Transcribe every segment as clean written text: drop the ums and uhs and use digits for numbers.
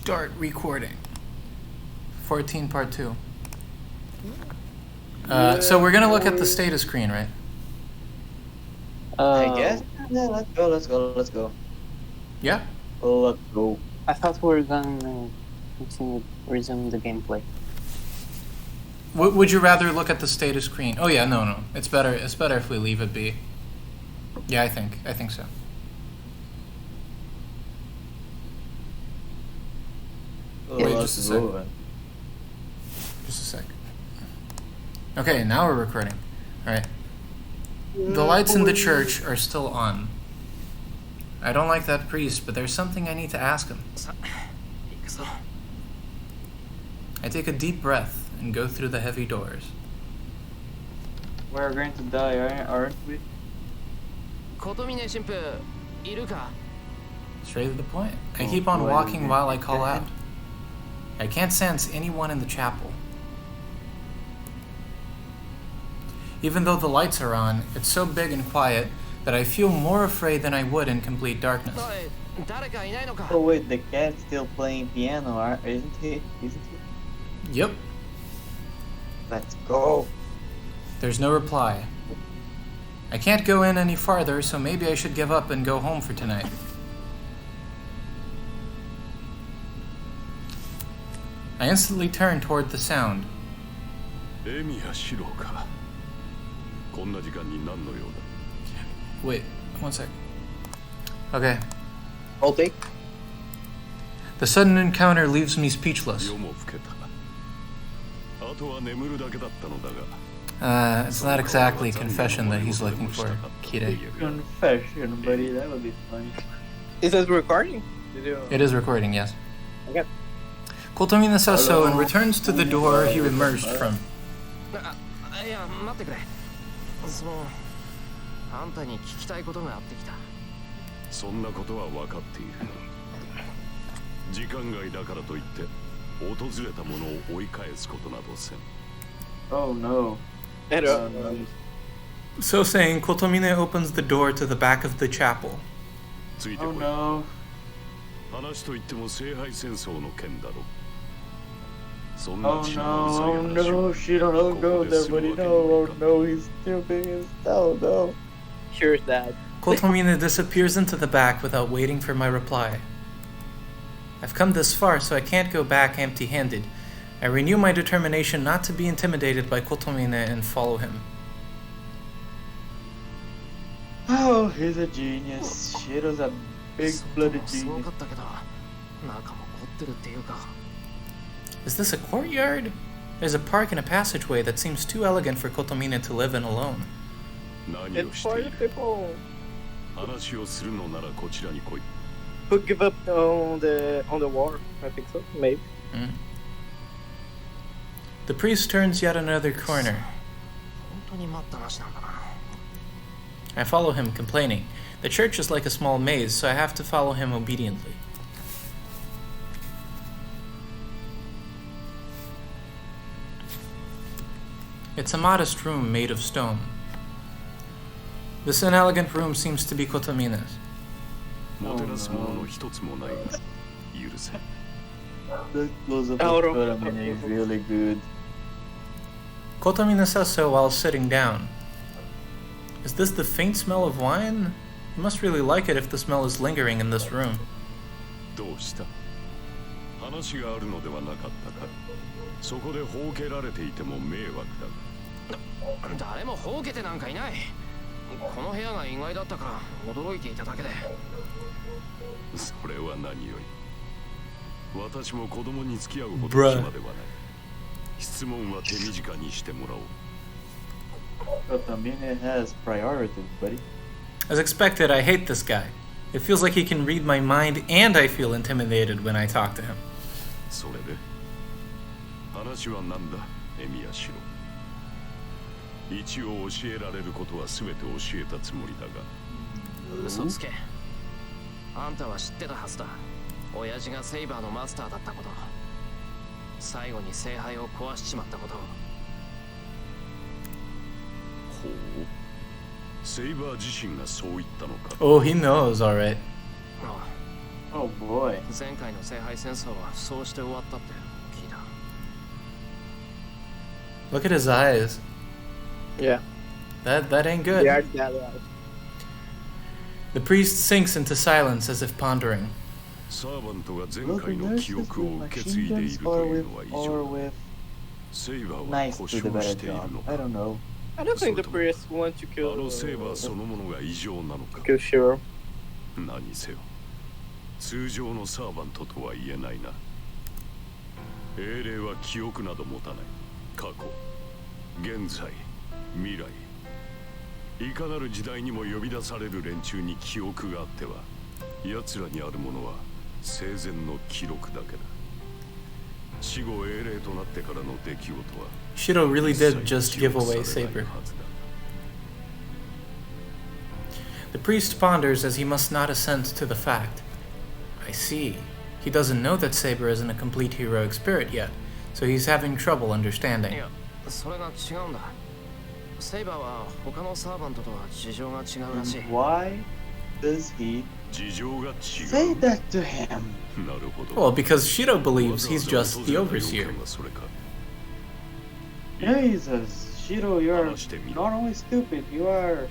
Start recording. 14 part 2. So we're gonna look at the status screen, right? I guess. Yeah, let's go. Yeah? Let's go. I thought we were gonna resume the gameplay. Would you rather look at the status screen? Oh yeah, no. It's better if we leave it be. Yeah, I think so. Wait, just a sec. Just a sec. Okay, now we're recording. Alright. The lights in the church are still on. I don't like that priest, but there's something I need to ask him. I take a deep breath and go through the heavy doors. We're going to die, aren't we? Straight to the point. I keep on walking while I call out. I can't sense anyone in the chapel. Even though the lights are on, it's so big and quiet that I feel more afraid than I would in complete darkness. Oh wait, the cat's still playing piano, isn't he? Yep. Let's go. There's no reply. I can't go in any farther, so maybe I should give up and go home for tonight. I instantly turn toward the sound. Wait, one sec. Okay. I'll take. The sudden encounter leaves me speechless. It's not exactly confession that he's looking for, Kire. Confession, buddy, that would be funny. Is this recording? It is recording, yes. Okay. Kotomine says so and returns to the door he emerged from. Oh no. So saying, Kotomine opens the door to the back of the chapel. Oh no. Oh no, she don't go there, buddy. No, he's stupid as hell, no. Here's that. Kotomine disappears into the back without waiting for my reply. I've come this far, so I can't go back empty-handed. I renew my determination not to be intimidated by Kotomine and follow him. Oh, he's a genius. Shiro's a big bloody genius. Is this a courtyard? There's a park and a passageway that seems too elegant for Kotomine to live in alone. It's for the people who give up on the war. I think so, maybe. The priest turns yet another corner. I follow him, complaining. The church is like a small maze, so I have to follow him obediently. It's a modest room made of stone. This inelegant room seems to be Kotomine's. The close up of Kotomine is really good. Kotomine says so while sitting down. Is this the faint smell of wine? You must really like it if the smell is lingering in this room. Kotomine has priorities, buddy. As expected, I hate this guy. It feels like he can read my mind, and I feel intimidated when I talk to him. Oh, he knows, alright. Oh boy. 前回の聖杯戦争はそうして終わったって聞いた。 Look at his eyes. Yeah. That ain't good. They are dead out. The priest sinks into silence as if pondering. サーバントが前 Will the 回の nurses 記 with 憶を受け継い machine でい guns ると or いう with のは異 or 常。 with セイバーは knives 故 do the 障 better している job? の I か。 don't know. I don't think the priest wants to あ kill のセイバーそのものが異常なのか。 kill Shirou. 何せよ。通常のサーバントとは言えないな。英霊は記憶など持たない。過去、現在、未来。いかなる時代にも呼び出される連中に記憶があっては、奴らにあるものは生前の記録だけだ。死後英霊となってからの出来事は Shirou really did just give away Saber. The priest ponders as he must not assent to the fact. I see. He doesn't know that Saber isn't a complete heroic spirit yet, so he's having trouble い understanding. や、それが違うんだ。セイバーは他のサーバントとは事情が違うらしい。 Why does he 事情が違う。 say that to him? なるほど。 Well, because Shirou believes he's just the overseer. それか。 Jesus, Shirou, you're not only stupid, you are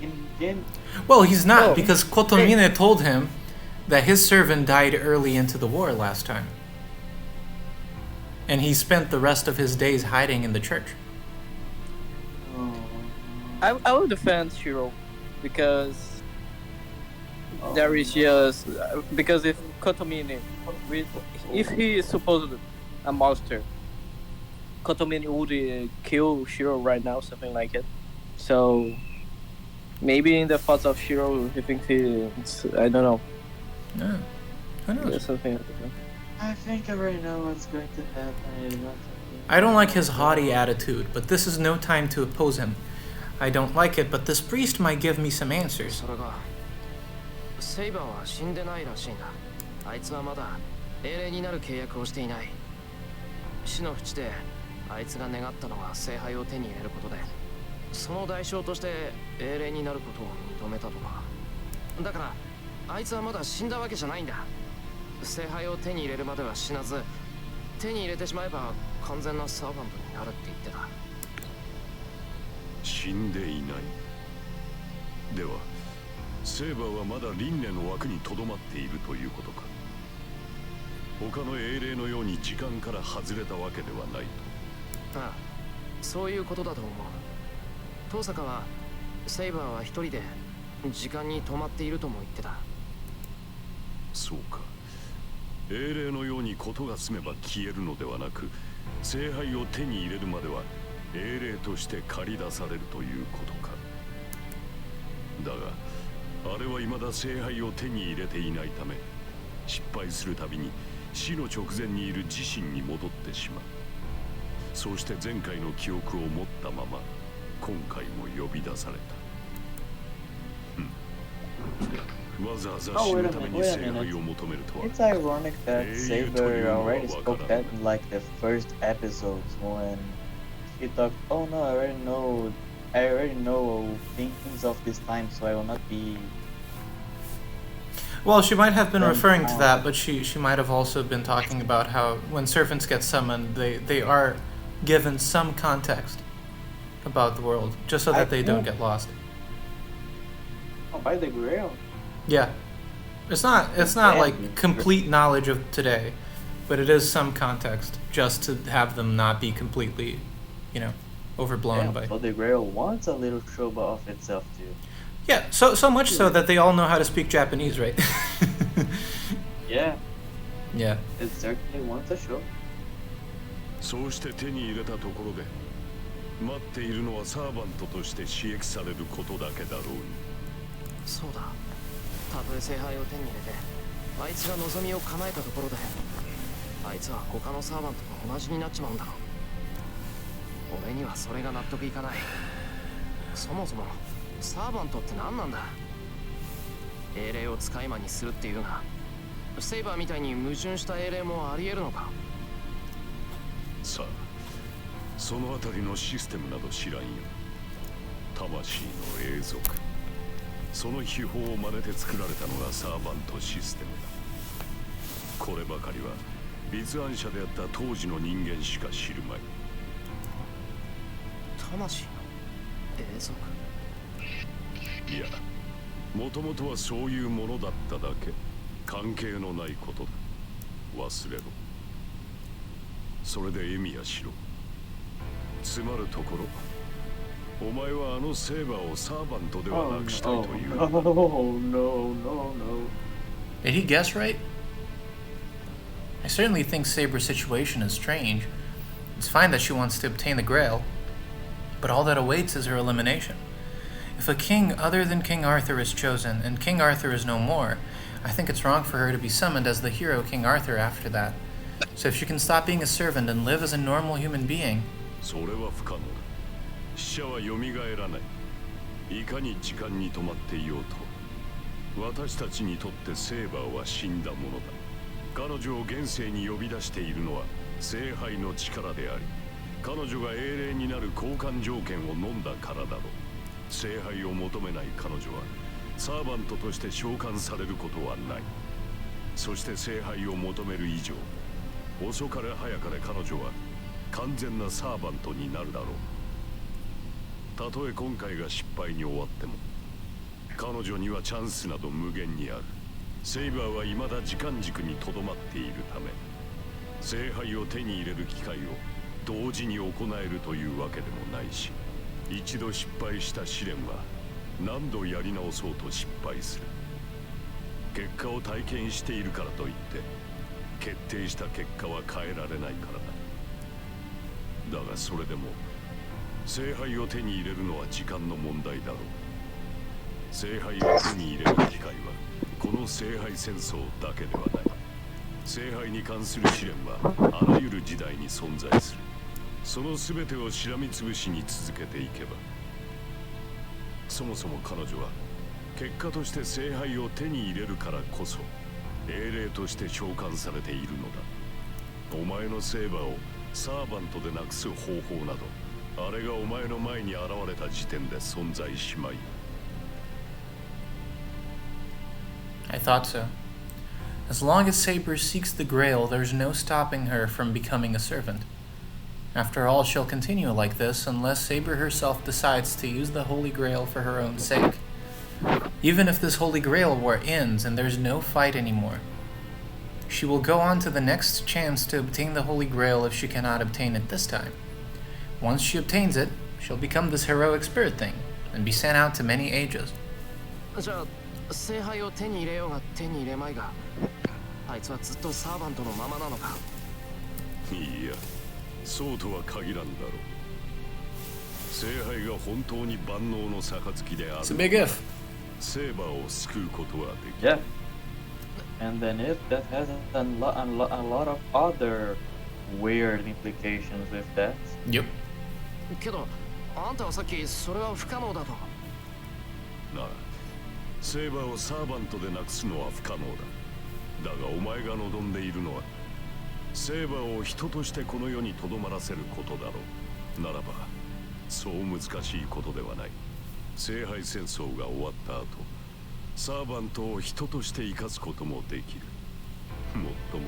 in Well, he's not, No. because Kotomine told him that his servant died early into the war last time. And he spent the rest of his days hiding in the church. I would defend Shirou because there is just because if Kotomine, if he is supposed a monster, Kotomine would kill Shirou right now, something like it. So maybe in the thoughts of Shirou, he thinks it's I don't know, Yeah. Who knows? yeah, something like that. I think I already know what's going to happen. I don't like his haughty attitude, but this is no time to oppose him. I don't like it, but this priest might give me some answers. それが、セイバーは死んでないらしいんだ。あいつはまだ英霊になる契約をしていない。死の淵であいつが願ったのは聖杯を手に入れることで、その代償として英霊になることを認めたとか。だからあいつはまだ死んだわけじゃないんだ。聖杯を手に入れるまでは死なず、手に入れてしまえば完全なサーバントになるって言ってた。死んでいない。では、セーバーはまだ輪廻の枠にとどまっているということか。他の英霊のように時間から外れたわけではないと。ああ、そういうことだと思う。トーサカはセイバーは一人で時間に止まっているとも言ってた。そうか。英霊のようにことが済めば消えるのではなく、聖杯を手に入れるまでは英霊として駆り出されるということか。だが、あれは未だ聖杯を手に入れていないため、失敗するたびに死の直前にいる自身に戻ってしまう。そうして前回の記憶を持ったまま、今回も呼び出された。わざわざ死ぬために聖杯を求めるとは。 It's ironic that Saber already spoke that in like the first episodes when he talked, oh no, I already know things of this time, so I will not be. Well, she might have been referring to that, but she might have also been talking about how when servants get summoned, they are given some context about the world, just so that they don't get lost. Oh, by the Grail. Yeah. It's not like complete knowledge of today, but it is some context, just to have them not be completely, overblown by. So the Grail wants a little trouble of itself too. Yeah, so much so that they all know how to speak Japanese, right? Yeah, Yeah. it certainly wants a show. そうして手に入れたところで、待っているのはサーバントとして刺激されることだけだろうに。そうだ。たとえ聖杯を手に入れて、あいつが望みを叶えたところで、あいつは他のサーバントと同じになっちまうんだろう。俺にはそれが納得いかない。そもそもサーバントって何なんだ。英霊を使い魔にするっていうが、セイバーみたいに矛盾した英霊もあり得るのか。さあ、そのあたりのシステムなど知らんよ。魂の永続。その秘宝を真似て作られたのがサーバントシステムだ。こればかりは立案者であった当時の人間しか知るまい。魂の永続。いや、もともとはそういうものだっただけ。関係のないことだ。忘れろ。それでエミヤしろ。つまるところ、お前はあのセーバーをサーバントではなくしたいという。Did he guess right? I certainly think Saber's situation is strange. It's fine that she wants to obtain the Grail, but all that awaits is her elimination. If a king other than King Arthur is chosen, and King Arthur is no more, I think it's wrong for her to be summoned as the hero King Arthur after that. So if she can stop being a servant and live as a normal human being... それは不可能だ。死者は蘇らない。いかに時間に止まっていようと、私たちにとってセーバーは死んだものだ。彼女を現世に呼び出しているのは聖杯の力であり、彼女が英霊になる交換条件を飲んだからだろう。聖杯を求めない彼女はサーバントとして召喚されることはない。そして聖杯を求める以上、遅かれ早かれ彼女は完全なサーバントになるだろう。たとえ今回が失敗に終わっても、彼女にはチャンスなど無限にある。セイバーは未だ時間軸にとどまっているため、聖杯を手に入れる機会を同時に行えるというわけでもないし、一度失敗した試練は何度やり直そうと失敗する。結果を体験しているからといって決定した結果は変えられないからだ。だがそれでも聖杯を手に入れるのは時間の問題だろう。聖杯を手に入れる機会はこの聖杯戦争だけではない。聖杯に関する試練はあらゆる時代に存在する。その全てをしらみつぶしに続けていけば、そもそも彼女は結果として聖杯を手に入れるからこそ英霊として召喚されているのだ。お前のセーバーをサーバントでなくす方法など、あれがお前の前に現れた時点で存在しまい。I thought so. As long as Saber seeks the Grail, there's no stopping her from becoming a servant. After all, she'll continue like this unless Saber herself decides to use the Holy Grail for her own sake. Even if this Holy Grail war ends and there's no fight anymore, she will go on to the next chance to obtain the Holy Grail if she cannot obtain it this time. Once she obtains it, she'll become this heroic spirit thing and be sent out to many ages. じゃあ聖杯を手に入れようが手に入れまいが、あいつはずっとサーバントのままなのか。いや、そうとは限らんだろう。聖杯が本当に万能の杯である。It's a big if. セーバーを救うことはできる。Yeah. And then if that has a lot of other weird implications with that. Yep. けど、あんたはさっきそれは不可能だと。なあ、セーバーをサーバントでなくすのは不可能だ。だがお前が望んでいるのは、セーバーを人としてこの世に留まらせることだろう。ならば、そう難しいことではない。聖杯戦争が終わった後、サーバントを人として生かすこともできる。もっとも、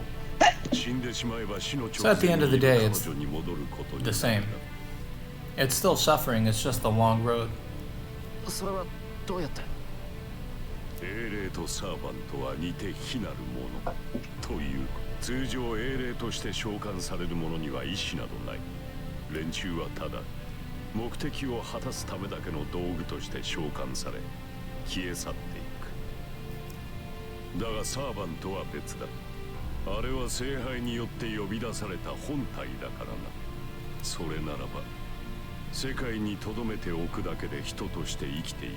死んでしまえば死の直 So at the end of the day, 彼 it's 女に戻ることになる。 the same. It's still suffering, it's just a long road. それはどうやって？英霊とサーバントは似て非なるものという。通常英霊として召喚される者には意志などない。連中はただ目的を果たすためだけの道具として召喚され消え去っていく。だがサーバントは別だ。あれは聖杯によって呼び出された本体だからな。それならば世界に留めておくだけで人として生きていこ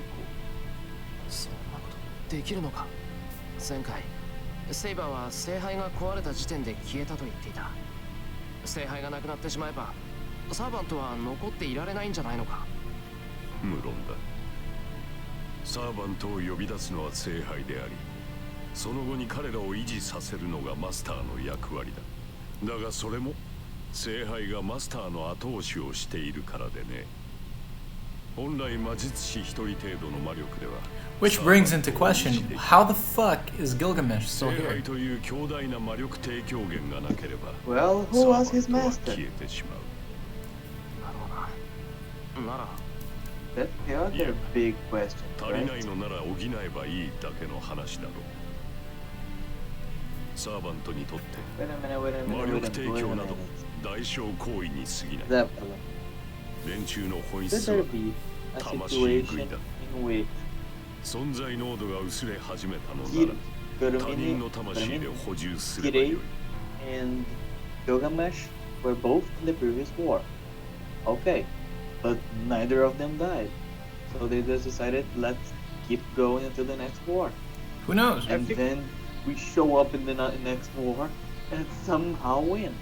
う。そんなことできるのか。前回セイバーは聖杯が壊れた時点で消えたと言っていた。聖杯がなくなってしまえばサーバントは残っていられないんじゃないのか。無論だ。サーバントを呼び出すのは聖杯であり、その後に彼らを維持させるのがマスターの役割だ。だがそれも聖杯がマスターの後押しをしているからでね。Which brings into question, how the fuck is Gilgamesh still here? Well, who was his master? That's the other big question, right? Wait a minute. Zevlen. Could there be a situation in which Kirei and Gilgamesh were both in the previous war? Okay, but neither of them died. So they just decided, let's keep going until the next war. Who knows? And then we show up in the next war and somehow win.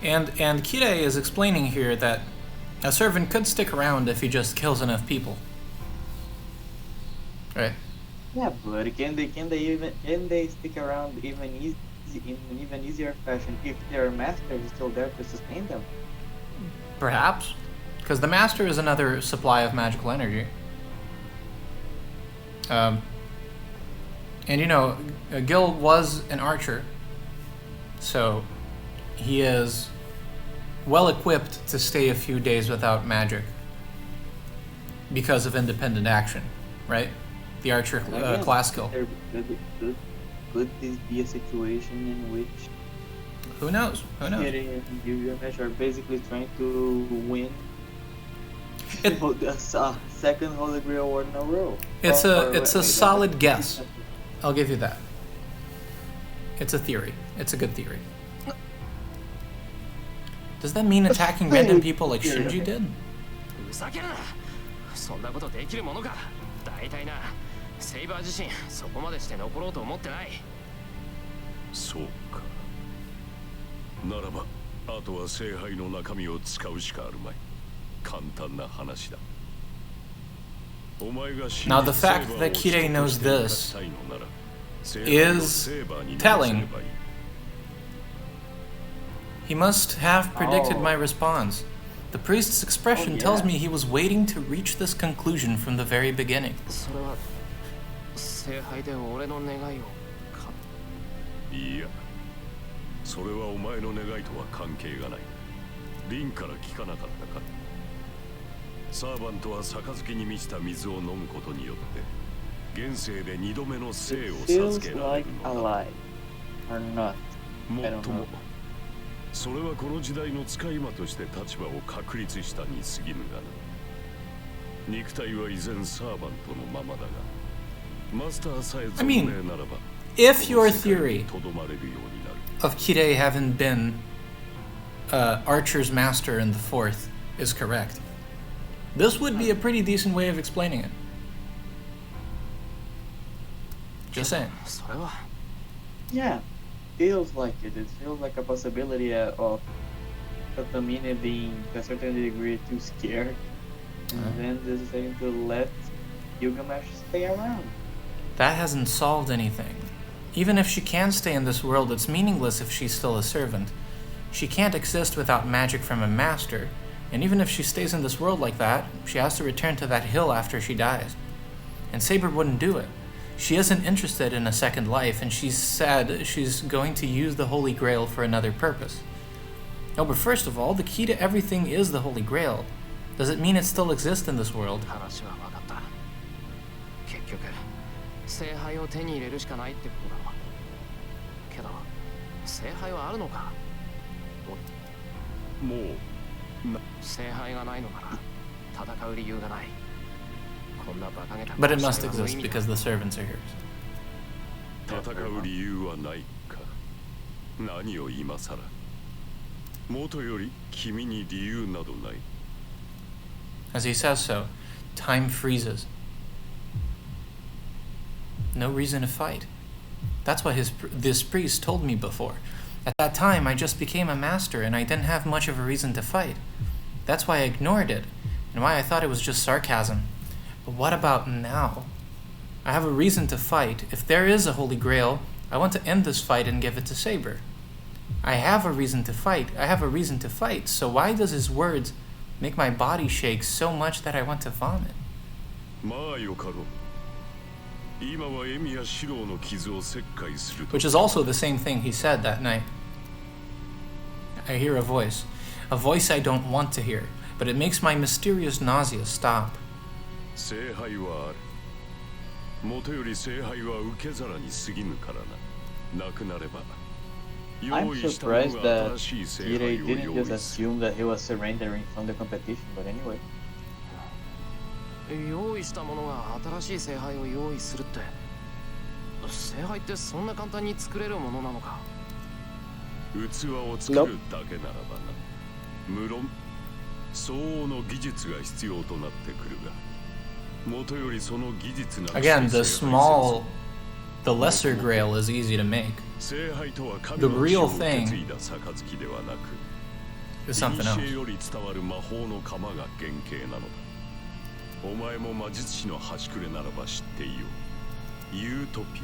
And Kirei is explaining here that a servant could stick around if he just kills enough people. Right? Yeah, but can they stick around in an even easier fashion if their master is still there to sustain them? Perhaps. Because the master is another supply of magical energy. And you know, Gil was an archer, so he is well equipped to stay a few days without magic because of independent action, right? The archer class skill. Could this be a situation in which Who knows? Who knows? Kirei and Gilgamesh are basically trying to win the second Holy Grail War in a row? It's a solid guess. I'll give you that. It's a theory. It's a good theory. Does that mean attacking random people like Shinji did? ふざけるな。そんなことできるものか。大体な、セイバー自身そこまでして残ろうと思ってない。そうか。ならば、あとは聖杯の中身を使うしかあるまい。簡単な話だ。Now the fact that Kirei knows this is telling. He must have predicted my response. The priest's expression tells me he was waiting to reach this conclusion from the very beginning. それは聖杯で俺の願いをいや、それはお前の願いとは関係がない。リンから聞かなかったか。サーバントは杯に満ちた水を飲むことによって現世で2度目の生を授けられるのだ。もっとも、それはこの時代の使い魔として立場を確立したに過ぎぬがな。肉体は依然サーバントのままだが、マスターさえ存命ならば、if your theory of Kirei having been Archer's master in the fourth is correct, this would be a pretty decent way of explaining it. Just saying. Yeah, feels like it. It feels like a possibility of Kotomine being, to a certain degree, too scared, and then deciding to let Gilgamesh stay around. That hasn't solved anything. Even if she can stay in this world, it's meaningless if she's still a servant. She can't exist without magic from a master. And even if she stays in this world like that, she has to return to that hill after she dies. And Saber wouldn't do it. She isn't interested in a second life, and she's said she's going to use the Holy Grail for another purpose. No, but first of all, the key to everything is the Holy Grail. Does it mean it still exists in this world? 話は分かった。結局、聖杯を手に入れるしかないってことだろう。けど、聖杯はあるのか？もう。聖杯がないのなら戦う理由がない。こんな馬鹿げた。But it must exist because the servants are hers. 戦う理由はないか。何を今さら。元より君に理由などない。As he says so, time freezes. No reason to fight. That's what this priest told me before. At that time, I just became a master and I didn't have much of a reason to fight. That's why I ignored it, and why I thought it was just sarcasm. But what about now? I have a reason to fight. If there is a Holy Grail, I want to end this fight and give it to Saber. I have a reason to fight. So why does his words make my body shake so much that I want to vomit. まあよかろう。今はエミやシローの傷を切開すると。 Which is also the same thing he said that night. I hear a voice I don't want to hear, but it makes my mysterious nausea stop. 聖杯はある。もとより聖杯は受け皿に過ぎぬからな。なくなれば。 I'm surprised that Kirei didn't just assume that he was surrendering from the competition, but anyway. 用意したものが新しい聖杯を用意するって聖杯ってそんな簡単に作れるものなのか器を作るだけならばな無論相応の技術が必要となってくるが元よりその技術な Again, the lesser grail is easy to make. The real thing is something else. より伝わる魔法の釜が原型なのだお前も魔術師の端くれならば知っていようユートピ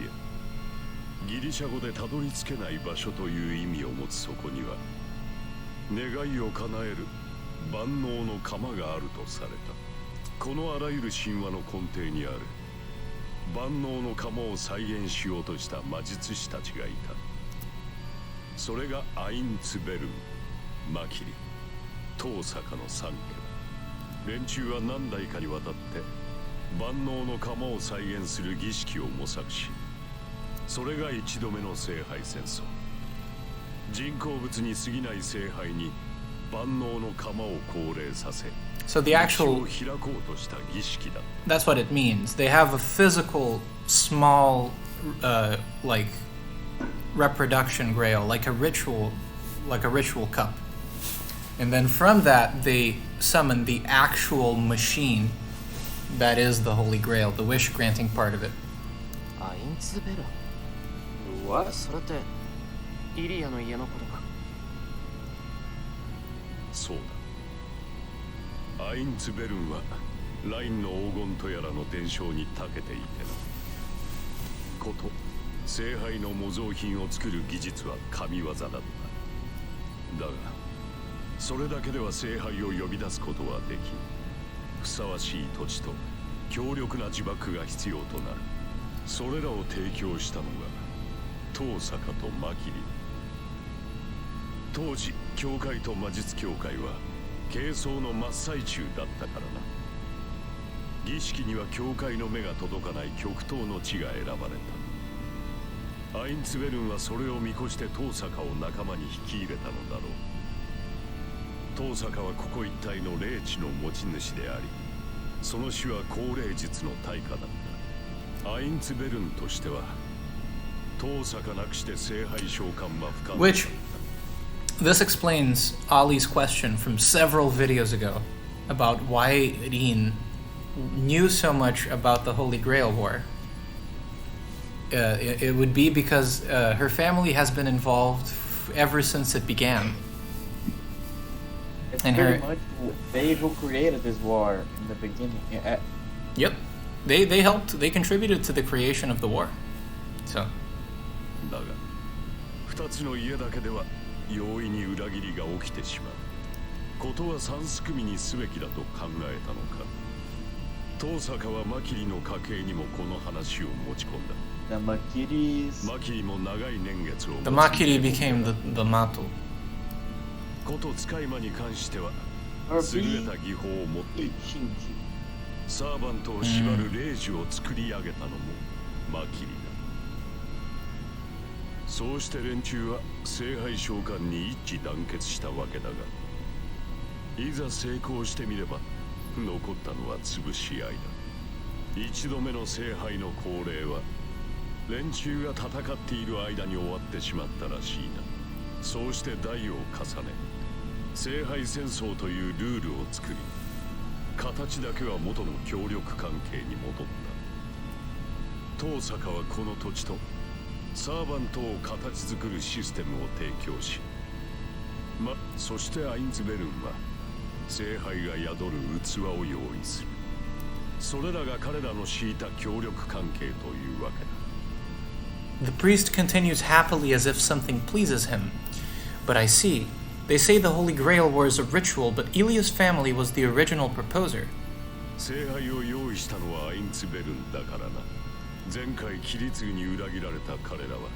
アギリシャ語でたどり着けない場所という意味を持つそこには願いを叶える万能の釜があるとされたこのあらゆる神話の根底にある万能の釜を再現しようとした魔術師たちがいたそれがアインツベルンマキリトーサカの三家だ連中は何代かにわたって万能の釜を再現する儀式を模索しそれが一度目の聖杯戦争人工物に過ぎない聖杯に万能の釜を降霊させ So the actual, 開こうとした儀式だ that's what it means. They have a physical, small, like, reproduction grail, like a ritual cup. And then from that, they summon the actual machine that is the Holy Grail, the wish-granting part of it. アインツベル What? それってイリアの家のことかそうだアインツベルンはラインの黄金とやらの伝承に長けていてなこと聖杯の模造品を作る技術は神業だっただがそれだけでは聖杯を呼び出すことはできんふさわしい土地と強力な自爆が必要となるそれらを提供したのがトーサカとマキリ当時教会と魔術協会は係争の真っ最中だったからな儀式には教会の目が届かない極東の地が選ばれたアインツベルンはそれを見越してトーサカを仲間に引き入れたのだろうトーサカはここ一帯の霊地の持ち主でありその死は高霊術の対価だったアインツベルンとしてはトーサカなくして聖杯召喚は不可能 Which, this explains Olly's question from several videos ago about why Rin knew so much about the Holy Grail War. It would be because her family has been involved ever since it began. It's And pretty her- much they who created this war in the beginning. Yep. They helped, they contributed to the creation of the war. So, だが二つの家だけでは容易に裏切りが起きてしまうことは三すくみにすべきだと考えたのかトーサカはマキリの家系にもこの話を持ち込んだ The Makiris. マキリも長い年月を持 the つ Makiri became the Mato. こと使い魔に関しては Or 優れた技法を持っている Shinji. サーバントを縛る霊樹を作り上げたのもマキリだそうして連中は聖杯召喚に一致団結したわけだがいざ成功してみれば残ったのは潰し合いだ一度目の聖杯の降霊は連中が戦っている間に終わってしまったらしいなそうして代を重ね聖杯戦争というルールを作り形だけは元の協力関係に戻ったトーサカはこの土地とサーバントを形作るシステムを提供しそしてアインズベルンは聖杯が宿る器を用意するそれらが彼らの敷いた協力関係というわけだ The priest continues happily as if something pleases him. But I see, They say the Holy Grail was a ritual, but Ilya's family was the original proposer. 聖杯を用意したのはアインツベルンだからな。前回キリツグに裏切られた彼らは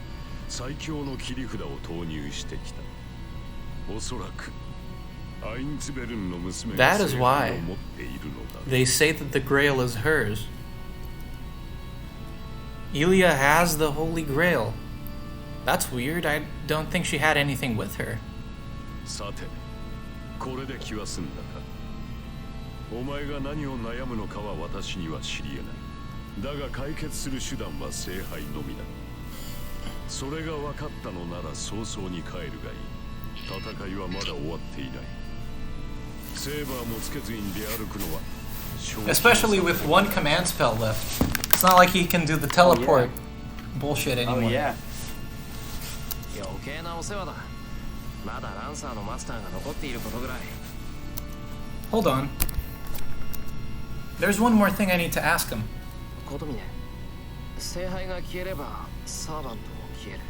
最強の切り札を投入してきた。おそらくアインツベルンの娘が That is 聖 why 杯を持っているのだ。 they say that the Grail is hers. Ilya has the Holy Grail. That's weird. I don't think she had anything with her. さて、これで気は済んだか。お前が何を悩むのかは私には知り得ない。だが解決する手段は聖杯のみだ。それが分かったのなら早々に帰るがいい。戦いはまだ終わっていない。セーバーもつけずに出歩くのは Especially with one command spell left. It's not like he can do the teleport bullshit anymore. Oh yeah. 余計なお世話だ。まだランサーのマスターが残っていることぐらい。 Hold on. There's one more thing I need to ask him. コトミネ、聖杯が消えればサーバントも消える。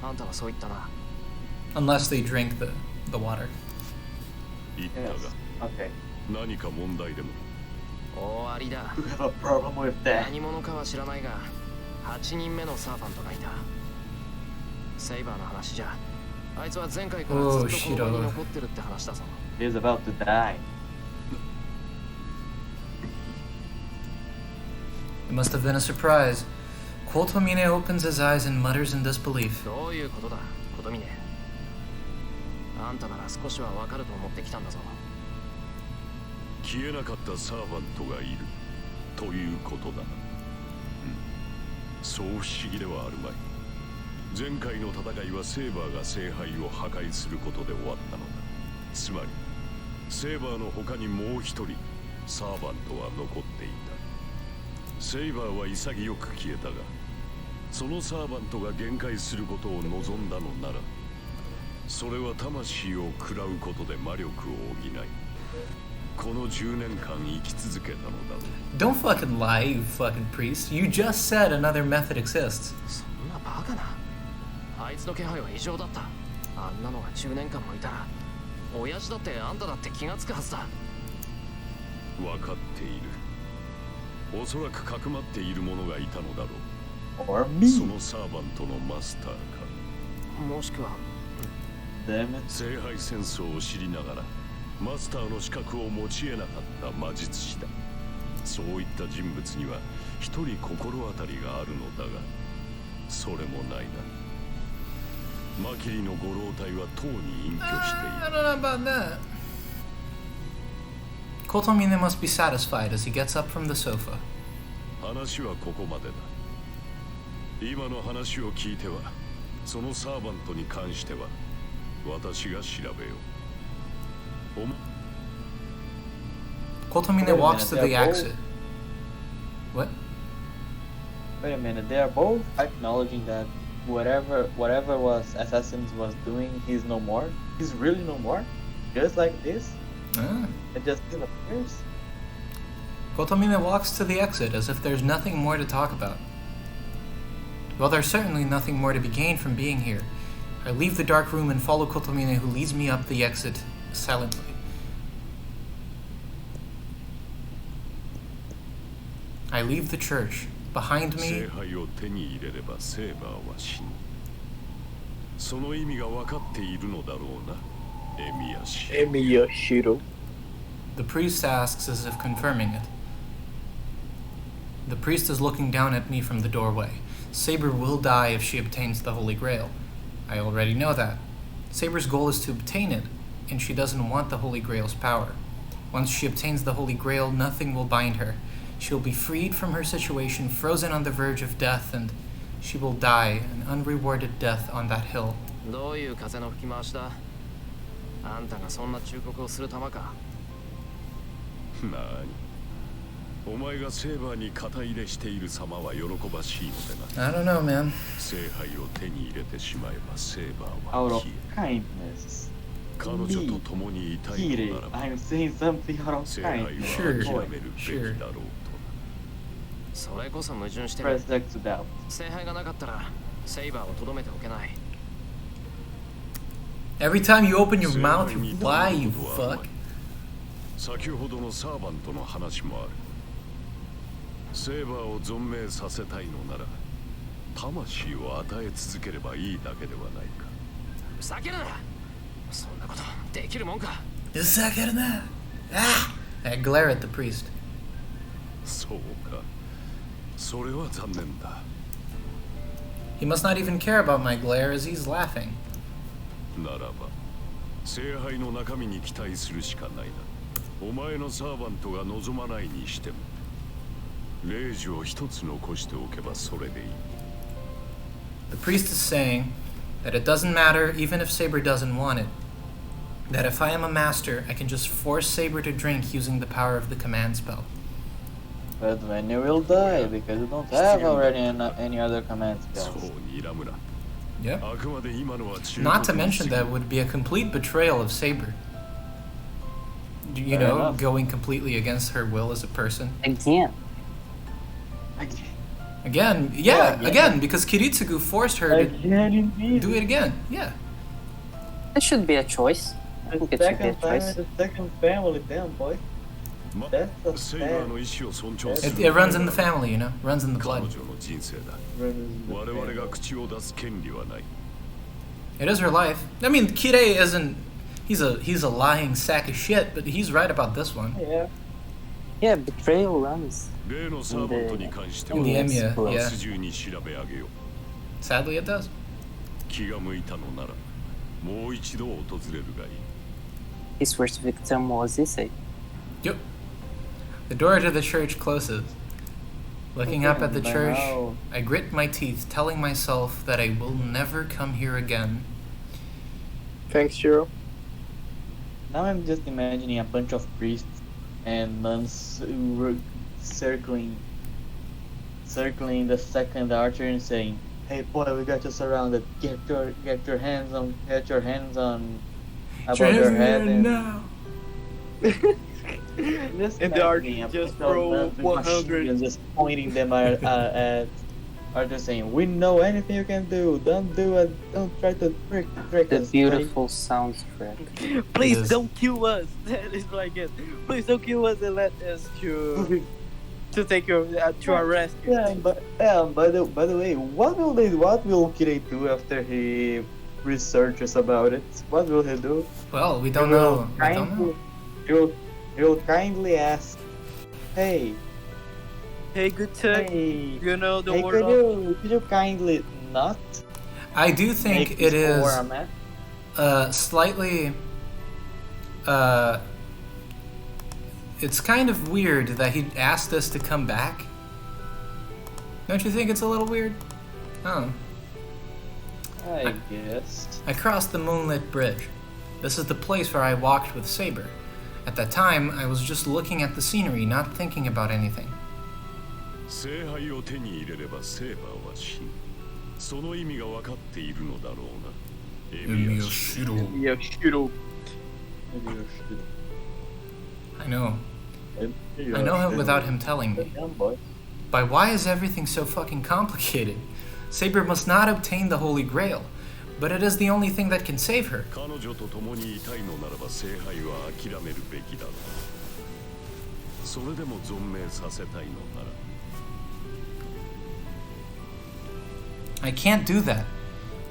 あんたはそう言ったな。 Unless they drink the water. 言ったが Yes. Okay. 何か問題でも。終わりだ。 You have a problem with that. 何者かは知らないが、8人目のサーバントがいた。セイバーの話じゃ、あいつは前回からずっとこの場に残ってるって話だぞ。He's about to die. It must have been a surprise. Kotomine opens his eyes and mutters in disbelief. どういうことだ、コトミネ。あんたなら少しはわかると思ってきたんだぞ。消えなかったサーバントがいるということだな。そう不思議ではあるまい。前回の戦いはセーバーが聖杯を破壊することで終わったのだ。つまりセーバーの他にもう一人サーバントは残っていた。セイバーは潔く消えたが、そのサーバントが限界することを望んだのなら、それは魂を食らうことで魔力を補い、この10年間生き続けたのだろう。 Don't fucking lie, you fucking priest. You just said another method exists. そんなバカな。あいつの気配は異常だった。あんなのが10年間もいたら、親父だってあんただって気がつくはずだ。分かっている。おそらくかくまっている者がいたのだろう。 Or me. そのサーバントのマスターか、もしくは Damn it. 聖杯戦争を知りながらマスターの資格を持ち得なかった魔術師だ。そういった人物には一人心当たりがあるのだが、それもないな。マキリのご老体はとうに隠居してい I る。 don't know about that. Kotomine must be satisfied as he gets up from the sofa. 話はここまでだ。今の話を聞いては、そのサーバントに関しては私が調べよう。Kotomine walks to the exit. What? Wait a minute. They are both acknowledging that whatever was Assassins was doing, he's no more. He's really no more. Just like this. Ah. It just disappears. Kotomine walks to the exit as if there's nothing more to talk about. Well, there's certainly nothing more to be gained from being here. I leave the dark room and follow Kotomine, who leads me up the exit silently. I leave the church. Behind me, 聖杯を手に入れればセーバーは死ぬ。その意味が分かっているのだろうな、エミヤシ。 Emiya Shirou. the priest asks as if confirming it. The priest is looking down at me from the doorway. Saber will die if she obtains the Holy Grail. I already know that. Saber's goal is to obtain it, and she doesn't want the Holy Grail's power. Once she obtains the Holy Grail, nothing will bind her. She will be freed from her situation, frozen on the verge of death, and she will die an unrewarded death on that hill. どういう風の吹き回しだ。あんたがそんな忠告をする玉か。なに、お前がセーバーに肩入れしている様は喜ばしいのでな。 I don't know, man. 聖杯を手に入れてしまえばセーバー Out は of 消え、 kindness. 彼女と共にいたい Kiri, のならば I'm saying something out of 聖杯は kindness. 上諦めるべきだろうと。それこそ矛盾してる。 Press X to doubt. 聖杯がなかったらセイバーをとどめておけない。Every time you open your mouth, you lie, you fuck. 先ほどのサーバントの話もある。セーバーを存命させたいのなら、魂を与え続ければいいだけではないか。ふざけるな。そんなことできるもんか。ふざけるな。Ah! I glare at the priest. そうか。それは残念だ。He must not even care about my glare as he's laughing. ならば、聖杯の中身に期待するしかないな。お前のサーバントが望まないにしても、レイジを一つ残しておけばそれでいい。The priest is saying that it doesn't matter even if Saber doesn't want it. That if I am a master, I can just force Saber to drink using the power of the command spell. But then you will die because you don't have already any other command そう spells. にらむな。 Yep. あくまで今のは中 Not to 途に mention that it would be a complete betrayal of Saber. You Fair know, enough. going completely against her will as a person. Again. Again, Yeah, again, because Kiritsugu forced her to Again, indeed. do it again. Yeah. It should be a choice. I think The it should be a second time choice. in the second family, damn boy. ま That's a セイバーの意志を尊重す It, る it runs in the family, you know, runs in the 彼 blood. 女の人生だ。 Runs in the 我々 family. が口を出す権利はない。 It is her life. I mean, Kirei isn't. He's a lying sack of shit, but he's right about this one. Yeah. Yeah, betrayal runs. 例のサーバントに関して In は the Emiya, そう yeah. 明日中に調べ上げよう。 Sadly, it does. 気が向いたのなら、もう一度訪れるがいい。 His first victim was Issei. Yep. The door to the church closes. Looking up at the By church, now- I grit my teeth, telling myself that I will never come here again. Thanks, Shirou. Now I'm just imagining a bunch of priests and nuns circling the second archer and saying, "Hey boy, we got you surrounded. Get your hands on above your head and now. just And the imagining archer a just bunch of roll nuns with machine 100. guns just pointing them at Archer saying, "We know anything you can do. Don't do it. Don't try to trick The us." beautiful soundtrack. Please Yes. don't kill us. That is like it. Please don't kill us and let us to take you to our rescue. Yeah, but by the way, what will Kirei do after he researches about it? What will he do? Well, we don't He will know. We don't know. He will kindly ask, "Hey, Hey, good tech. hey, You know the hey, word could you kindly not I do make think this it is war a mess?" slightly. It's kind of weird that he asked us to come back. Don't you think it's a little weird? Oh. I guess. I crossed the moonlit bridge. This is the place where I walked with Saber. At that time, I was just looking at the scenery, not thinking about anything. 聖杯を手に入れればセーバーは死ぬ。その意味が分かっているのだろうな。エミヤシロ。 Yeah, Shirou. I know. I know him without him telling me. Damn boy. But why is everything so fucking complicated? Saber must not obtain the Holy Grail, but it is the only thing that can save her. 彼女と共にいたいのならば聖杯は諦めるべきだろう。それでも存命させたいのなら。 I can't do that.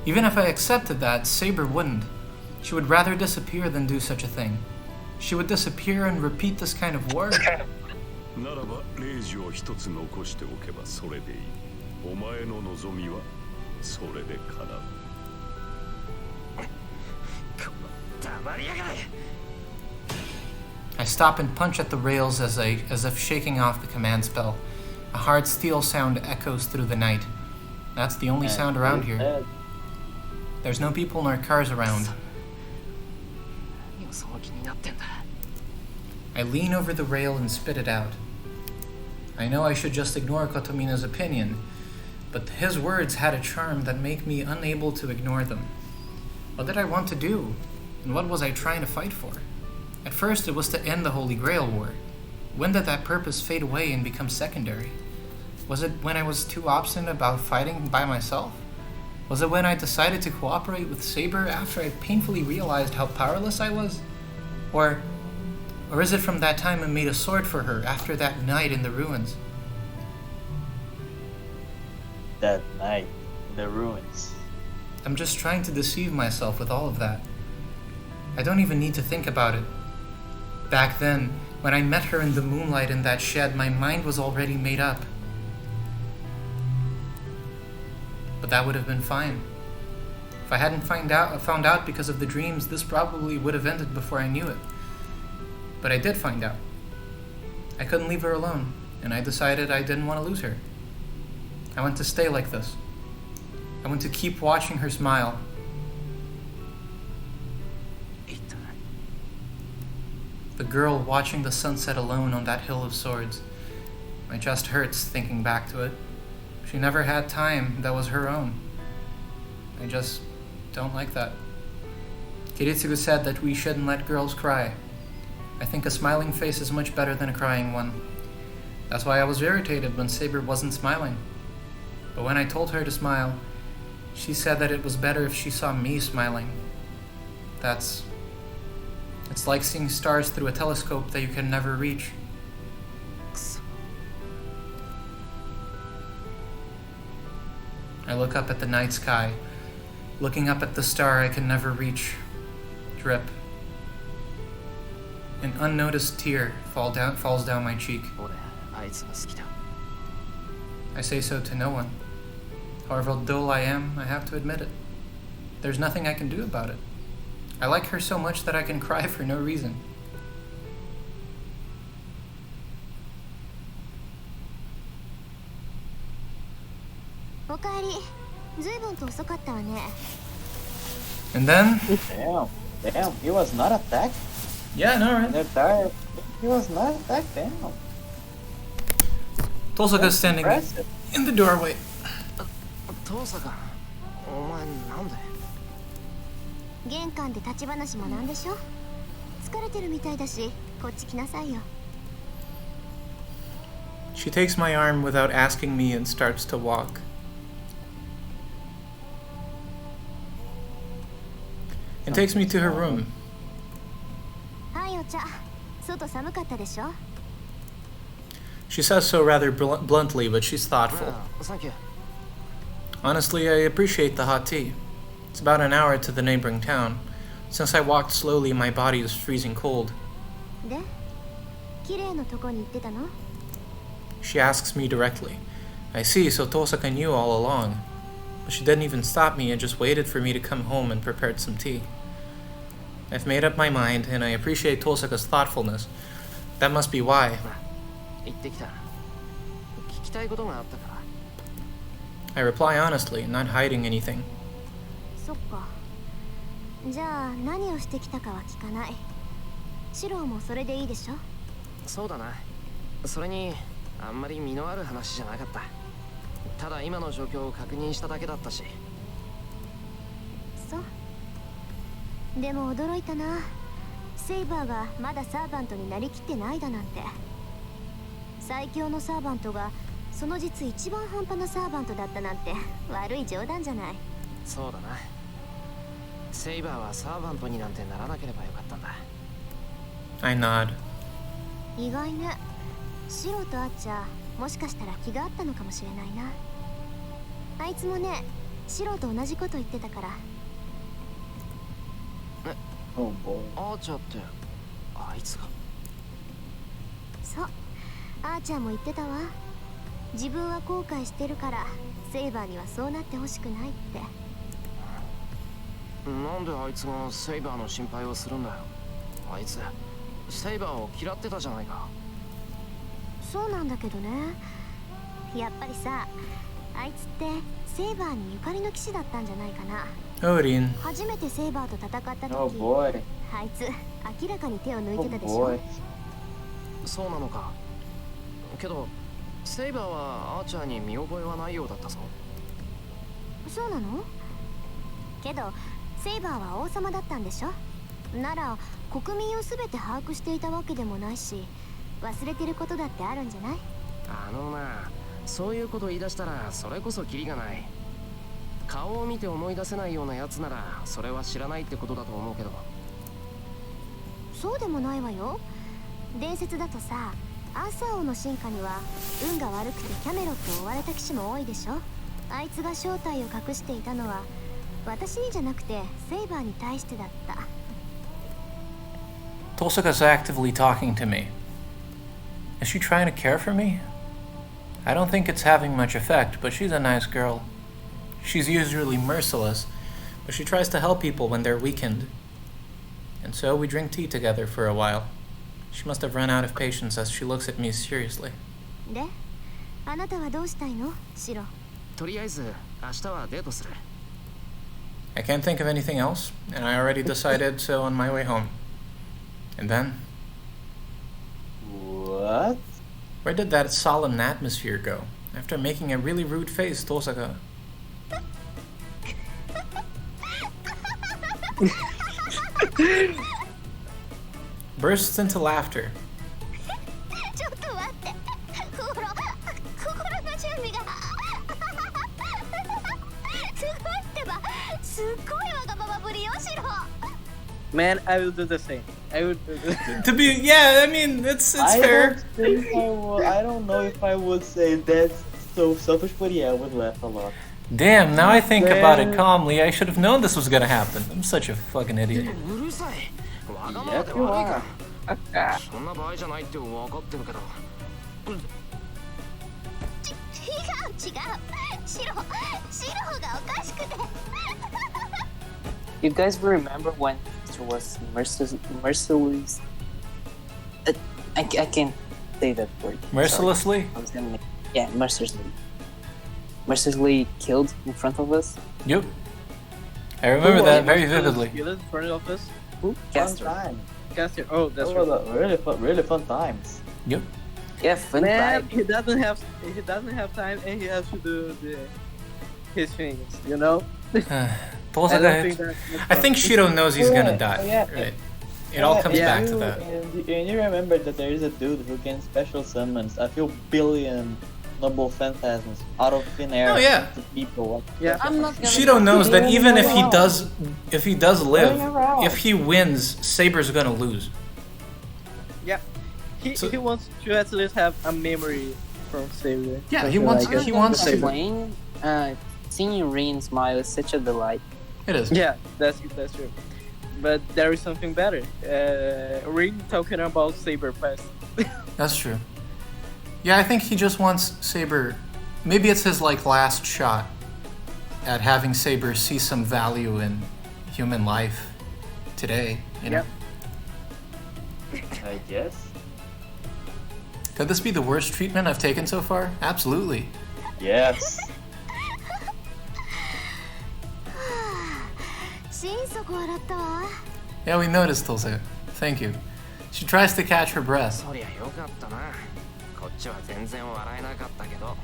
Even if I accepted that, Saber wouldn't. She would rather disappear than do such a thing. She would disappear and repeat this kind of war. ならばレイジを一つ残しておけばそれでいい。お前の望みはそれで叶う。黙りやがれ。 I stop and punch at the rails as if shaking off the command spell. A hard steel sound echoes through the night. That's the only sound around here. There's no people nor cars around. 何をその気になってんだ。 I lean over the rail and spit it out. I know I should just ignore Kotomina's opinion, but his words had a charm that made me unable to ignore them. What did I want to do? And what was I trying to fight for? At first, it was to end the Holy Grail War. When did that purpose fade away and become secondary? Was it when I was too obstinate about fighting by myself? Was it when I decided to cooperate with Saber after I painfully realized how powerless I was? Or is it from that time I made a sword for her after that night in the ruins? That night in the ruins. I'm just trying to deceive myself with all of that. I don't even need to think about it. Back then, when I met her in the moonlight in that shed, my mind was already made up. But that would have been fine. If I hadn't found out because of the dreams, this probably would have ended before I knew it. But I did find out. I couldn't leave her alone, and I decided I didn't want to lose her. I want to stay like this. I want to keep watching her smile. The girl watching the sunset alone on that hill of swords. My chest hurts thinking back to it. She never had time that was her own. I just don't like that. Kiritsugu said that we shouldn't let girls cry. I think a smiling face is much better than a crying one. That's why I was irritated when Saber wasn't smiling. But when I told her to smile, she said that it was better if she saw me smiling. It's like seeing stars through a telescope that you can never reach. I look up at the night sky, looking up at the star I can never reach. Drip. An unnoticed tear falls down my cheek. I say so to no one. However dull I am, I have to admit it. There's nothing I can do about it. I like her so much that I can cry for no reason. And then... Damn, he was not attacked? Yeah, no, right? He was not attacked, damn. Tohsaka standing in the doorway. Tohsaka, お前なんで? 玄関で立ち話もなんでしょ? 疲れてるみたいだし、こっち来なさいよ. She takes my arm without asking me and starts to walk. And takes me to her room. はい、お茶。外寒かったでしょ? She says so rather bluntly, but she's thoughtful. Thank you. Honestly, I appreciate the hot tea. It's about an hour to the neighboring town. Since I walked slowly, my body is freezing cold. で、綺麗なとこに行ってたの? She asks me directly. I see, so Tohsaka knew all along. But she didn't even stop me and just waited for me to come home and prepared some tea. I've made up my mind, and I appreciate Tohsaka's thoughtfulness. That must be why. I reply honestly, not hiding anything. そっか。じゃあ何をしてきたかは聞かない。シロもそれでいいでしょ? そうだな。それにあんまり身のある話じゃなかった。ただ今の状況を確認しただけだったし。そう。でも驚いたな。セイバーがまだサーバントになりきってないだなんて。最強のサーバントがその実一番半端なサーバントだったなんて悪い冗談じゃない。そうだな。セイバーはサーバントになんてならなければよかったんだ。I nod. 意外ね。シロとアッチャー、もしかしたら気があったのかもしれないな。あいつもね、シロと同じこと言ってたから。アーチャーってあいつが？そう、アーチャーも言ってたわ。自分は後悔してるからセイバーにはそうなってほしくないって。なんであいつがセイバーの心配をするんだよ。あいつセイバーを嫌ってたじゃないか。そうなんだけどね。やっぱりさ、あいつってセイバーにゆかりの騎士だったんじゃないかな。Odin. 初めてセイバーと戦った時、あいつ明らかに手を抜いてたでしょ。そうなのか。けどセイバーはアーチャーに見覚えはないようだったぞ。そうなの？けどセイバーは王様だったんでしょ。なら国民をすべて把握していたわけでもないし、忘れてることだってあるんじゃない？な、そういうこと言い出したらそれこそキリがない。顔を見て思い出せないようなやつならそれは知らないってことだと思うけど。そうでもないわよ。伝説だとさ、アーサー王の進化には運が悪くてキャメロットを追われた騎士も多いでしょ。あいつが正体を隠していたのは私にじゃなくてセイバーに対してだった。 Tohsaka's actively talking to me. Is she trying to care for me? I don't think it's having much effect, but she's a nice girl. She's usually merciless, but she tries to help people when they're weakened. And so we drink tea together for a while. She must have run out of patience as she looks at me seriously. で、あなたはどうしたいの、シロ？とりあえず明日はデートする。 I can't think of anything else, and I already decided so on my way home. And then, What? where did that solemn atmosphere go? After making a really rude face, Tohsaka. Bursts into laughter. ちょっと待って。心の準備が。すごいってば。すっごいわがままぶりよ、シロ。 Man, I will do the same. I will do the same. To be, yeah, I mean, it's fair. I don't know if I would say that's so selfish, but yeah, I would laugh a lot. Damn, now I think about it calmly. I should have known this was gonna happen. I'm such a fucking idiot. うるさい。わがまま Yep, で you 悪いか are. そんな場合じゃないって分かってるけど。違う。シロがおかしくて。 You guys remember when there was merciless? I can't say that word. Mercilessly? I was gonna make, yeah, mercilessly killed in front of us. Yep. I remember that very vividly. In front of us. Who? Fun Caster. time. Caster. Oh, that's Those right. were really fun times. Yep. Yeah, fun Man, vibe. he doesn't have time, and he has to do his things. You know. Tohsaka, I think Shirou knows he's gonna die. Oh, yeah. Right. It all comes Yeah. back to that. And you remember that there is a dude who can special summons a few billion noble phantasms out of thin air Oh, yeah. to people. Yeah. I'm not gonna. Shirou knows that even if he does live, Running around. if he wins, Saber's gonna lose. Yeah. So- He wants to at least have a memory from Saber. Yeah, he Something wants- like it. he wants to- Playing, seeing Rin smile is such a delight. It is. Yeah, that's true. But there is something better. Ring talking about Saber past. That's true. Yeah, I think he just wants Saber. Maybe it's his last shot at having Saber see some value in human life today. You know. I guess. Could this be the worst treatment I've taken so far? Absolutely. Yes. 心底笑ったわ。 Yeah, we noticed, Tohsaka. Thank you. She tries to catch her breath. そりゃよかったな。こっちは全然笑えなかったけど。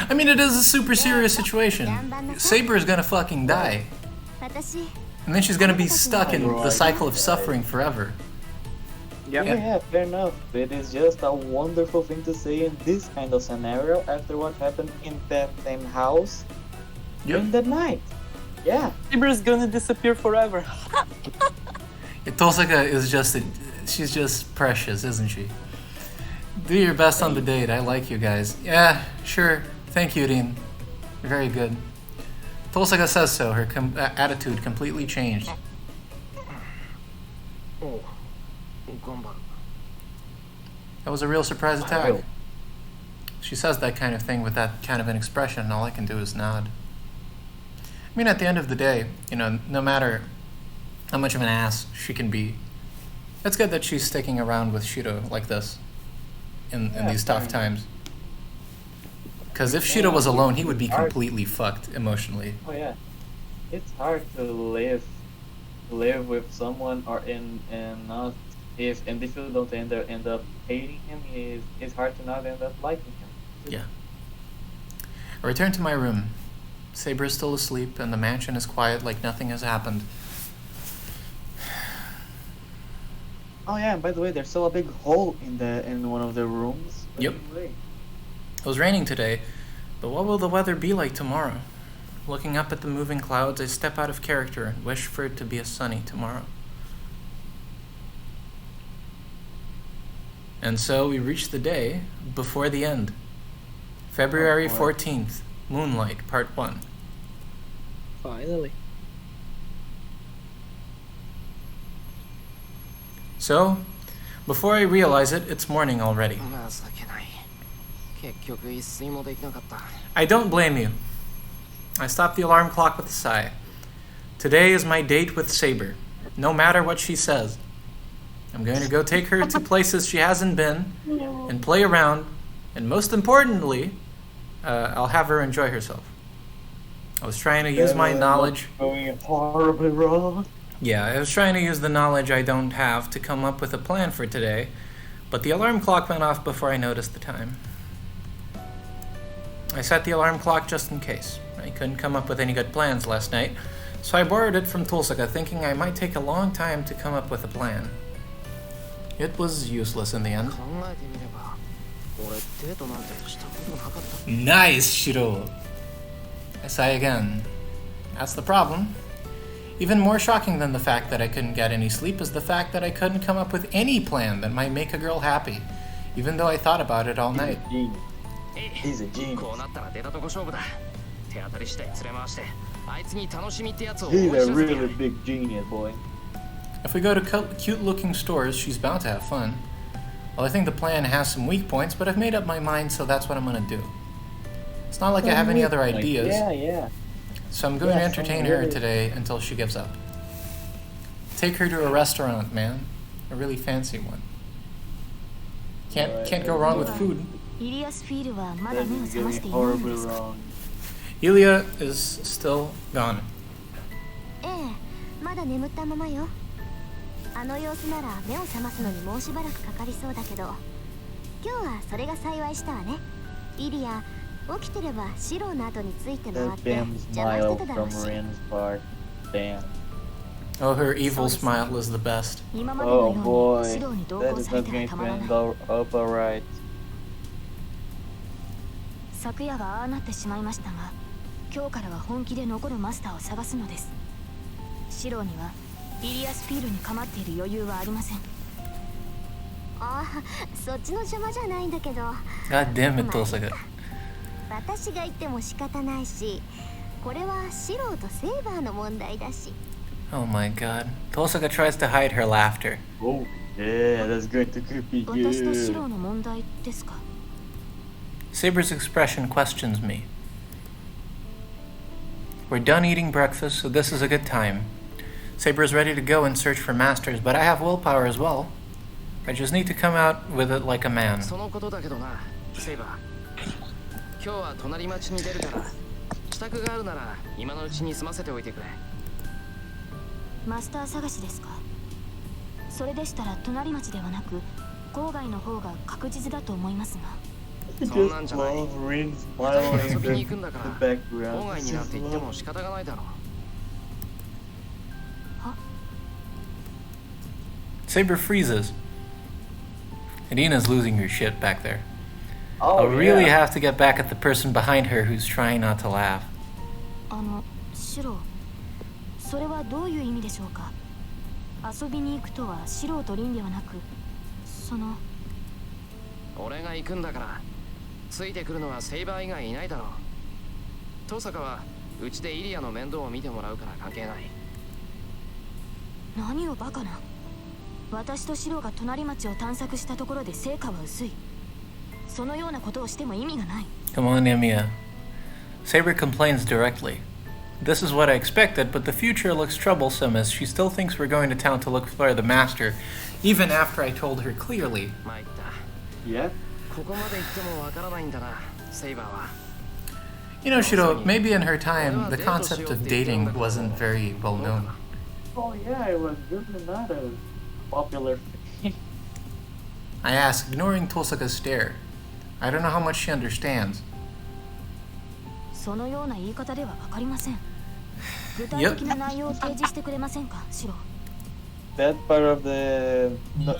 I mean, it is a super serious situation. Saber is gonna fucking die. 私、 And then she's gonna be stuck in the cycle of suffering forever. Yeah, fair enough. It is just a wonderful thing to say in this kind of scenario after what happened in that same house during that night. Yeah. Saber's gonna disappear forever. Tohsaka is she's just precious, isn't she? Do your best on the date. I like you guys. Yeah, sure. Thank you, Rin. Very good. Tohsaka says so. Her attitude completely changed. おう、頑張る。 That was a real surprise attack. She says that kind of thing with that kind of an expression, and all I can do is nod. I mean, at the end of the day, no matter how much of an ass she can be, it's good that she's sticking around with Shirou like this in these tough times. Because if Shirou was alone, he would be completely fucked emotionally. Oh yeah. It's hard to live with someone and if you don't end up hating him, it's hard to not end up liking him. Yeah. I return to my room. Saber is still asleep, and the mansion is quiet like nothing has happened. Oh yeah, and by the way, there's still a big hole in one of the rooms. Yep. It was raining today, but what will the weather be like tomorrow? looking up at the moving clouds, I step out of character and wish for it to be a sunny tomorrow. And so we reach the day before the end. February 14th, Moonlight, Part 1. Finally. So, before I realize it, it's morning already. I don't blame you. I stop the alarm clock with a sigh. Today is my date with Saber, no matter what she says. I'm going to go take her to places she hasn't been and play around, and most importantly, I'll have her enjoy herself. I was trying to use my knowledge. Going horribly wrong. Yeah, I was trying to use the knowledge I don't have to come up with a plan for today, but the alarm clock went off before I noticed the time. I set the alarm clock just in case. I couldn't come up with any good plans last night, so I borrowed it from Tohsaka, thinking I might take a long time to come up with a plan. It was useless in the end. Nice, Shirou! I sigh again. That's the problem. Even more shocking than the fact that I couldn't get any sleep is the fact that I couldn't come up with any plan that might make a girl happy, even though I thought about it all night. He's a genius. He's a really big genius, boy. If we go to cute-looking stores, she's bound to have fun. Well, I think the plan has some weak points, but I've made up my mind, so that's what I'm gonna do. It's not like I have any other ideas. Yeah. So I'm going to entertain her today until she gives up. Take her to a restaurant, man. A really fancy one. Can't go wrong with food. Ilia's feelはまだ目を覚ましていないの horribly ですか wrong. Ilia is still gone. ええ、まだ眠ったままよ。あの様子なら目を覚ますのにもうしばらくかかりそうだけど、今日はそれが幸いしたわね。イリア、起きてればシローの後について回っ That て damn 邪魔し smile てただろ from うし。 Ren's part. Damn. Oh, her evil smile is the best. 今までの Oh よう boy. にシローに同 That 行 is され not ては going た to まらない。 end up alright. 昨夜はああなってしまいましたが、今日からは本気で残るマスターを探すのです。シローにはイリアスフィールに構っている余裕はありません。ああ、そっちの邪魔じゃないんだけど。 God damn it, Tohsaka. 私が言っても仕方ないし、これはシローとセイバーの問題だし。 Oh my god. Tohsaka tries to hide her laughter. Oh, yeah, that's going to creepy 私とシロー you. の問題ですか。 Saber's expression questions me. We're done eating breakfast, so this is a good time. Saber's ready to go and search for masters, but I have willpower as well. I just need to come out with it like a man. そのことだけどな、セイバー。今日は隣町に出るから、支度があるなら今のうちに済ませておいてくれ。マスター探しですか。それでしたら隣町ではなく郊外の方が確実だと思いますが。Just そんなんじゃない。 love Ren's 二人 smiling で遊び in に行くんだか the ら、 background. 郊外になんて言っても仕方がないだろう。 Saber freezes. Irina's losing her shit back there. Oh, I'll really yeah. have to get back at the person behind her who's trying not to laugh. シロー、それはどういう意味でしょうか。遊びに行くとはシローとリンではなく、その。俺が行くんだから、ついてくるのはセイバー以外いないだろう。登坂はうちでイリアの面倒を見てもらうから関係ない。何をバカな。私とシローが隣町を探索したところで成果は薄い。そのようなことをしても意味がない。 Come on, Emiya. Saber complains directly. This is what I expected, but the future looks troublesome as she still thinks we're going to town to look for the master, even after I told her clearly. 参った。 Yeah? ここまで行ってもわからないんだな、セイバーは。 You know, Shirou, maybe in her time, the concept of dating wasn't very well known. Oh, yeah, it was really not a popular thing. I ask, ignoring Tohsaka's stare. I don't know how much she understands. そのような言い方ではわかりません。具体的な内容を提示してくれませんか、シロー。 That part of the... No,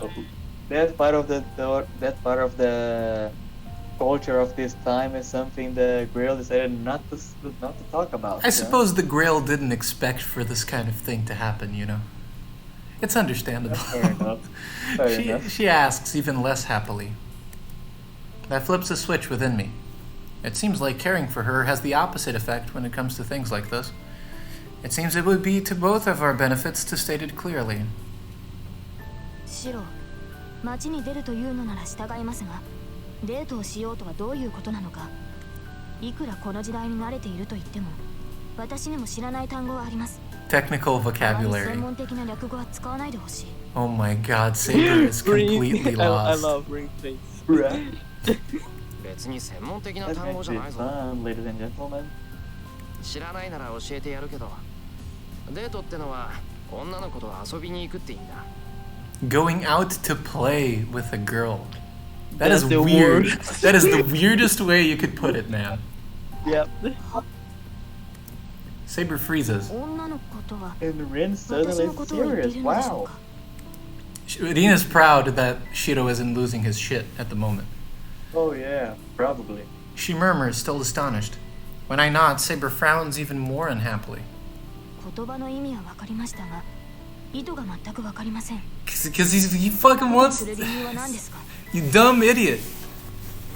that part of the culture of this time is something the Grail decided not to talk about. I suppose the Grail didn't expect for this kind of thing to happen, you know. It's understandable. Fair enough. Fair enough. She asks even less happily. That flips a switch within me. It seems like caring for her has the opposite effect when it comes to things like this. It seems it would be to both of our benefits to state it clearly. シロ、街に出るというのなら従いますが、デートをしようとはどういうことなのか。いくらこの時代に慣れていると言っても、私にも知らない単語はあります。Technical 専 vocabulary. 門的な略語は使わないでほしい。Oh my god, Saber is completely I lost. love ring face. Right. 別に専門的な That 単 makes 語じゃ it ないぞ。 fun, ladies and gentlemen. 知らないなら教えてやるけど、デートってのは女の子と遊びに行くって意味だ。Going out to play with a girl. That That's is the weird. worst. That is the weirdest way you could put it, man. Yep. Saber freezes. 女の子とは And Rin 私の suddenly ことを言ってい serious. るのでしょう Wow. か。Rina's proud that Shirou isn't losing his shit at the moment. Oh yeah, probably. She murmurs, still astonished. When I nod, Saber frowns even more unhappily. 言葉の意味は分かりましたが、意図が全く分かりません。 Because he fucking wants... する理由は何ですか。 You dumb idiot.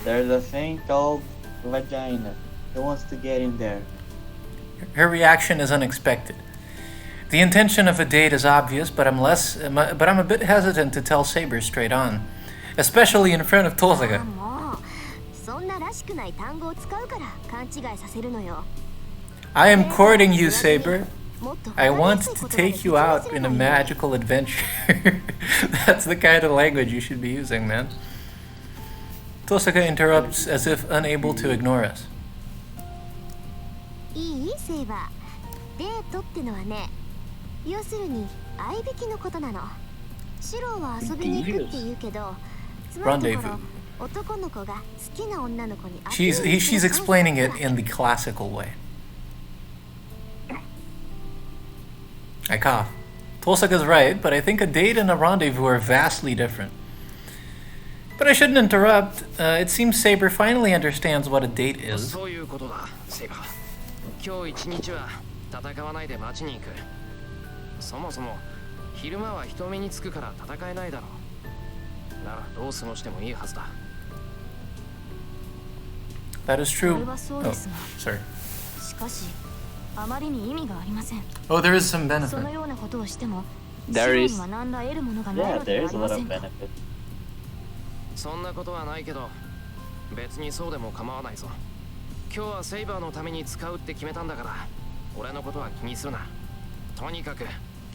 There's a thing called vagina. He wants to get in there. Her reaction is unexpected. The intention of a date is obvious, but I'm a bit hesitant to tell Saber straight on, especially in front of あ Tohsaka. もうそんならしくない単語を使うから勘違いさせるのよ。 I am courting you, Saber. もっと I 分かりや want すい to 言葉で take you out in a 説明すればいいのよ。 magical adventure. That's the kind of language you should be using, man. Tohsaka interrupts as if unable to ignore us. いいセイバー。デートってのはね、要するに相引きのことなの。シロは遊びに行くって言うけど、つまりのところ男の子が好きな女の子に She's explaining it in the classical way. I cough. Tohsaka's right, but I think a date and a rendezvous are vastly different. But I shouldn't interrupt. It seems Saber finally understands what a date is. そういうことだ、セイバー。今日一日は戦わないで街に行く。そもそも昼間は人目につくから戦えないだろう。ならどう過ごしてもいいはずだ。That is それ true. はそう Oh, ですが、 sorry. しかしあまりに意味がありません。 Oh, there is some その benefit. ようなことをしても、シ There ロ is. には何ら得るものがない Yeah, わけで there はあ is a りま lot せ of んか。 benefit. そんなことはないけど、別にそうでも構わないぞ。今日はセイバーのために使うって決めたんだから、俺のことは気にするな。とにかく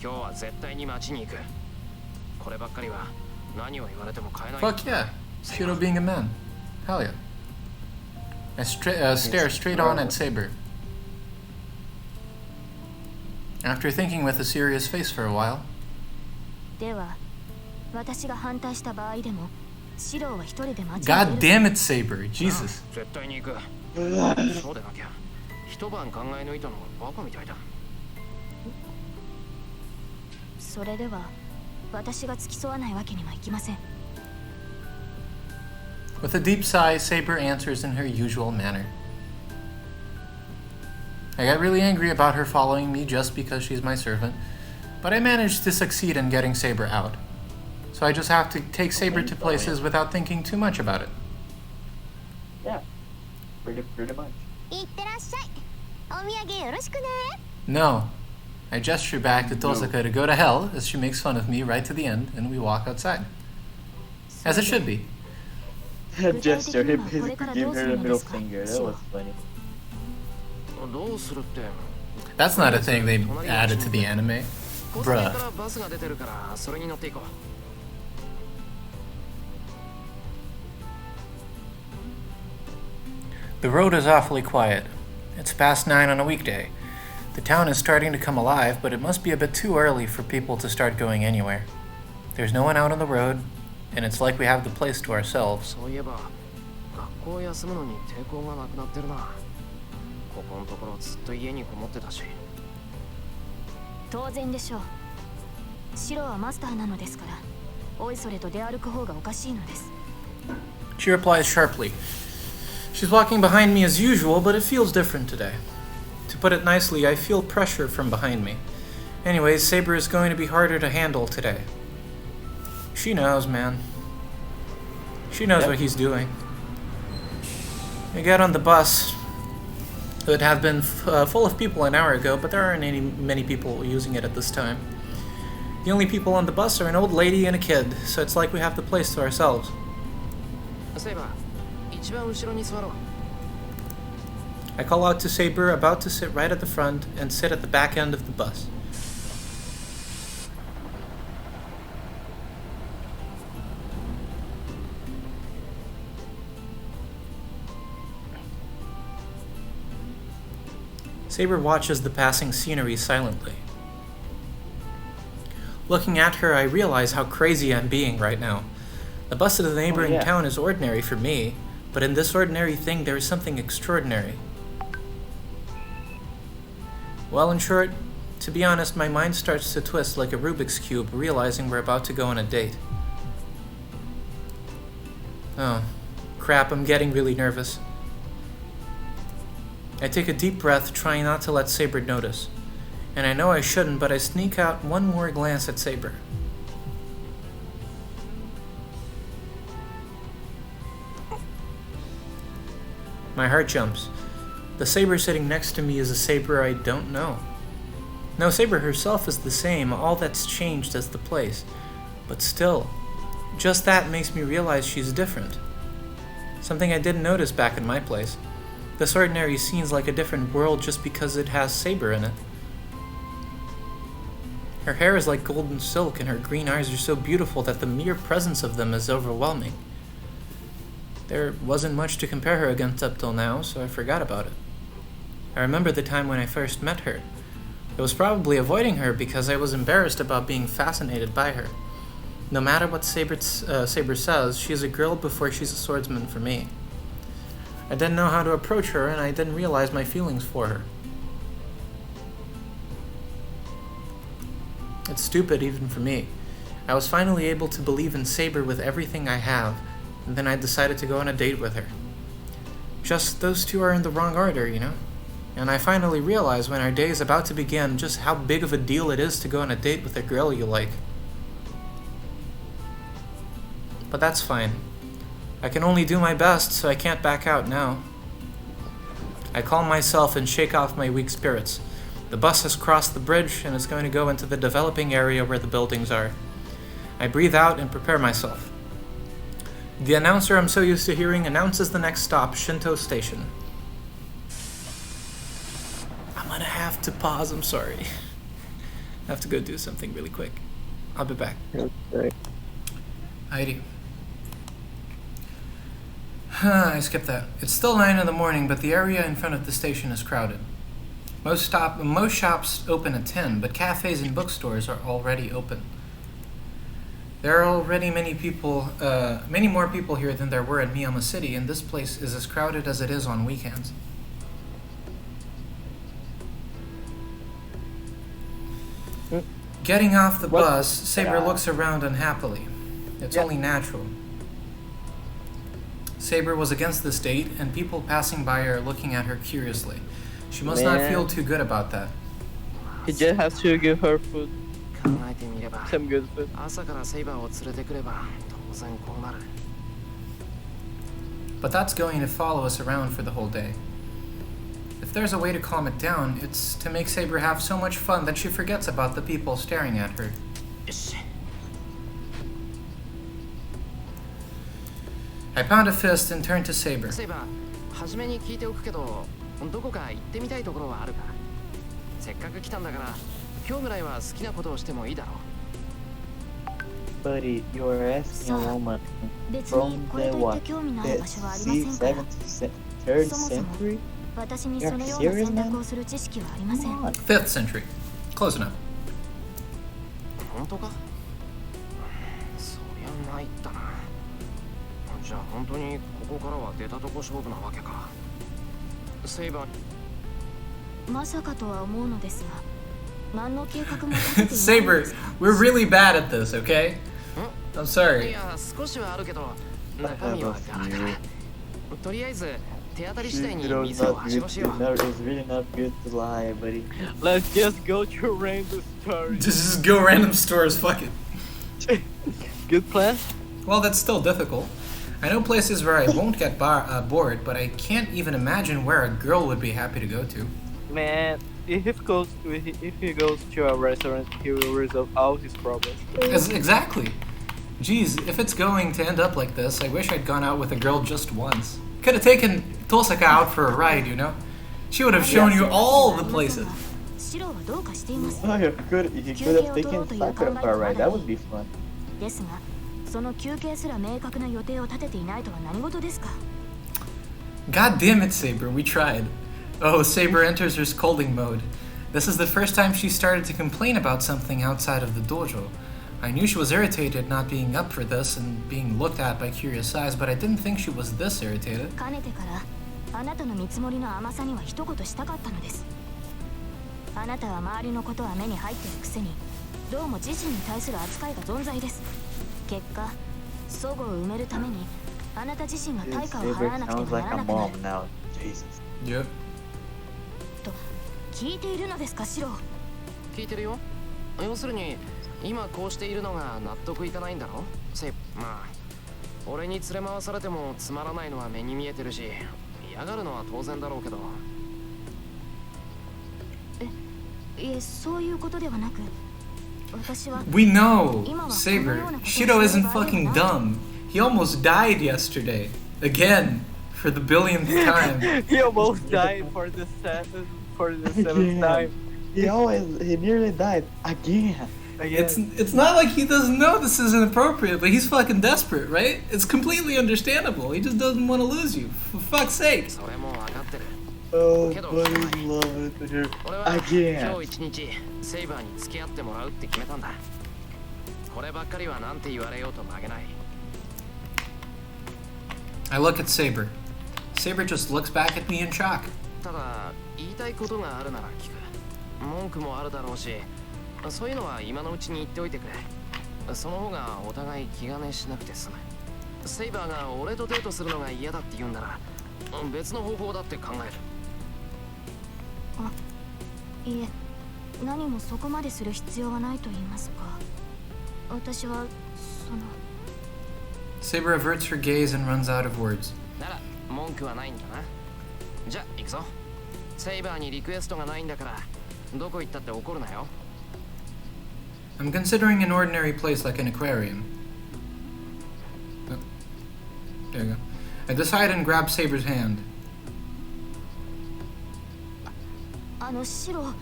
今日は絶対に街に行く。こればっかりは何を言われても変えない。 Fuck yeah. Shirou being a man. Hell yeah. I stare straight on at Saber. After thinking with a serious face for a while, では、私が反対した場合でも、シロは一人で街に God 出る。 damn it, Saber. Jesus. 絶対に行く。そうでなきゃ一晩考え抜いたのがバカみたいだ。それでは、私が付き添わないわけにはいきません。 With a deep sigh, Saber answers in her usual manner. I got really angry about her following me just because she's my servant, but I managed to succeed in getting Saber out. So I just have to take Saber to places without thinking too much about it. Yeah, pretty much. いってらっしゃい。お土産よろしくね。 No. I gesture back to Tohsaka to go to hell as she makes fun of me right to the end, and we walk outside. As it should be. That gesture, he basically gave her the middle finger. That was funny. どうするって。 That's not a thing they added to the anime. コスメか Bruh. らバスが出てるからそれに乗っていこう。The road is awfully quiet. It's past 9 on a weekday. The town is starting to come alive, but it must be a bit too early for people to start going anywhere. There's no one out on the road, and it's like we have the place to ourselves. そういえば学校休むのに抵抗がなくなってるな。ここのところずっと家にこもってたし。当然でしょう。シロはマスターなのですから、おいそれと出歩く方がおかしいのです。 She replies sharply. She's walking behind me as usual, but it feels different today. To put it nicely, I feel pressure from behind me. Anyways, Saber is going to be harder to handle today. She knows, man. She knows what he's doing. We get on the bus. It had been full of people an hour ago, but there aren't many people using it at this time. The only people on the bus are an old lady and a kid, so it's like we have the place to ourselves. I call out to Saber, about to sit right at the front and sit at the back end of the bus. Saber watches the passing scenery silently. Looking at her, I realize how crazy I'm being right now. The bus to the neighboring town is ordinary for me, but in this ordinary thing there is something extraordinary. Well, in short, to be honest, my mind starts to twist like a Rubik's Cube, realizing we're about to go on a date. Oh, crap, I'm getting really nervous. I take a deep breath, trying not to let Saber notice. And I know I shouldn't, but I sneak out one more glance at Saber. My heart jumps. The Saber sitting next to me is a Saber I don't know. No, Saber herself is the same, all that's changed is the place. But still, just that makes me realize she's different. Something I didn't notice back in my place. This ordinary seems like a different world just because it has Saber in it. Her hair is like golden silk and her green eyes are so beautiful that the mere presence of them is overwhelming. There wasn't much to compare her against up till now, so I forgot about it. I remember the time when I first met her. I was probably avoiding her because I was embarrassed about being fascinated by her. No matter what Saber says, she's a girl before she's a swordsman for me. I didn't know how to approach her, and I didn't realize my feelings for her. It's stupid even for me. I was finally able to believe in Saber with everything I have, and then I decided to go on a date with her. Just those two are in the wrong order, you know? And I finally realized when our day is about to begin just how big of a deal it is to go on a date with a girl you like. But that's fine. I can only do my best, so I can't back out now. I calm myself and shake off my weak spirits. The bus has crossed the bridge and is going to go into the developing area where the buildings are. I breathe out and prepare myself. The announcer I'm so used to hearing announces the next stop, Shinto Station. I'm gonna have to pause, I'm sorry. I have to go do something really quick. I'll be back. Okay. Heidi. I skipped that. It's still 9 in the morning, but the area in front of the station is crowded. Most shops open at 10, but cafes and bookstores are already open. There are already many more people here than there were in Miyama City, and this place is as crowded as it is on weekends. Getting off the bus, Saber looks around unhappily. It's only natural. Saber was against this date, and people passing by are looking at her curiously. She must not feel too good about that. He just has to give her food. Some good food. But that's going to follow us around for the whole day. If there's a way to calm it down, it's to make Saber have so much fun that she forgets about the people staring at her. I pound a fist and turn to Saber. Buddy, you're asking a woman from the what? The CXXIII century? You're serious, man? 5th century. Close enough. Saber, we're really bad at this, okay? I'm sorry. 手当たり次第に Shiro's 店を not はし good ごし to, よう。 no, it's really not good to lie, buddy. Let's just go to random story. Just go random stores, fuck it. Good plan? Well, that's still difficult. I know places where I won't get bored, but I can't even imagine where a girl would be happy to go to. Man, if he goes to a restaurant, he will resolve all his problems. Exactly. Geez, if it's going to end up like this, I wish I'd gone out with a girl just once. Could have taken Tohsaka out for a ride, you know? She would have shown you all the places. Oh, you could have taken Sakura for a ride. That would be fun. ですが、その休憩すら明確な予定を立てていないとは何事ですか? God damn it, Saber, we tried. Oh, Saber enters her scolding mode. This is the first time she started to complain about something outside of the dojo. I knew she was irritated not being up for this and being looked at by curious eyes, but I didn't think she was this irritated. かねてからあなたの見積もりの甘さには一言したかったのです。あなたは周りのことは目に入っているくせに、どうも自身に対する扱いが存在です。結果、齟齬を埋めるためにあなた自身が対価を払わなくてもならなくなる。Yep. と聞いているのですか、シロ？聞いてるよ。要するに今こうしているのが納得いかないんだろ。まあ俺に連れ回されてもつまらないのは目に見えてるし、嫌がるのは当然だろうけど。いえ、そういうことではなく、私は。We know, Saber. Shirou isn't fucking dumb. He almost died yesterday. Again. For the billionth time. He almost died for the seventh time. He nearly died again. It's not like he doesn't know this is inappropriate, but he's fucking desperate, right? It's completely understandable. He just doesn't want to lose you. For fuck's sake. Oh, buddy, love it. Again. 今日一日セイバーに付き合ってもらうって決めたんだ。こればっかりはなんて言われようと曲げない。I look at Saber. Saber just looks back at me in shock. ただ言いたいことがあるなら聞く。文句もあるだろうし、そういうのは今のうちに言っておいてくれ。その方がお互い気兼ねしなくて済む。セイバーが俺とデートするのが嫌だって言うんなら、別の方法だって考える。いえ、何もそこまでする必要はないと言いますか。私はその。Saber averts her gaze and runs out of words. なら文句はないんだな。じゃ行くぞ。セイバーにリクエストがないんだから、どこ行ったって怒るなよ。I'm considering an ordinary place like an aquarium. Oh, there you go. I decide and grab Saber's hand. シロ、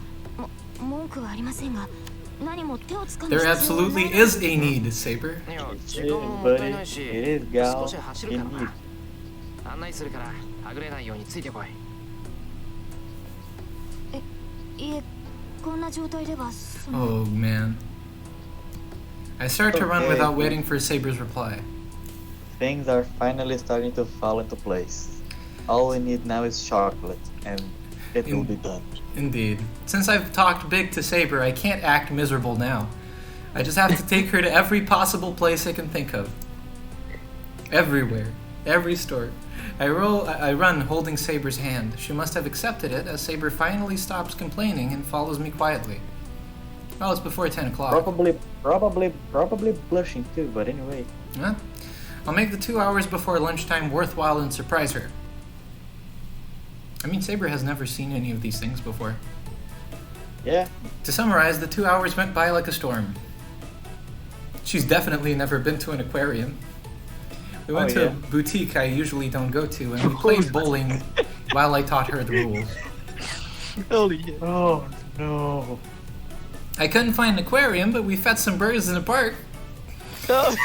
文句はありませんが、何も手をつかむ There 必要はない。 absolutely is a need, Saber. いや、時間ももったいないし、少し走るからな。案内するから、はぐれないようについてこい。いえ、こんな状態ではその。 Oh man. I start to run without waiting for Saber's reply. Things are finally starting to fall into place. All we need now is chocolate, and it will be done. Indeed. Since I've talked big to Saber, I can't act miserable now. I just have to take her to every possible place I can think of. Everywhere. Every store. I run holding Saber's hand. She must have accepted it as Saber finally stops complaining and follows me quietly. Well, it's before 10 o'clock. Probably blushing too, but anyway. Huh? I'll make the 2 hours before lunchtime worthwhile and surprise her. I mean, Saber has never seen any of these things before. Yeah. To summarize, the 2 hours went by like a storm. She's definitely never been to an aquarium. We went to a boutique I usually don't go to, and we played bowling while I taught her the rules. Oh no. I couldn't find an aquarium, but we fed some birds in the park. For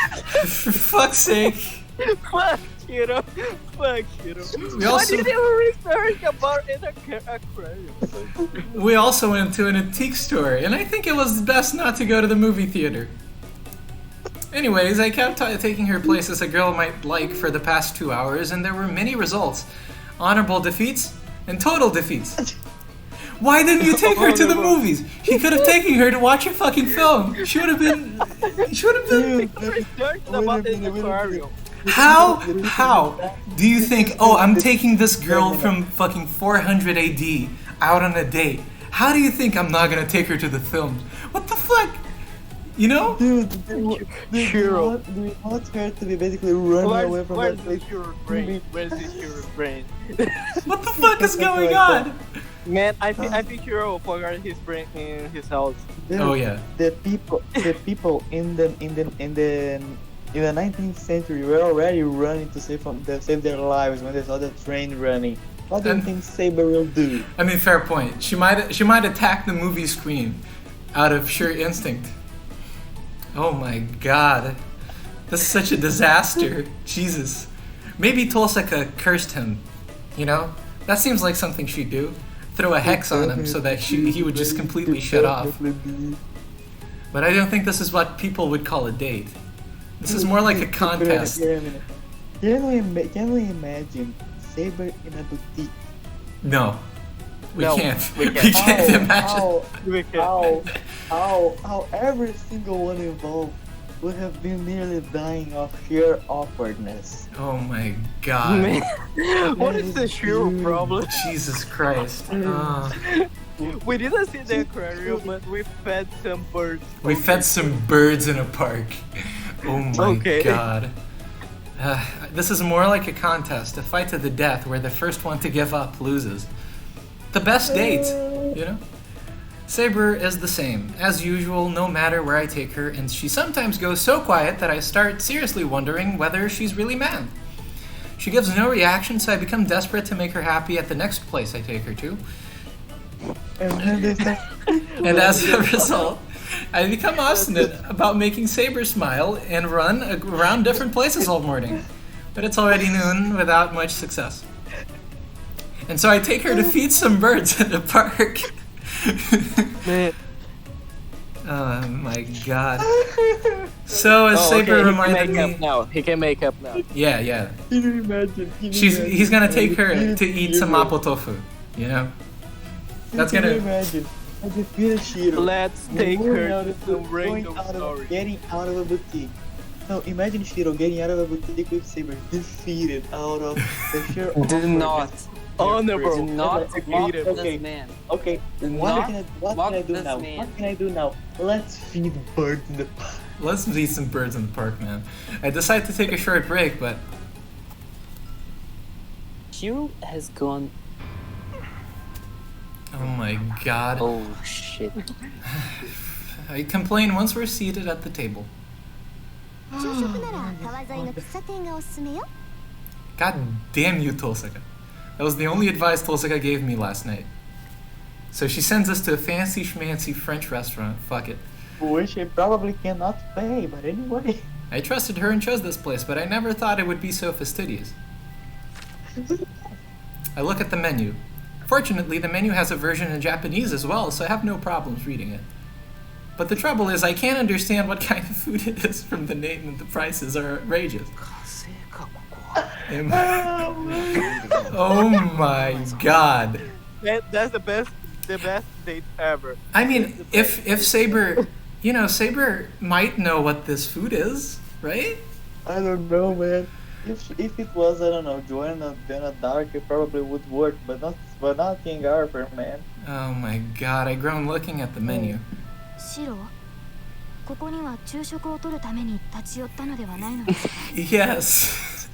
fuck's sake. Fuck you know. Fuck you know. Why did you research about an aquarium? We also went to an antique store, and I think it was best not to go to the movie theater. Anyways, I kept taking her places a girl might like for the past 2 hours, and there were many results. Honorable defeats and total defeats. Why didn't you take her to the movies? He could have taken her to watch a fucking film. She would have been... Research about an aquarium. How do you think, oh, I'm taking this girl from fucking 400 AD out on a date? How do you think I'm not gonna take her to the films? What the fuck? You know? Dude, do you want her to be basically running away from where's that the place? Shiro's brain? Where's the Shiro's brain? What the fuck is going on? Man, I think Shiro forgot his brain in his house. Dude, Oh yeah. The people in the 19th century were already running to save their lives when they saw the train running. What do you think Saber will do? I mean, fair point. She might attack the movie screen out of sheer instinct. Oh my god. This is such a disaster. Jesus. Maybe Tohsaka cursed him. You know? That seems like something she'd do. Throw a hex on him so that he would just completely shut off. But I don't think this is what people would call a date. This is more like a contest. Can we imagine Saber in a boutique? No. We No, can't. we We can't. can't imagine. How every single one involved would have been nearly dying of sheer awkwardness. Oh my god. Man, what is the Shiro problem? Jesus Christ. We didn't see the aquarium, but we fed some birds. We fed some birds in a park. Oh my Okay. god. This is more like a contest, a fight to the death where the first one to give up loses. The best date, you know? Saber is the same, as usual, no matter where I take her, and she sometimes goes so quiet that I start seriously wondering whether she's really mad. She gives no reaction, so I become desperate to make her happy at the next place I take her to. And as a result, I become obstinate about making Saber smile and run around different places all morning. But it's already noon without much success. And so I take her to feed some birds in the park. Man. Oh my god. So as Saber reminded me... He can make up now. Yeah. Can you imagine? He's gonna take her to eat some Mapo Tofu, you know? That's Can you gonna... imagine? I just feel Shiro. Let's take her to some random story. Getting out of a boutique. No, imagine Shiro getting out of a boutique with Saber defeated out of the sheer Do not. Honorable. Do not mock defeated. this man. Okay, what can I do now? man. What can I do now? Let's feed birds in the park. Let's eat some birds in the park, man. I decided to take a short break, but... Shiro has gone. Oh my god. Oh shit. I complain once we're seated at the table. 昼食なら川沿いの喫茶店がおすすめよ。 God damn you, Tohsaka. That was the only advice Tohsaka gave me last night. So she sends us to a fancy schmancy French restaurant. Fuck it. Which I probably cannot pay, but anyway. I trusted her and chose this place, but I never thought it would be so fastidious. I look at the menu. Fortunately, the menu has a version in Japanese as well, so I have no problems reading it. But the trouble is, I can't understand what kind of food it is from the name, and the prices are outrageous. Oh my god. That's the best date ever. I mean, if Saber, you know, Saber might know what this food is, right? I don't know, man. If it was, I don't know, Joanna Dark, it probably would work, but not King Arthur, man. Oh my god, I groan looking at the menu. シロ、ここには昼食を取るために立ち寄ったのではないのですか？ Yes.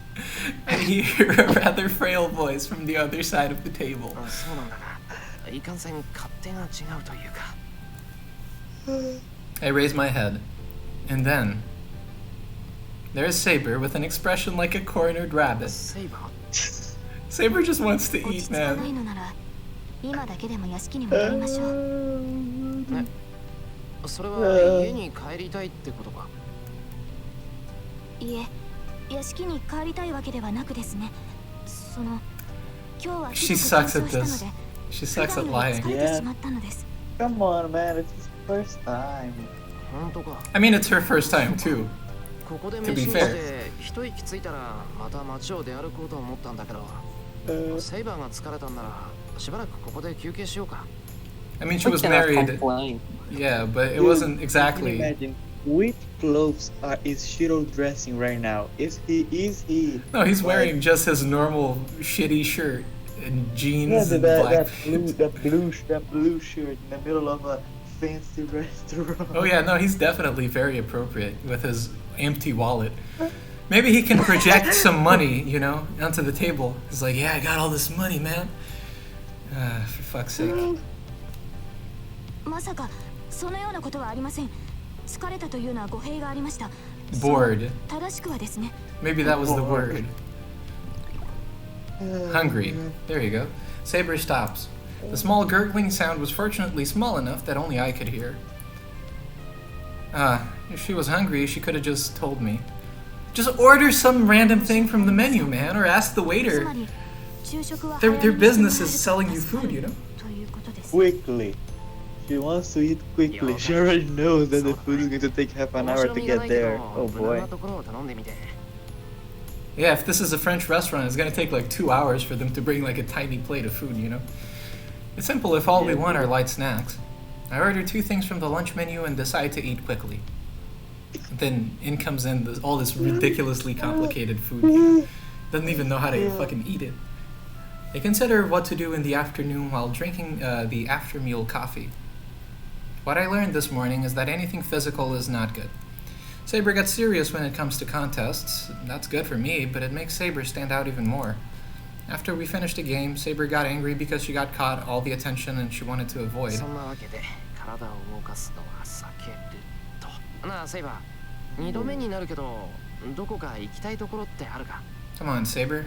I hear a rather frail voice from the other side of the table. そうなんだな。いかんせん勝手が違うというか。 I raise my head, and then there's Saber with an expression like a cornered rabbit. セイバー。 Saber just wants to 落 eat, ち着かない man. のなら今だけでも屋敷に戻りましょう。それは家に帰りたいってことか。いえ、屋敷に帰りたいわけではなくですね。その今日は She ひどく sucks 緊 at 張した this. ので She sucks at 普段より lying. 疲れてしまったのです。 Come on, man, it's his first time. 本当か。 I mean, it's her first time too. ここで To 飯 be をし fair. て一息ついたらまた街を出歩こうと思ったんだけど、セイバーが疲れたんならしばらくここで休憩しようか。 I mean, she was cannot married. complain. Yeah, but it Dude, wasn't Can you exactly. imagine? Which clothes is Shirou dressing right now? Is he? No, he's wearing just his normal shitty shirt and jeans Yeah, and black. that blue shirt in the middle of a fancy restaurant. Oh yeah, no, he's definitely very appropriate with his empty wallet. Maybe he can project some money, you know, onto the table. He's like, yeah, I got all this money, man. For fuck's sake. まさかそのようなことはありません。疲れたというのは語弊がありました。 Bored. 正しくはですね。 Maybe that was the word. Hungry. There you go. Saber stops. The small gurgling sound was fortunately small enough that only I could hear. If she was hungry, she could have just told me. Just order some random thing from the menu, man, or ask the waiter. Their business is selling you food, you know? Quickly. She wants to eat quickly. She already knows that the food is going to take half an hour to get there. Oh boy. Yeah, if this is a French restaurant, it's gonna take like 2 hours for them to bring like a tiny plate of food, you know? It's simple if all we want are light snacks. I order 2 things from the lunch menu and decide to eat quickly. Then in comes all this ridiculously complicated food. Doesn't even know how to fucking eat it. I consider what to do in the afternoon while drinking the after-meal coffee. What I learned this morning is that anything physical is not good. Saber gets serious when it comes to contests. That's good for me, but it makes Saber stand out even more. After we finished the game, Saber got angry because she got caught all the attention and she wanted to avoid. そんなわけで体を動かすのは避けると。なあ、セイバー。2度目になるけど、どこか行きたいところってあるか？ Come on, Saber.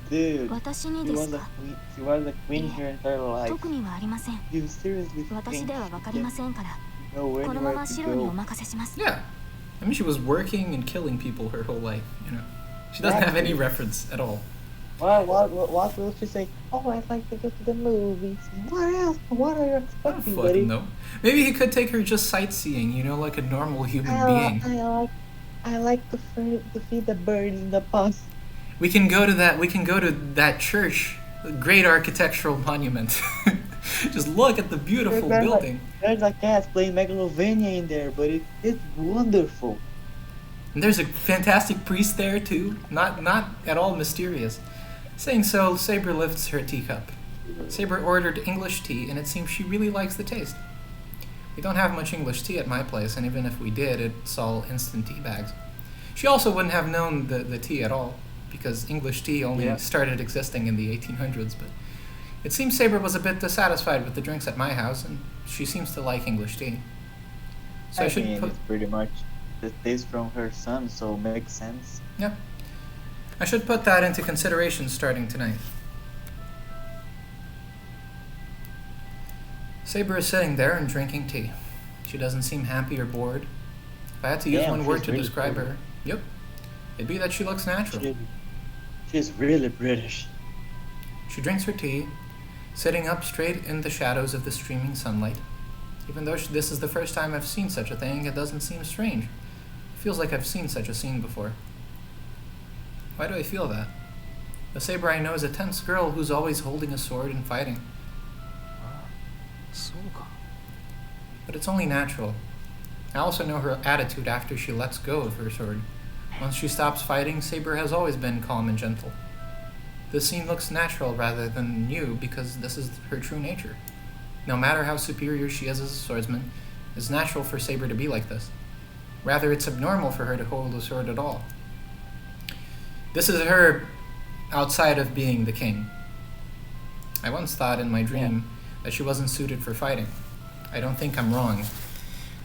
Dude, 私に she で was す a か？ queen. She was a queen her entire life. 特にはありません。 You seriously 私 think ではわかりませんから。 know このま anywhere ま to 白にお go? 任せします。 Yeah. I mean, she was working and killing people her whole life, you know? She doesn't have any reference at all. What will she say? Oh, I'd like to go to the movies. What else? What are you I don't expecting, fucking buddy? know. Maybe he could take her just sightseeing, you know, like a normal human being. I like to feed the birds in the pond. We can go to that church, the great architectural monument. Just look at the beautiful building. There's a cat playing Megalovania in there, but it's wonderful. And there's a fantastic priest there too, not at all mysterious. Saying so, Saber lifts her teacup. Saber ordered English tea, and it seems she really likes the taste. We don't have much English tea at my place, and even if we did, it's all instant tea bags. She also wouldn't have known the tea at all, because English tea only started existing in the 1800s, but it seems Saber was a bit dissatisfied with the drinks at my house, and she seems to like English tea. So I should mean, put... it's pretty much the taste from her son, so makes sense. Yeah. I should put that into consideration starting tonight. Saber is sitting there and drinking tea. She doesn't seem happy or bored. If I had to use one word to describe her, yep, it'd be that she looks natural. She's really British. She drinks her tea, sitting up straight in the shadows of the streaming sunlight. Even though this is the first time I've seen such a thing, it doesn't seem strange. It feels like I've seen such a scene before. Why do I feel that? The Saber I know is a tense girl who's always holding a sword and fighting. But it's only natural. I also know her attitude after she lets go of her sword. Once she stops fighting, Saber has always been calm and gentle. This scene looks natural rather than new because this is her true nature. No matter how superior she is as a swordsman, it's natural for Saber to be like this. Rather, it's abnormal for her to hold a sword at all. This is her outside of being the king. I once thought in my dream that she wasn't suited for fighting. I don't think I'm wrong.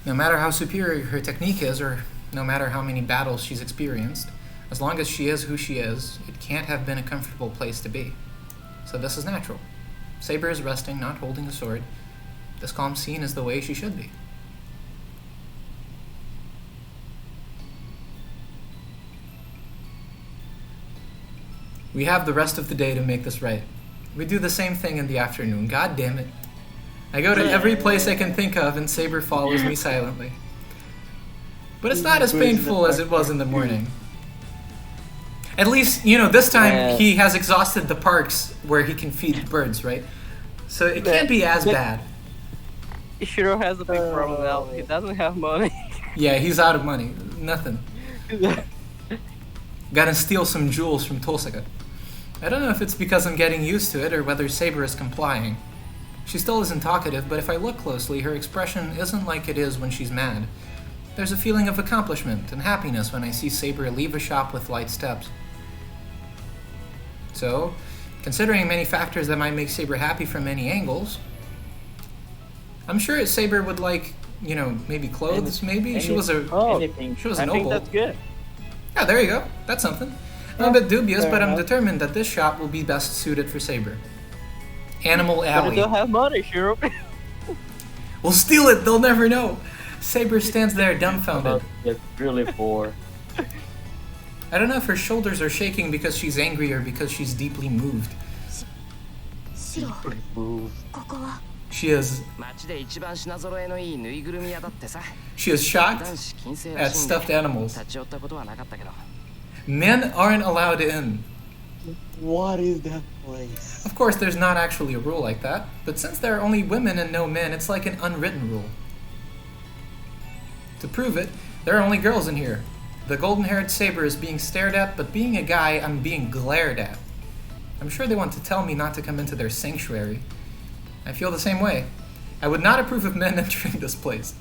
No matter how superior her technique is, or no matter how many battles she's experienced, as long as she is who she is, it can't have been a comfortable place to be. So this is natural. Saber is resting, not holding a sword. This calm scene is the way she should be. We have the rest of the day to make this right. We do the same thing in the afternoon. God damn it. I go to every place I can think of and Saber follows me silently. But it's not as painful as it was in the morning. At least, you know, this time he has exhausted the parks where he can feed birds, right? So it can't be as bad. Shirou has a big problem now. He doesn't have money. Yeah, he's out of money. Nothing. Gotta steal some jewels from Tohsaka. I don't know if it's because I'm getting used to it or whether Saber is complying. She still isn't talkative, but if I look closely, her expression isn't like it is when she's mad. There's a feeling of accomplishment and happiness when I see Saber leave a shop with light steps. So, considering many factors that might make Saber happy from many angles, I'm sure Saber would like, you know, maybe clothes, maybe? She was a noble. I think that's good. Yeah, there you go. That's something. I'm a bit dubious, but I'm determined that this shop will be best suited for Saber. Animal Alley. But they don't have money, Shirou. We'll steal it, they'll never know. Saber stands there dumbfounded. It's really poor. I don't know if her shoulders are shaking because she's angry or because she's deeply moved. シロ、 Move. ここは She is 街で一番品揃えのいいぬいぐるみ屋だってさ。 she is shocked 男子禁制 at らしいんで stuffed animals. 立ち寄ったことはなかったけど。 Men aren't allowed in. What is that place? Of course, there's not actually a rule like that, but since there are only women and no men, it's like an unwritten rule. To prove it, there are only girls in here. The golden-haired Saber is being stared at, but being a guy, I'm being glared at. I'm sure they want to tell me not to come into their sanctuary. I feel the same way. I would not approve of men entering this place.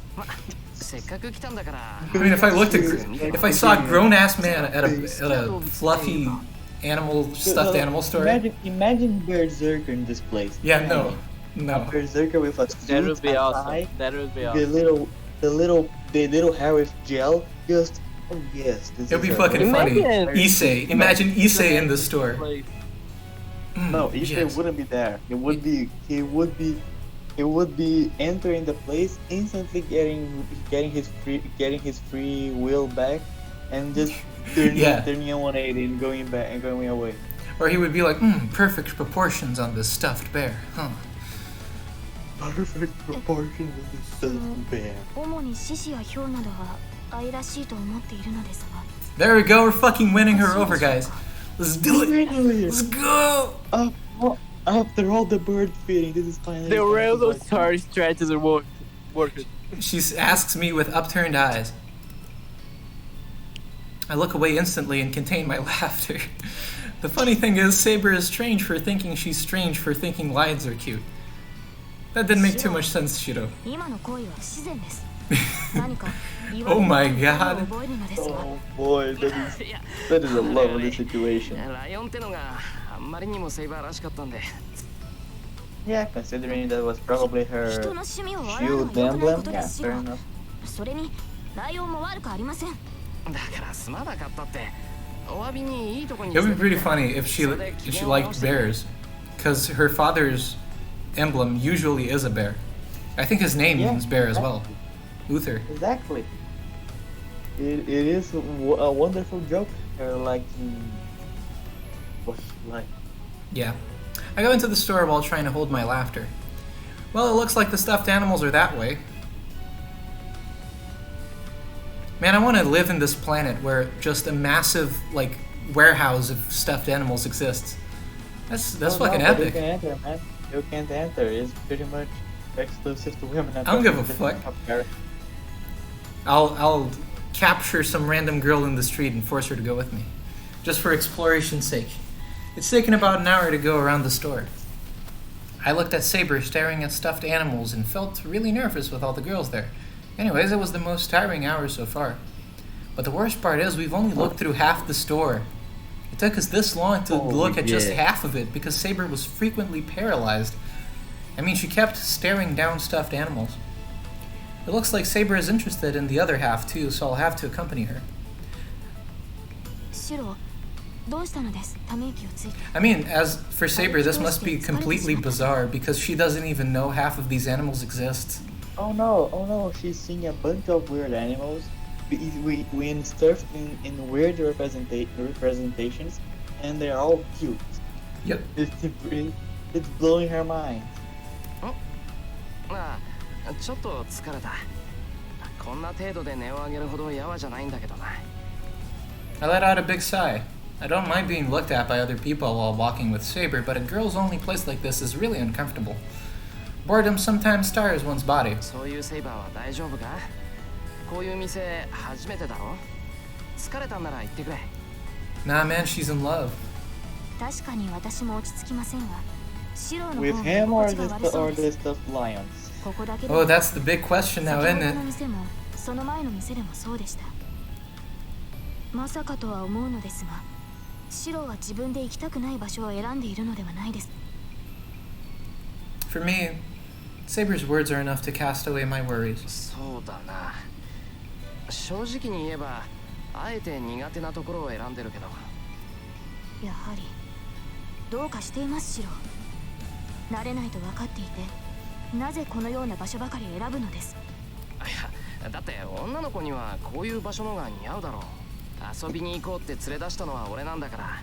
せっかく来たんだから。 I mean, if I saw a grown-ass man at a fluffy animal, stuffed animal store. Imagine Berserker in this place. Yeah, no. Berserker with a That would suit be and awesome. tie, That would be the awesome. little hair with gel. Just oh yes, this It would be is fucking funny. Imagine- Issei. Imagine Issei in the store. No, Issei yes. wouldn't be there. He would be entering the place, instantly getting his free will back, and just turning on 180 and going back and going away. Or he would be like, perfect proportions on this stuffed bear. Huh. Perfect proportion of the stuffed bear. 主に獅子やヒョウなどは愛らしいと思っているのですが There we go. We're fucking winning her over, guys. Let's do it. Finally! Let's go. After all the bird feeding, this is finally. The railroad star strategies are working. She asks me with upturned eyes. I look away instantly and contain my laughter. The funny thing is, Saber is strange for thinking she's strange for thinking lions are cute. That didn't make too much sense, Shirou. 今の行為は不自然です何か言わ Oh れ my たことを god. 覚えるのですが Oh boy, that is a lovely situation. ライオンってのがあんまりにもセイバーらしかったんで。 Yeah, considering that was probably 人 her の趣味を笑うの shield は良くないこ emblem. とで Yeah, す fair よ enough. それにライオンも悪くありませんだからすまなかったって。お詫びにいいとこに。 It would be pretty funny if she liked bears, because her father's emblem usually is a bear. I think his name Yeah, means bear as well. Uther. Exactly. It is a wonderful joke. Like, what's like? Yeah. I go into the store while trying to hold my laughter. Well, it looks like the stuffed animals are that way. Man, I want to live in this planet where just a massive, like, warehouse of stuffed animals exists. That's fucking no, but epic. You can enter, man. You can't enter. It's pretty much exclusive to women. I don't give a fuck. I'll capture some random girl in the street and force her to go with me. Just for exploration's sake. It's taken about an hour to go around the store. I looked at Saber staring at stuffed animals and felt really nervous with all the girls there. Anyways, it was the most tiring hour so far. But the worst part is we've only looked through half the store. It took us this long to look at just half of it because Saber was frequently paralyzed. I mean, she kept staring down stuffed animals. It looks like Saber is interested in the other half too, so I'll have to accompany her. シロどうしたのですため息をついて I mean, as for Saber, this must be completely bizarre because she doesn't even know half of these animals exist. Oh no, she's seeing a bunch of weird animals. We insert in weird representations, and they're all cute. Yep. It's blowing her mind. まあちょっと疲れた。こんな程度で値を上げるほどやわじゃないんだけどな。I let out a big sigh. I don't mind being looked at by other people while walking with Saber, but a girls-only place like this is really uncomfortable. Boredom sometimes stars one's body. そういうセイバーは大丈夫か？こういう店初めてだろ？疲れたんなら言ってくれ。 Nah, man, she's in love. 確かに私も落ち着きませんが、シロの With 方 him が or 心地が悪そう the です stuffed lions? ここだけで Oh, that's the big question now, 先 isn't ほど it? の店もその前の店でもそうでした。まさかとは思うのですが、シロは自分で行きたくない場所を選んでいるのではないです。 For me, Saber's words are enough to cast away my worries. そうだな。正直に言えば、あえて苦手なところを選んでるけど。やはりどうかしています、シロ。慣れないと分かっていて、なぜこのような場所ばかり選ぶのです。いや、だって女の子にはこういう場所のが似合うだろう。遊びに行こうって連れ出したのは俺なんだから。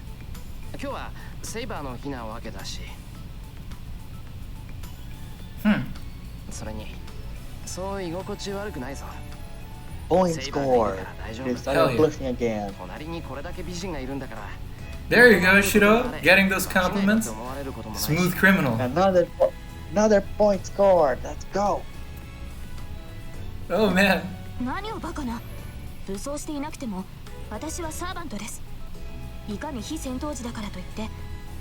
今日はセイバーの日なわけだし。それにそう居心地悪くないぞ。 Point score. They started blushing again. 隣にこれだけ美人がいるんだから。 There you go, Shirou. Getting those compliments. Smooth criminal. Another point score. Let's go. Oh, man. 何をバカな。武装していなくても私はサーバントです。いかに非戦闘時だからといって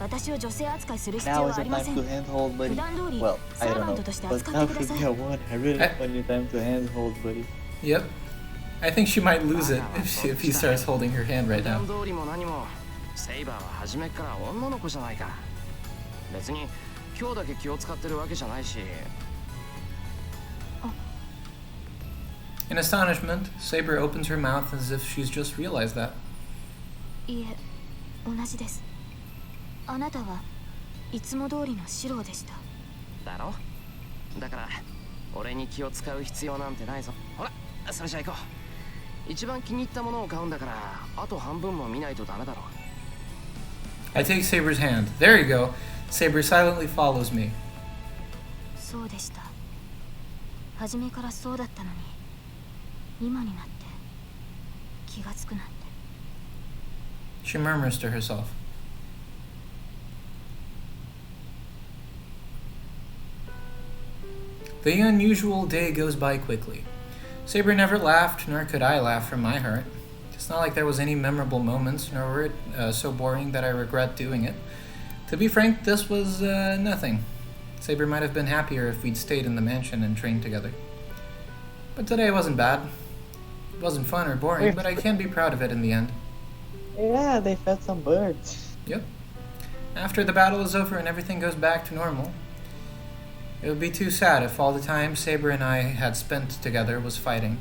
私を女性扱いする必要 Now は is あ it りま time せん。 to handhold buddy? 普段通り Well, サ I ー don't バン know. トとして But 扱 now ってくだ for さ me, い。 I want a really funny time to handhold buddy. Yep. I think she might lose it if he starts holding her hand right 普 now. 段通りも何もセイバーは初めから女の子じゃないか。別に今日だけ気を使ってるわけじゃないし。 In astonishment, Saber opens her mouth as if she's just realized that. いえ、同じです。あなたはいつも通りのシローでした。だろ？だから俺に気を使う必要なんてないぞ。ほら、それじゃ行こう。一番気に入ったものを買うんだから、あと半分も見ないとダメだろ。 I take Saber's hand. There you go. Saber silently follows me. そうでした。初めからそうだったのに、今になって気がつくなんて。 She murmurs to herself. The unusual day goes by quickly. Saber never laughed, nor could I laugh from my heart. It's not like there was any memorable moments, nor were it so boring that I regret doing it. To be frank, this was nothing. Saber might have been happier if we'd stayed in the mansion and trained together. But today wasn't bad. It wasn't fun or boring, but I can be proud of it in the end. Yeah, they fed some birds. Yep. After the battle is over and everything goes back to normal, it would be too sad if all the time Saber and I had spent together was fighting.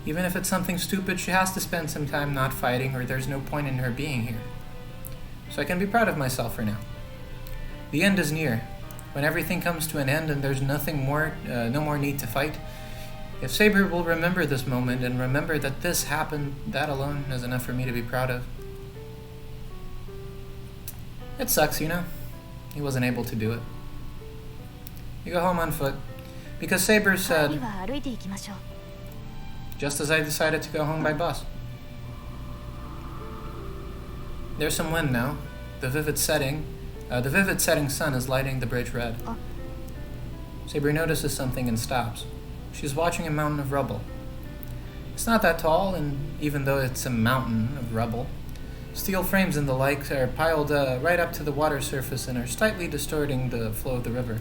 Even if it's something stupid, she has to spend some time not fighting or there's no point in her being here. So I can be proud of myself for now. The end is near. When everything comes to an end and there's nothing more, no more need to fight, if Saber will remember this moment and remember that this happened, that alone is enough for me to be proud of. It sucks, you know? He wasn't able to do it. You go home on foot, because Saber 帰り said, は歩いていきましょう。 just as I decided to go home by bus. There's some wind now. The vivid setting sun is lighting the bridge red. Saber notices something and stops. She's watching a mountain of rubble. It's not that tall, and even though it's a mountain of rubble, steel frames and the like are piled right up to the water surface and are slightly distorting the flow of the river.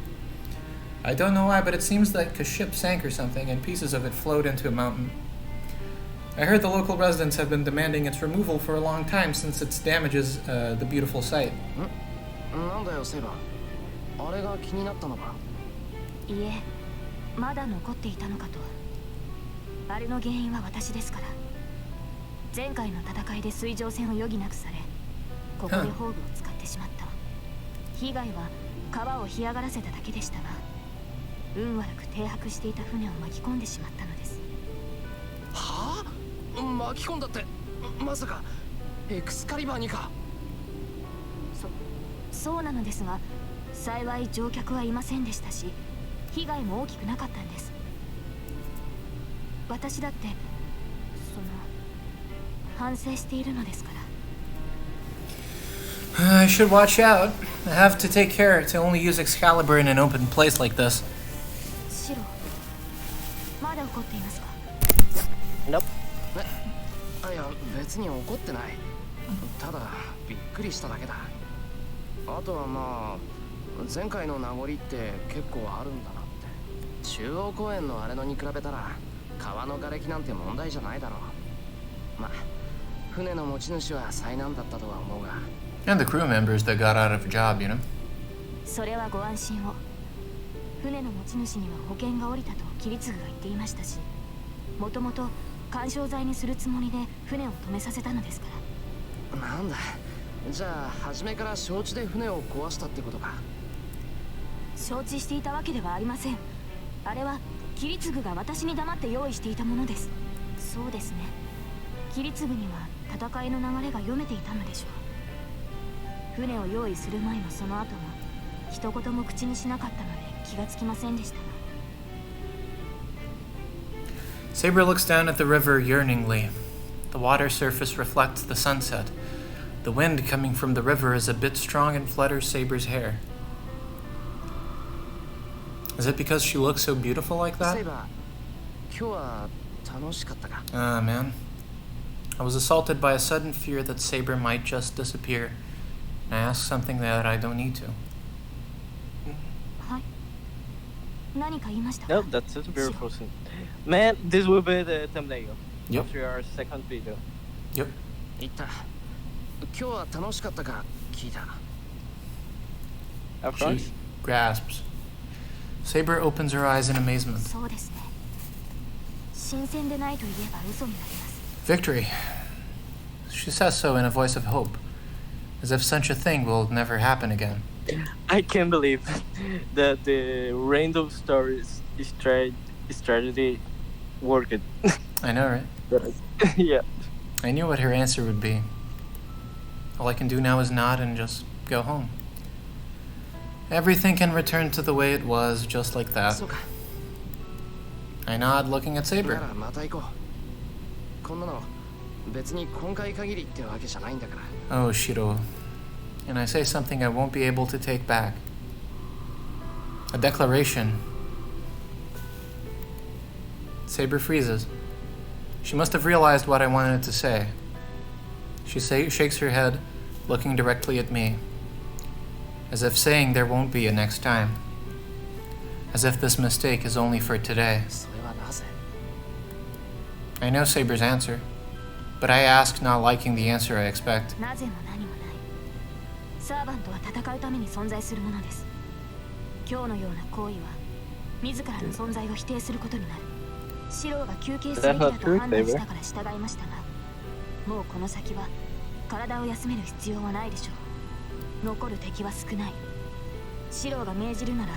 I don't know why, but it seems like a ship sank or something, and pieces of it flowed into a mountain. I heard the local residents have been demanding its removal for a long time since it damages the beautiful sight. なんだよセイバー。あれが気になったのか。いえ、まだ残っていたのかと。あれの原因は私ですから。前回の戦いで水上戦を余儀なくされ、ここで砲具を使ってしまった。被害は川を干上がらせただけでしたが、運悪く停泊していた船を巻き込んでしまったのです。はあ？巻き込んだって、まさかエクスカリバーにか。そうなのですが、幸い乗客はいませんでしたし、被害も大きくなかったんです。私だって反省しているのですから。I should watch out. I have to take care to only use Excalibur in an open place like this. シロ、まだ怒っていますか？ Nope. いや別に怒ってない。ただびっくりしただけだ。あとはまあ前回の名残って結構あるんだなって。中央公園のあれのに比べたら川の瓦礫なんて問題じゃないだろう。まあ船の持ち主は災難だったとは思うが。And the crew members that got out of a job, you know. それはご安心を。船の持ち主には保険が下りたと桐継が言っていましたし、もともと緩衝材にするつもりで船を止めさせたのですから。なんだ。じゃあ初めから承知で船を壊したってことか。承知していたわけではありません。あれは桐継が私に黙って用意していたものです。そうですね。桐継には戦いの流れが読めていたのでしょう。船を用意する前のその後も一言も口にしなかったので気がつきませんでしたが。Saber looks down at the river yearningly. The water surface reflects the sunset. The wind coming from the river is a bit strong and flutters Saber's hair. Is it because she looks so beautiful like that? Saber, 今日は楽しかったか? Ah, man. I was assaulted by a sudden fear that Saber might just disappear. And I asked something that I don't need to. はい。何か言いましたか？ No, that's such a beautiful scene. Man, this will be the thumbnail Yep. of your second video. Yep. 言った。今日は楽しかったか聞いた。Up front? She grasps. Saber opens her eyes in amazement. そうですね。新鮮でないと言えば嘘になります。 Victory. She says so in a voice of hope, as if such a thing will never happen again. I can't believe that the random stories strategy worked. I know, right? Yeah. I knew what her answer would be. All I can do now is nod and just go home. Everything can return to the way it was, just like that. そうか。 I nod, looking at な Saber. らまた行こう。こんなの別に今回限りってわけじゃないんだから。Oh, Shirou. And I say something I won't be able to take back. A declaration. Saber freezes. She must have realized what I wanted to say. She shakes her head, looking directly at me, as if saying there won't be a next time. As if this mistake is only for today. それはなぜ? I know Saber's answer, but I ask not liking the answer I expect. なぜも何もない。サーバントは戦うために存在するものです。今日のような行為は自らの存在を否定することになる。シローが休憩すべきだと判断したから従いましたが、もうこの先は体を休める必要はないでしょう。残る敵は少ない。シローが命じるなら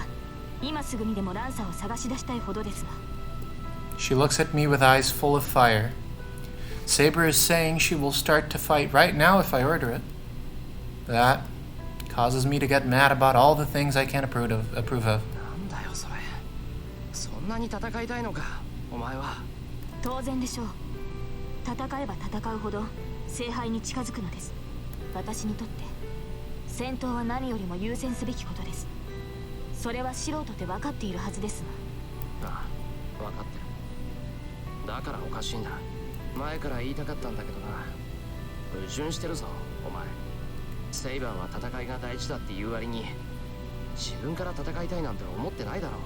今すぐにでもランサーを探し出したいほどですが。 She looks at me with eyes full of fire. Saber is saying she will start to fight right now if I order it. That causes me to get mad about all the things I can't approve of. なんだよそれ。そんなに戦いたいのか、お前は。当然でしょう。戦えば戦うほど聖杯に近づくのです。私にとって戦闘は何よりも優先すべきことです。それは素人って分かっているはずですが。ああ、分かってる。だからおかしいんだ。前から言いたかったんだけどな。矛盾してるぞ、お前。セイバーは戦いが大事だっていう割に自分から戦いたいなんて思ってないだろう。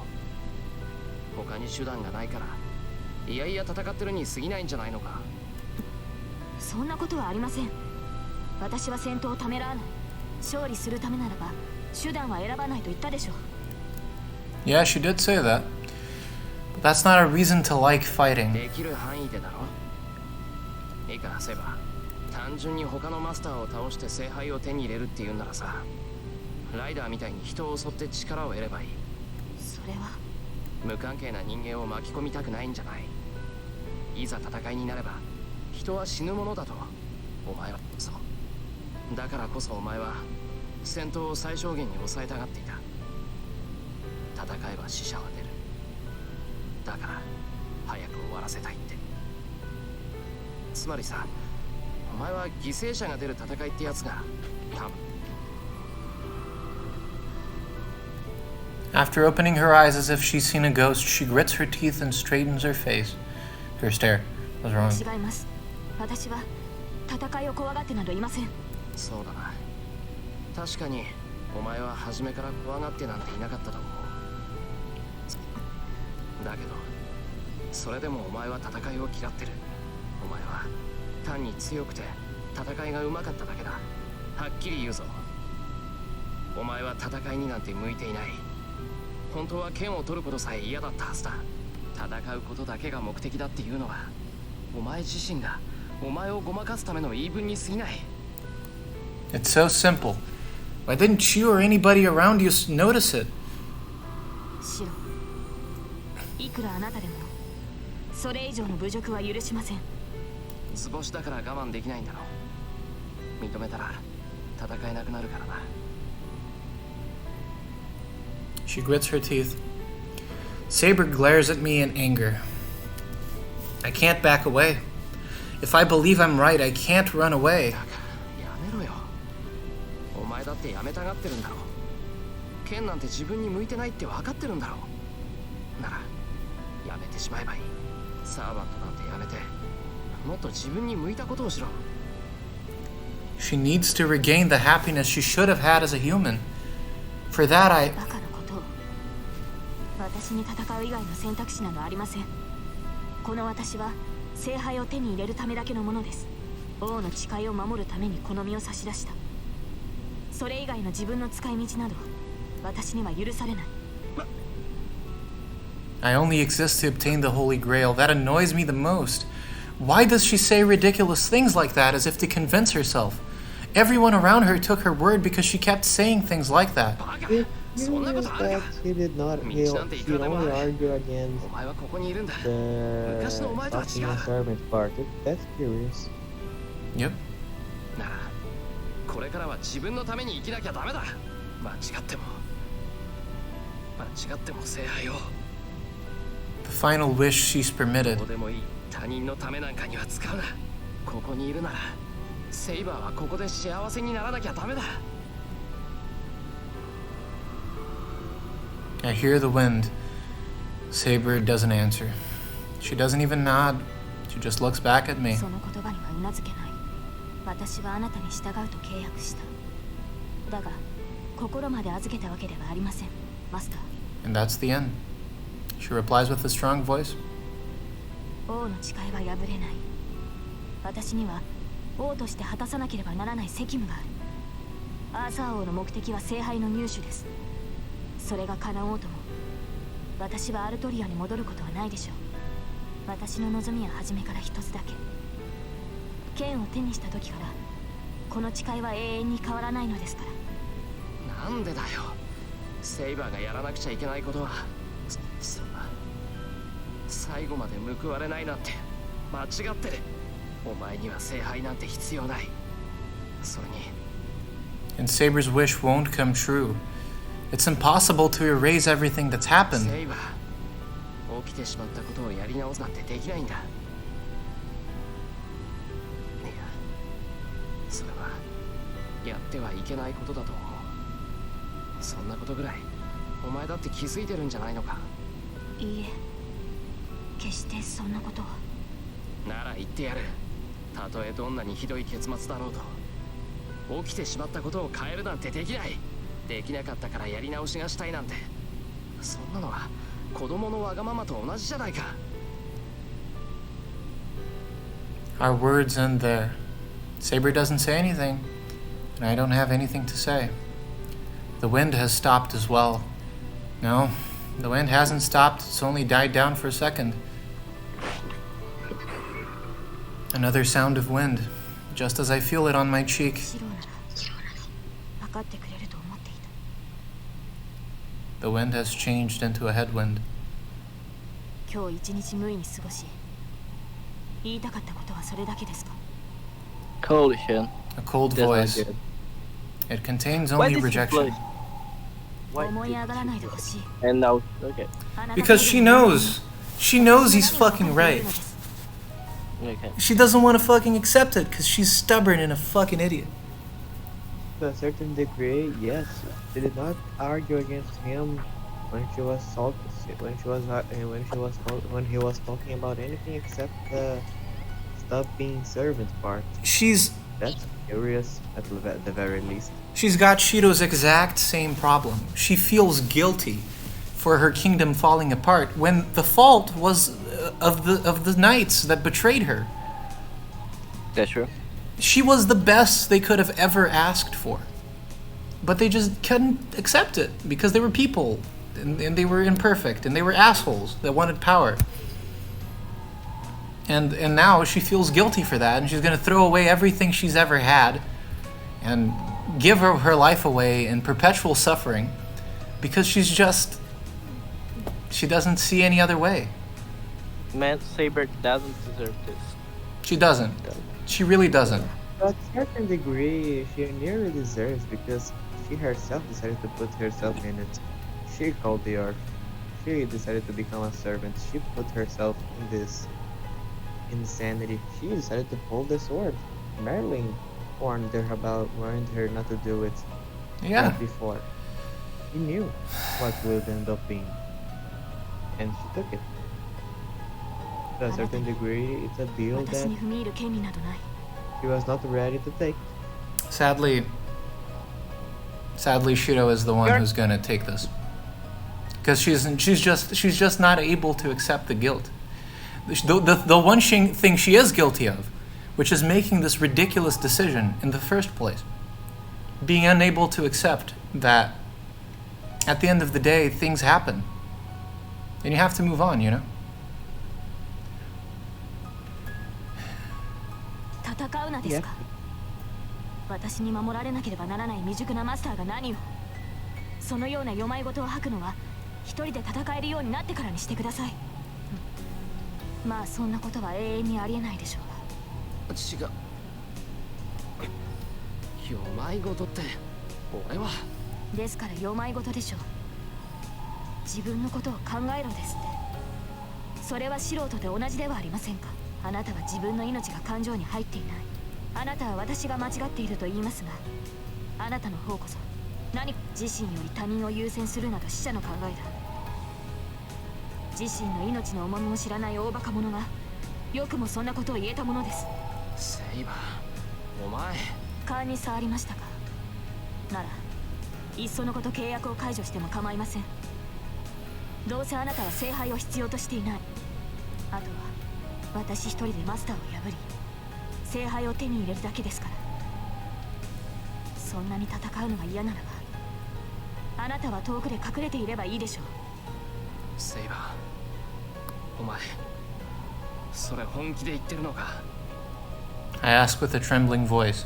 他に手段がないからいやいや戦ってるに過ぎないんじゃないのか。そんなことはありません。私は戦闘をためらわない。勝利するためならば手段は選ばないと言ったでしょう。 Yeah, she did say that. But that's not a reason to like fighting. できる範囲でだろ。いいか、セイバー。単純に他のマスターを倒して聖杯を手に入れるっていうんならさ、ライダーみたいに人を襲って力を得ればいい。それは無関係な人間を巻き込みたくないんじゃない。いざ戦いになれば人は死ぬものだとお前はそう。だからこそお前は戦闘を最小限に抑えたがっていた。戦えば死者は出る。だから早く終わらせたいって。つまりさ、お前は犠牲者が出る戦いってやつが多分 After opening her eyes as if she's seen a ghost, she grits her teeth and straightens her face. Her stare was wrong. 違います。私は戦いを怖がってなどいません。そうだな。確かにお前は初めから怖がってなんていなかったと思う。だけどそれでもお前は戦いを嫌ってる。お前は単に強くて戦いが上手かっただけだ。はっきり言うぞ。お前は戦いになんて向いていない。本当は剣を取ることさえ嫌だったはずだ。戦うことだけが目的だっていうのはお前自身がお前をごまかすための言い分に過ぎない。 It's so simple. Why didn't you or anybody around you notice it? シロ、いくらあなたでもそれ以上の侮辱は許しません。図星だから我慢できないんだろう。認めたら戦えなくなるからな。 She grits her teeth. Saber glares at me in anger. I can't back away. If I believe I'm right, I can't run away. やめろよ。お前だってやめたがってるんだろう。剣なんて自分に向いてないって分かってるんだろう。ならやめてしまえばいい。サーバントなんてやめてもっと自分に向いたことをしろ。 She needs to regain the happiness she should have had as a human. For that, バカなことを。私に戦う以外の選択肢などありません。この私は聖杯を手に入れるためだけのものです。王の誓いを守るためにこの身を差し出した。それ以外の自分の使い道など私には許されない。 I only exist to obtain the Holy Grail. That annoys me the most. Why does she say ridiculous things like that as if to convince herself? Everyone around her took her word because she kept saying things like that. It appears that he did not he'd only argue against the talking and servant part. That's curious. Yep. なあ、これからは自分のために生きなきゃダメだ。間違っても聖杯を。 The final wish she's permitted. どうでもいい。他人のためなんかには使うな。ここにいるならセイバーはここで幸せにならなきゃダメだ。 I hear the wind. Saber doesn't answer. She doesn't even nod. She just looks back at me. その言葉にはうなずけない。私はあなたに従うと契約した。だが心まで預けたわけではありません、マスター。 And that's the end. She replies with a strong voice. 王の誓いは破れない。私には王として果たさなければならない責務がある。アーサー王の目的は聖杯の入手です。それが叶おうとも私はアルトリアに戻ることはないでしょう。私の望みは初めから一つだけ。剣を手にした時からこの誓いは永遠に変わらないのですから。なんでだよ。セイバーがやらなくちゃいけないことはそんな最後まで報われないなんて間違ってる。お前には聖杯なんて必要ない。それに And Saber's wish won't come true. It's impossible to erase everything that's happened. セイバー、起きてしまったことをやり直すなんてできないんだ。いや、それはやってはいけないことだと思う。そんなことぐらいお前だって気づいてるんじゃないのか。いいえ、決してそんなことは。なら言ってやる。たとえどんなにひどい結末だろうと、起きてしまったことを変えるなんてできない。できなかったからやり直しがしたいなんて、そんなのは子供のわがままと同じじゃないか。 Our words end there. Saber doesn't say anything, and I don't have anything to say. The wind has stopped as well. No, the wind hasn't stopped. It's only died down for a second. Another sound of wind, just as I feel it on my cheek. シロなら分かってくれると思っていた。 The wind has changed into a headwind. 今日一日無意に過ごし、言いたかったことはそれだけですか。 Coalition. A cold That's not voice. good. It contains Why only did you rejection. play? Why 思い did 上がらないでほしい。 And now, okay. あなた Because she knows. She knows he's fucking right. Okay. She doesn't want to fucking accept it because she's stubborn and a fucking idiot. To a certain degree, yes. She did not argue against him when he was talking about anything except the stop being servant part. That's curious at the very least. She's got Shiro's exact same problem. She feels guilty for her kingdom falling apart when the fault was of the knights that betrayed her. That's true. She was the best they could have ever asked for. But they just couldn't accept it because they were people and they were imperfect and they were assholes that wanted power. And now she feels guilty for that, and she's going to throw away everything she's ever had and give her life away in perpetual suffering because she doesn't see any other way. Man, Saber doesn't deserve this. She doesn't. She really doesn't. To a certain degree, she nearly deserves because she herself decided to put herself in it. She called the earth. She decided to become a servant. She put herself in this insanity. She decided to pull the sword. Merlin warned her not to do it. Yeah. Not before. She knew what would end up being. And she took it. To a certain degree, it's a deal that she was not ready to take. Sadly, Shiro is the one who's gonna take this. Because she's just not able to accept the guilt. The one thing she is guilty of, which is making this ridiculous decision in the first place. Being unable to accept that at the end of the day, things happen. And you have to move on, you know? 戦うなですか。私に守られなければならない未熟なマスターが何を。そのような世まい事を吐くのは一人で戦えるようになってからにしてください。まあそんなことは永遠にありえないでしょう。違う。世まい事って俺は。ですから世まい事でしょう。自分のことを考えろですって。それは素人で同じではありませんか。あなたは自分の命が感情に入っていない。あなたは私が間違っていると言いますが、あなたの方こそ何自身より他人を優先するなど死者の考えだ。自身の命の重みも知らない大バカ者がよくもそんなことを言えたものです。セイバー、お前勘に触りましたか。ならいっそのこと契約を解除しても構いません。どうせあなたは聖杯を必要としていない。あとは私一人でマスターを破り聖杯を手に入れるだけですから。そんなに戦うのが嫌ならばあなたは遠くで隠れていればいいでしょう。セイバー、お前それ本気で言ってるのか。 I ask with a trembling voice.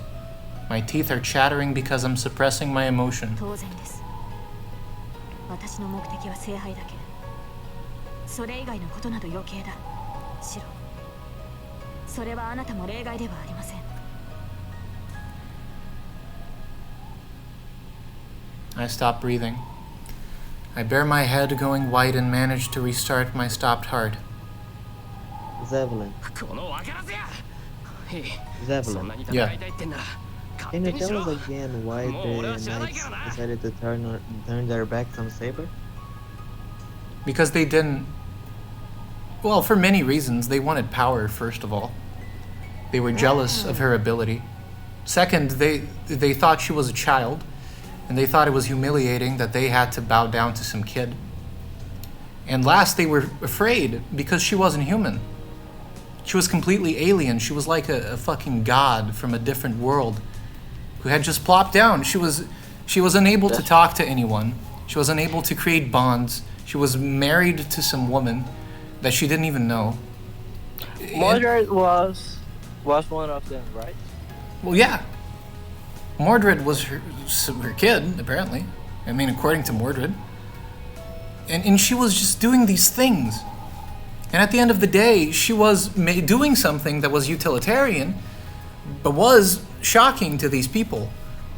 My teeth are chattering because I'm suppressing my emotion. 当然です。私の目的は聖杯だけ。それ以外のことなど余計だ。シロ。それはあなたも例外ではありません。I stop breathing. I bear my head going white and manage to restart my stopped heart. Zevlen. Yeah. Can you tell us again why the knights decided to turn their backs on Saber? Because they didn't... Well, for many reasons. They wanted power, first of all. They were jealous of her ability. Second, they thought she was a child, and they thought it was humiliating that they had to bow down to some kid. And last, they were afraid because she wasn't human. She was completely alien. She was like a fucking god from a different world who had just plopped down. She was unable to talk to anyone. She was unable to create bonds. She was married to some woman that she didn't even know. Mordred was one of them, right? Well, yeah. Mordred was her kid, apparently. I mean, according to Mordred. And she was just doing these things. And at the end of the day, she was doing something that was utilitarian, but was shocking to these people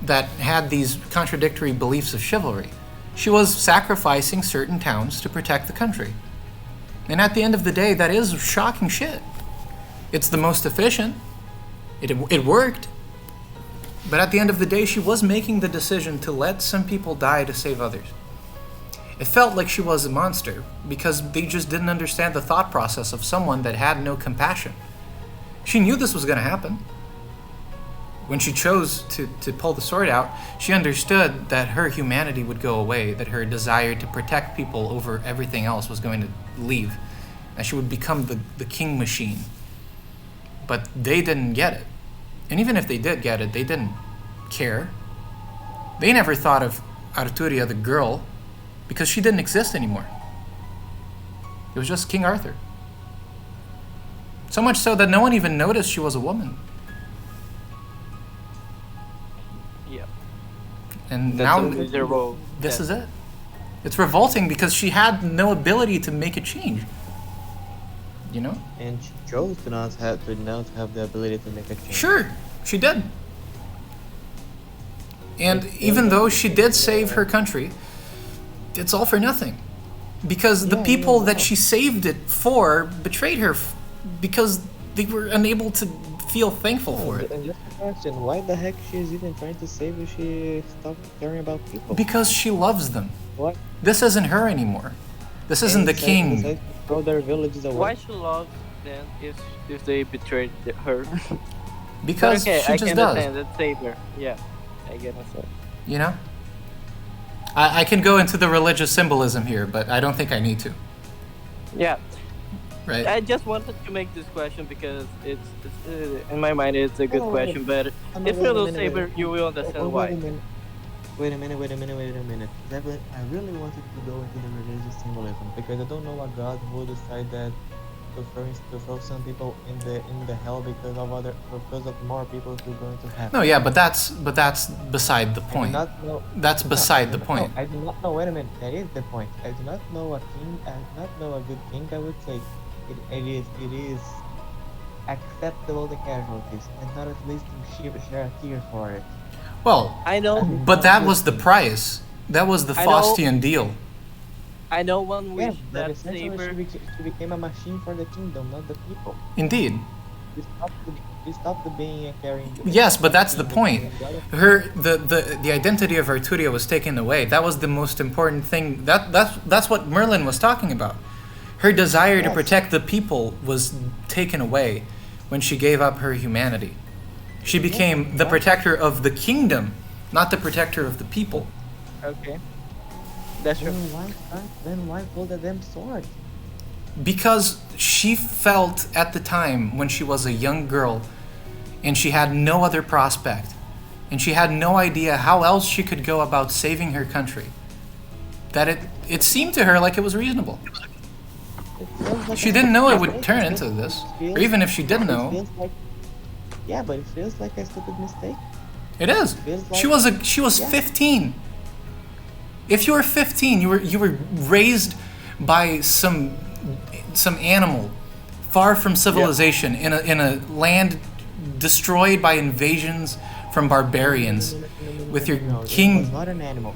that had these contradictory beliefs of chivalry. She was sacrificing certain towns to protect the country. And at the end of the day, that is shocking shit. It's the most efficient. It worked. But at the end of the day, she was making the decision to let some people die to save others. It felt like she was a monster because they just didn't understand the thought process of someone that had no compassion. She knew this was going to happen. When she chose to pull the sword out, she understood that her humanity would go away, that her desire to protect people over everything else was going to leave, and she would become the king machine. But they didn't get it. And even if they did get it, they didn't care. They never thought of Arturia the girl because she didn't exist anymore. It was just King Arthur. So much so that no one even noticed she was a woman. Yeah. And That's now a miserable this death. is it. It's revolting because she had no ability to make a change. You know? And she chose to not have the ability to make a change. Sure, she did. And even though she did save her country, it's all for nothing. Because the people that she saved it for betrayed her because they were unable to feel thankful for it. And just a question, why the heck she's even trying to save if she stopped caring about people? Because she loves them. What? This isn't her anymore. This isn't the king. Throw their villages away. Why she loves them if they betrayed her? Because okay, she I just can does. understand that Saber. Yeah, I get it. You know? I can go into the religious symbolism here, but I don't think I need to. Yeah. Right? I just wanted to make this question because it's in my mind it's a good question, but if you know Saber, you will understand why. Wait a minute. Zevlen, I really wanted to go into the religious symbolism because I don't know what God would decide that to throw some people in the hell because of more people who are going to have. No, yeah, but that's beside the point. That's beside the point. I do not know. Wait a minute. That is the point. I do not know a king. I do not know a good king. I would say it is acceptable the casualties and not at least to share a tear for it. Well, I know, but that was the price. That was the Faustian deal. I know one wish but that essentially Saber. she became a machine for the kingdom, not the people. Indeed. She stopped being a caring. Yes, but that's the point. The identity of Arturia was taken away. That was the most important thing. That's what Merlin was talking about. Her desire to protect the people was taken away when she gave up her humanity. She became the protector of the kingdom, not the protector of the people. Okay. That's true. Then why pull the damn sword? Because she felt at the time when she was a young girl and she had no other prospect and she had no idea how else she could go about saving her country, that it seemed to her like it was reasonable. She didn't know it would turn into this, or even if she did know. Yeah, but it feels like a stupid mistake. It is. She was 15. If you were 15, you were raised by some animal far from civilization in a land destroyed by invasions from barbarians with your king. He was not an animal.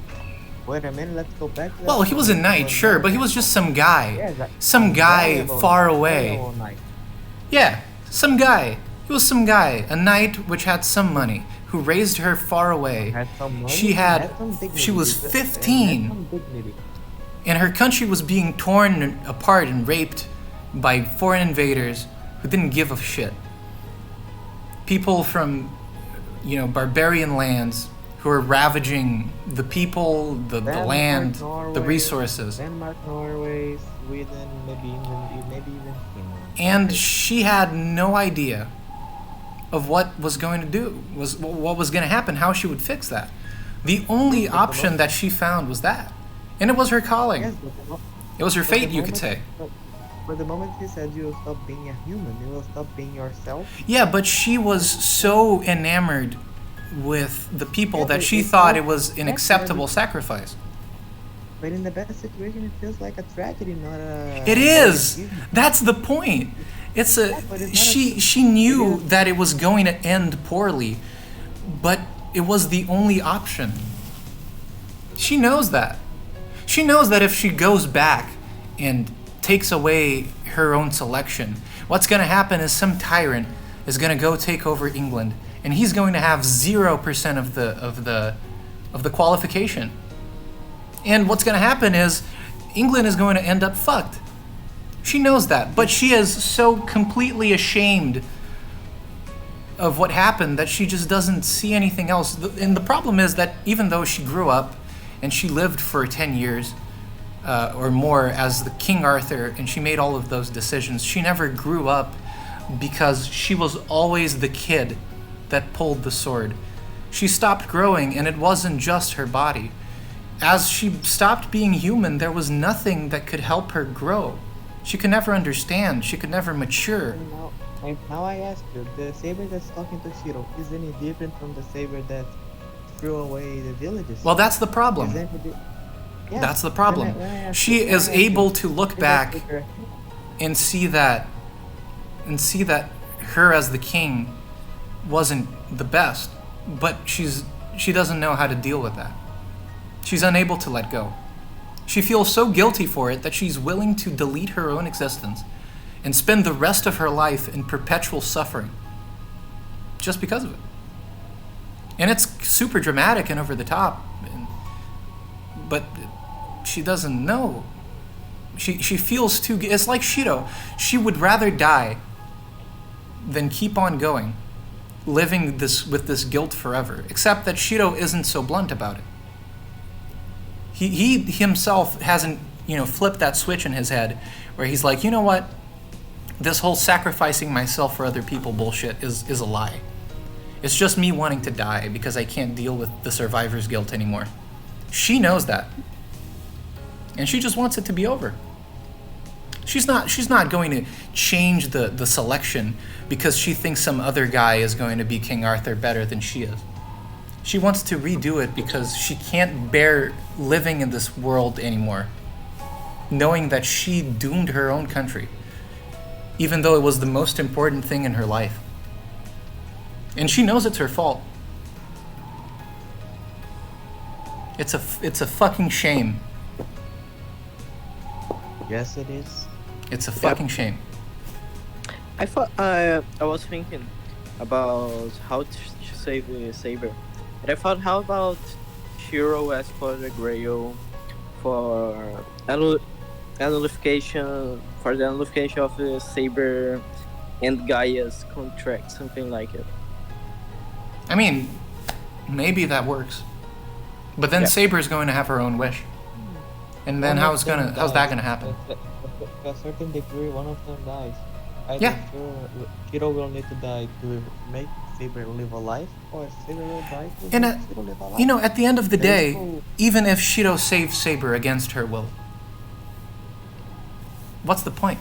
Wait a minute, let's go back to that. Well, he was a knight, sure, but he was just some guy. Some guy far away. Yeah, some guy. He was some guy, a knight which had some money, who raised her far away. She was 15, and her country was being torn apart and raped by foreign invaders who didn't give a shit. People from, barbarian lands who are ravaging the people, the land, Norway, the resources. Denmark, Norway, Sweden, maybe even Finland. And she had no idea of what was going to do, what was going to happen, how she would fix that. The only option that she found was that. And it was her calling. Yes, It was her fate, you could say. But the moment he said you will stop being a human, you will stop being yourself. Yeah, but she was so enamored with the people that she thought it was an acceptable sacrifice. But in the best situation, it feels like a tragedy, not a... It is! That's the point! She knew that it was going to end poorly, but it was the only option. She knows that. She knows that if she goes back and takes away her own selection, what's going to happen is some tyrant is going to go take over England, and he's going to have 0% of the qualification. And what's going to happen is England is going to end up fucked. She knows that, but she is so completely ashamed of what happened that she just doesn't see anything else. And the problem is that even though she grew up and she lived for 10 years or more as the King Arthur, and she made all of those decisions, she never grew up because she was always the kid that pulled the sword. She stopped growing, and it wasn't just her body. As she stopped being human, there was nothing that could help her grow. She could never understand. She could never mature. Now I ask you, the Saber that's talking to Shirou is any different from the Saber that threw away the villages? Well, that's the problem. Is yeah, That's the problem. She is able to look back and see that her as the king wasn't the best, but she doesn't know how to deal with that. She's unable to let go. She feels so guilty for it that she's willing to delete her own existence and spend the rest of her life in perpetual suffering just because of it. And it's super dramatic and over the top, but she doesn't know. She feels too... It's like Shirou. She would rather die than keep on going, living with this guilt forever, except that Shirou isn't so blunt about it. He himself hasn't, flipped that switch in his head where he's like, you know what? This whole sacrificing myself for other people bullshit is a lie. It's just me wanting to die because I can't deal with the survivor's guilt anymore. She knows that. And she just wants it to be over. She's not going to change the selection because she thinks some other guy is going to be King Arthur better than she is. She wants to redo it because she can't bear living in this world anymore, knowing that she doomed her own country, even though it was the most important thing in her life. And she knows it's her fault. It's a fucking shame. Yes, it is. It's a fucking shame. I thought I was thinking about how to save Saber, and I thought, how about Shirou ask for the Grail for nullification of the Saber and Gaia's contract, something like it. I mean, maybe that works, but then Saber's going to have her own wish, and then how's that gonna happen? To a certain degree, one of them dies. Shirou will need to die to make Saber live a life, or Saber will die to make Shirou live a life. At the end of the day, even if Shirou saves Saber against her will, what's the point?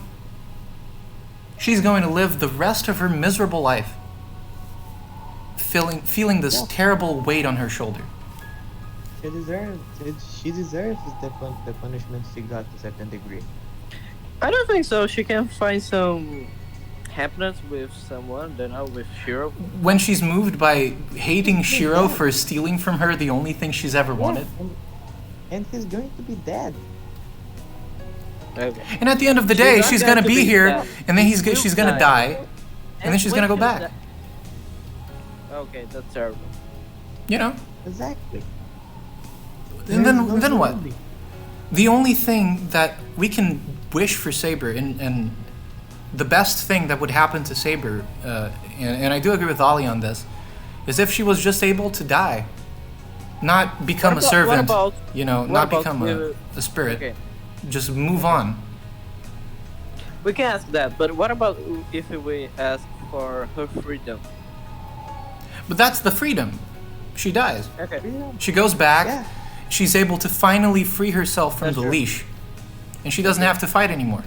She's going to live the rest of her miserable life feeling this terrible weight on her shoulder. She deserves the punishment she got to a certain degree. I don't think so. She can find some happiness with someone, with Shirou. When she's moved by hating Shirou for stealing from her the only thing she's ever wanted. And he's going to be dead. Okay. And at the end of the day, she's gonna be here, and then she's gonna die, and then she's gonna go back. Okay, that's terrible. Exactly. And then what? The only thing that we can wish for Saber, and the best thing that would happen to Saber, and I do agree with Olly on this, is if she was just able to die, not become a servant, not become a spirit. Okay. Just move on. We can ask that, but what about if we ask for her freedom? But that's the freedom. She dies. Okay. She goes back. Yeah. She's able to finally free herself from the leash. And she doesn't have to fight anymore.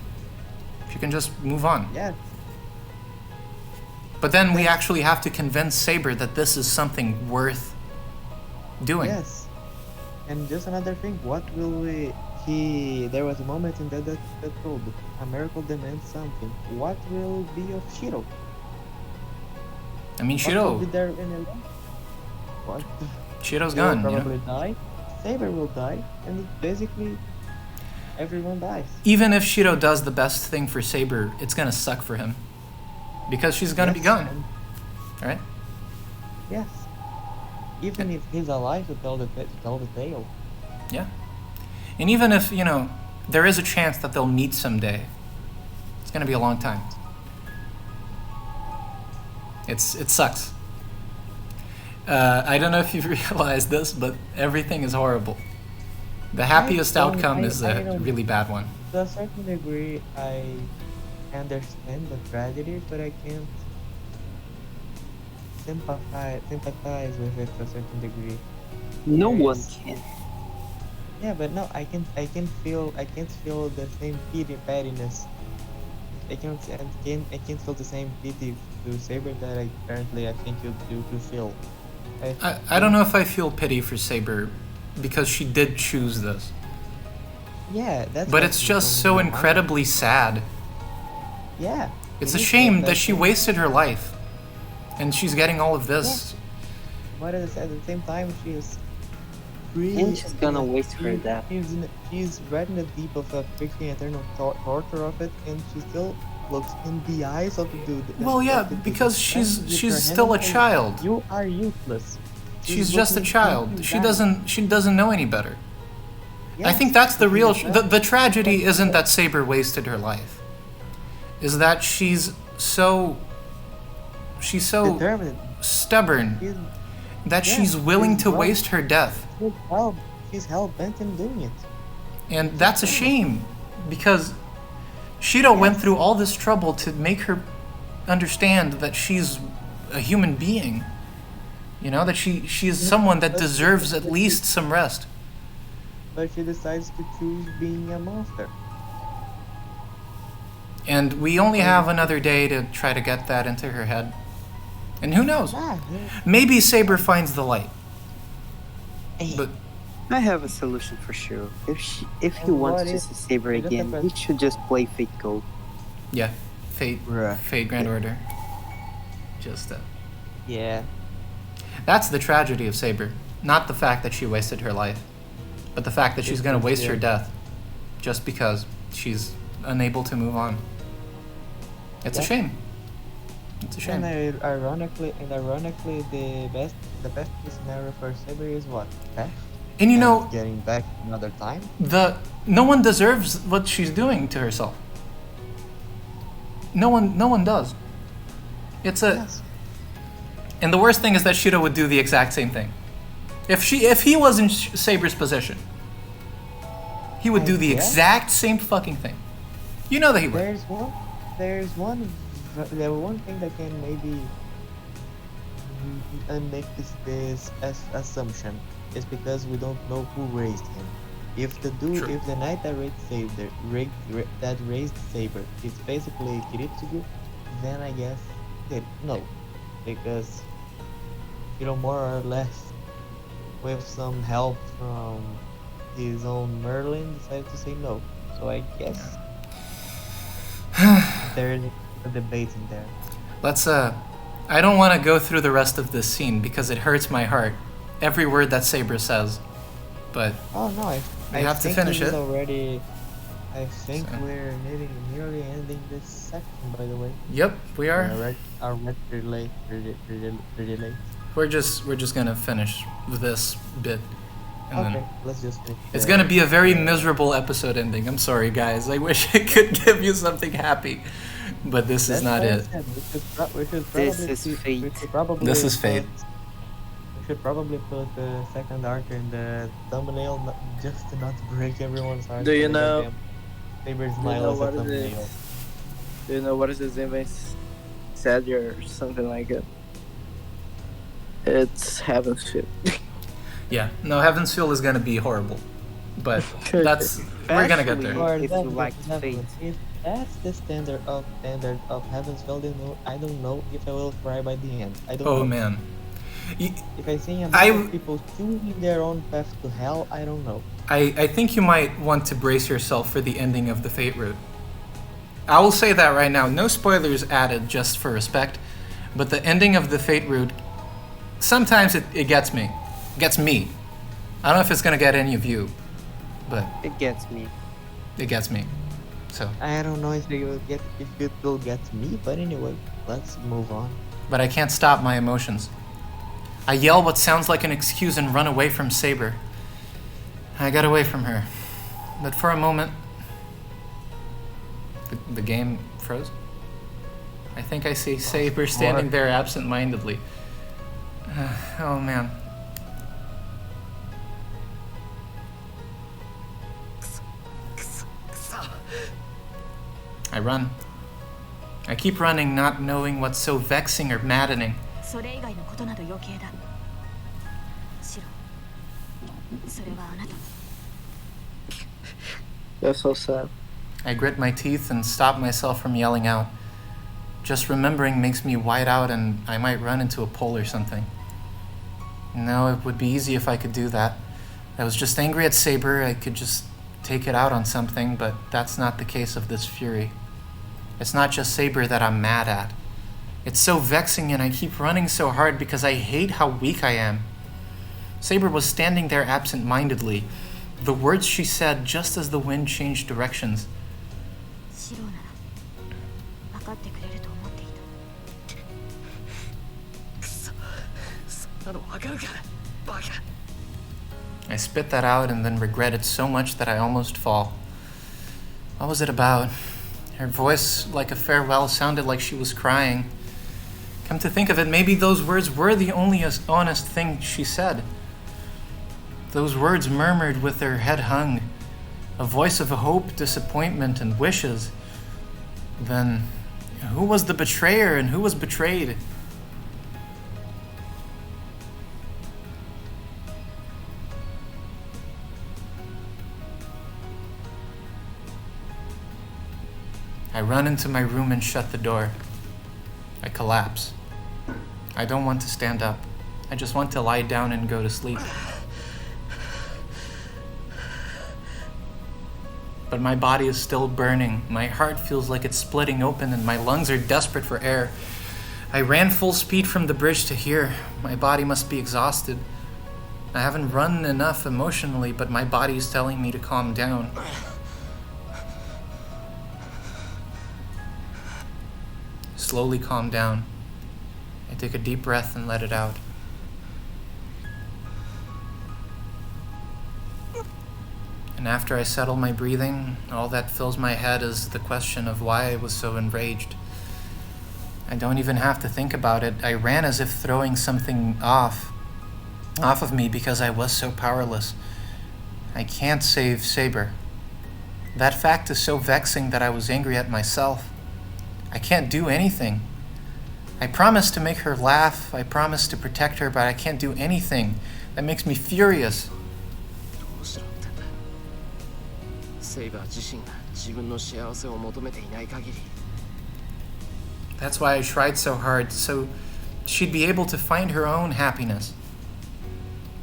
She can just move on. Yeah. But then we actually have to convince Saber that this is something worth doing. Yes. And just another thing, there was a moment in that told, a miracle demands something. What will be of Shirou? I mean, Shirou. Will be there in what? Shirou's gone. Will probably die. Saber will die, and basically everyone dies. Even if Shirou does the best thing for Saber, it's gonna suck for him, because she's gonna be gone. Right? Yes. Even if he's alive to tell the tale. Yeah. And even if, you know, there is a chance that they'll meet someday, it's gonna be a long time. It sucks. I don't know if you've realized this, but everything is horrible. The happiest outcome is a really bad one. To a certain degree, I understand the tragedy, but I can't sympathize with it to a certain degree. No one can. Yeah, but no, I can't feel the same pettiness. I can't feel the same pity to Saber that I think you do to feel. I don't know if I feel pity for Saber because she did choose this. Yeah, that's. But it's just so incredibly sad. Yeah. It's a shame that she wasted her life, and she's getting all of this. Yeah. But at the same time, she is. And she's gonna waste her death. She's right in the deep of a freaking eternal torture of it, and she still looks in the eyes of the dude. Well, yeah, because she's still a child. You are useless. She's just a child. She doesn't know any better. Yes, I think that's the real the tragedy isn't that Saber wasted her life. Is that she's so determined, stubborn that she's willing to waste her death. She's hell-bent in doing it. And that's a shame, because Shirou went through all this trouble to make her understand that she's a human being. You know, that she is someone that deserves at least some rest. But she decides to choose being a monster. And we only have another day to try to get that into her head. And who knows? Maybe Saber finds the light. But I have a solution for sure. If he wants to see Saber again, he should just play Fate Gold. Yeah, Fate Grand Order. Just yeah. That's the tragedy of Saber. Not the fact that she wasted her life, but the fact that she's going to waste her death just because she's unable to move on. It's a shame. It's a shame. And ironically, the best case scenario for Saber is what? Death? And you know, getting back another time. No one deserves what she's doing to herself. No one does. It's and the worst thing is that Shirou would do the exact same thing. If he was in Saber's position, he would do the exact same fucking thing. You know that he would. There's one thing that can maybe make this assumption is because we don't know who raised him. If the knight that raised Saber is basically Kiritsugu, then I guess no, because more or less with some help from his own Merlin decided to say no. So I guess there's a debate in there. Let's I don't want to go through the rest of this scene because it hurts my heart. Every word that Saber says. But we have to finish it. I think we're nearly ending this section, by the way. Yep, we are. Our pretty late. We're just gonna finish with this bit. And then let's just finish. It's gonna be a very miserable episode ending. I'm sorry, guys. I wish I could give you something happy, but this is not it. This is fate. This is fate. We should probably put the second arc in the thumbnail just to not break everyone's heart. Do you know? Saber's smile as a thumbnail. Do you know what is his name? Sadie or something like it. It's Heaven's Feel. Yeah, no, Heaven's Feel is gonna be horrible, but we're gonna get there. If you like fate. If that's the standard of Heaven's Feel, then I don't know if I will cry by the end. I don't know. Oh man. If I see a bunch of people choosing their own path to hell, I don't know. I think you might want to brace yourself for the ending of the Fate route. I will say that right now. No spoilers added, just for respect. But the ending of the Fate route, sometimes it gets me. Gets me. I don't know if it's gonna get any of you, but it gets me. It gets me. So I don't know if it will get me, but anyway, let's move on. But I can't stop my emotions. I yell what sounds like an excuse and run away from Saber. I got away from her. But for a moment, the game froze. I think I see Saber standing there absent-mindedly. Oh man. I run. I keep running, not knowing what's so vexing or maddening. それ以外のことなど余計だ。シロ、それはあなた。 That's so sad. I grit my teeth and stop myself from yelling out. Just remembering makes me white out and I might run into a pole or something. No, it would be easy if I could do that. I was just angry at Saber, I could just take it out on something, but that's not the case of this fury. It's not just Saber that I'm mad at. It's so vexing and I keep running so hard because I hate how weak I am. Saber was standing there absent-mindedly, the words she said just as the wind changed directions. シロなら分かってくれると思っていた。くそ、そんなの分かるか、バカ。 I spit that out and then regretted so much that I almost fall. What was it about? Her voice, like a farewell, sounded like she was crying. Come to think of it, maybe those words were the only honest thing she said. Those words murmured with their head hung, a voice of hope, disappointment, and wishes. Then, who was the betrayer and who was betrayed? I run into my room and shut the door. I collapse. I don't want to stand up. I just want to lie down and go to sleep. But my body is still burning. My heart feels like it's splitting open and my lungs are desperate for air. I ran full speed from the bridge to here. My body must be exhausted. I haven't run enough emotionally, but my body is telling me to calm down. Slowly calm down. I take a deep breath and let it out. And after I settle my breathing, all that fills my head is the question of why I was so enraged. I don't even have to think about it. I ran as if throwing something off of me because I was so powerless. I can't save Saber. That fact is so vexing that I was angry at myself. I can't do anything. I promised to make her laugh. I promised to protect her, but I can't do anything. That makes me furious. That's why I tried so hard, so she'd be able to find her own happiness.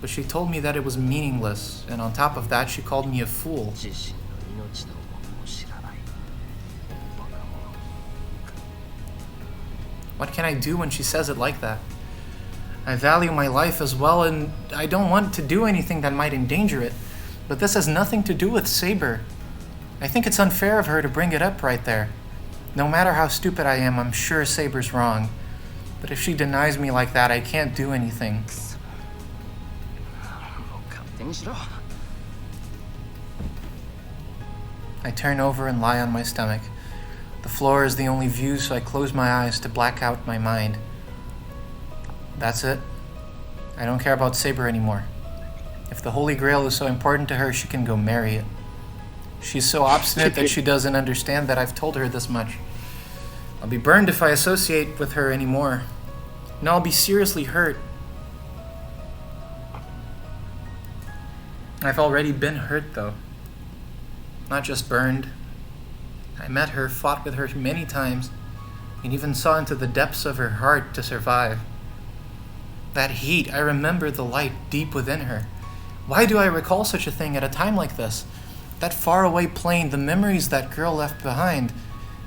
But she told me that it was meaningless, and on top of that, she called me a fool. What can I do when she says it like that? I value my life as well, and I don't want to do anything that might endanger it. But this has nothing to do with Saber. I think it's unfair of her to bring it up right there. No matter how stupid I am, I'm sure Saber's wrong. But if she denies me like that, I can't do anything. I turn over and lie on my stomach. The floor is the only view, so I close my eyes to black out my mind. That's it. I don't care about Saber anymore. If the Holy Grail is so important to her, she can go marry it. She's so obstinate that she doesn't understand that I've told her this much. I'll be burned if I associate with her anymore. And I'll be seriously hurt. I've already been hurt, though. Not just burned. I met her, fought with her many times, and even saw into the depths of her heart to survive. That heat, I remember the light deep within her. Why do I recall such a thing at a time like this? That faraway plain, the memories that girl left behind.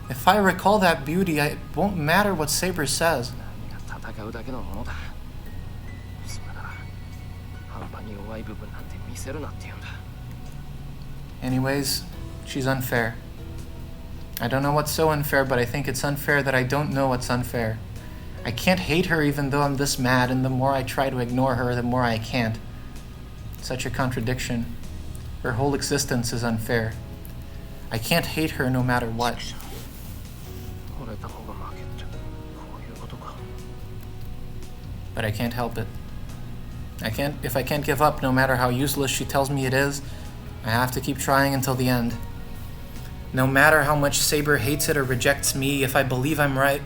If I recall that beauty, it won't matter what Saber says. Anyways, she's unfair. I don't know what's so unfair, but I think it's unfair that I don't know what's unfair. I can't hate her even though I'm this mad, and the more I try to ignore her, the more I can't. Such a contradiction. Her whole existence is unfair. I can't hate her no matter what. But I can't help it. If I can't give up, no matter how useless she tells me it is, I have to keep trying until the end. No matter how much Saber hates it or rejects me, if I believe I'm right.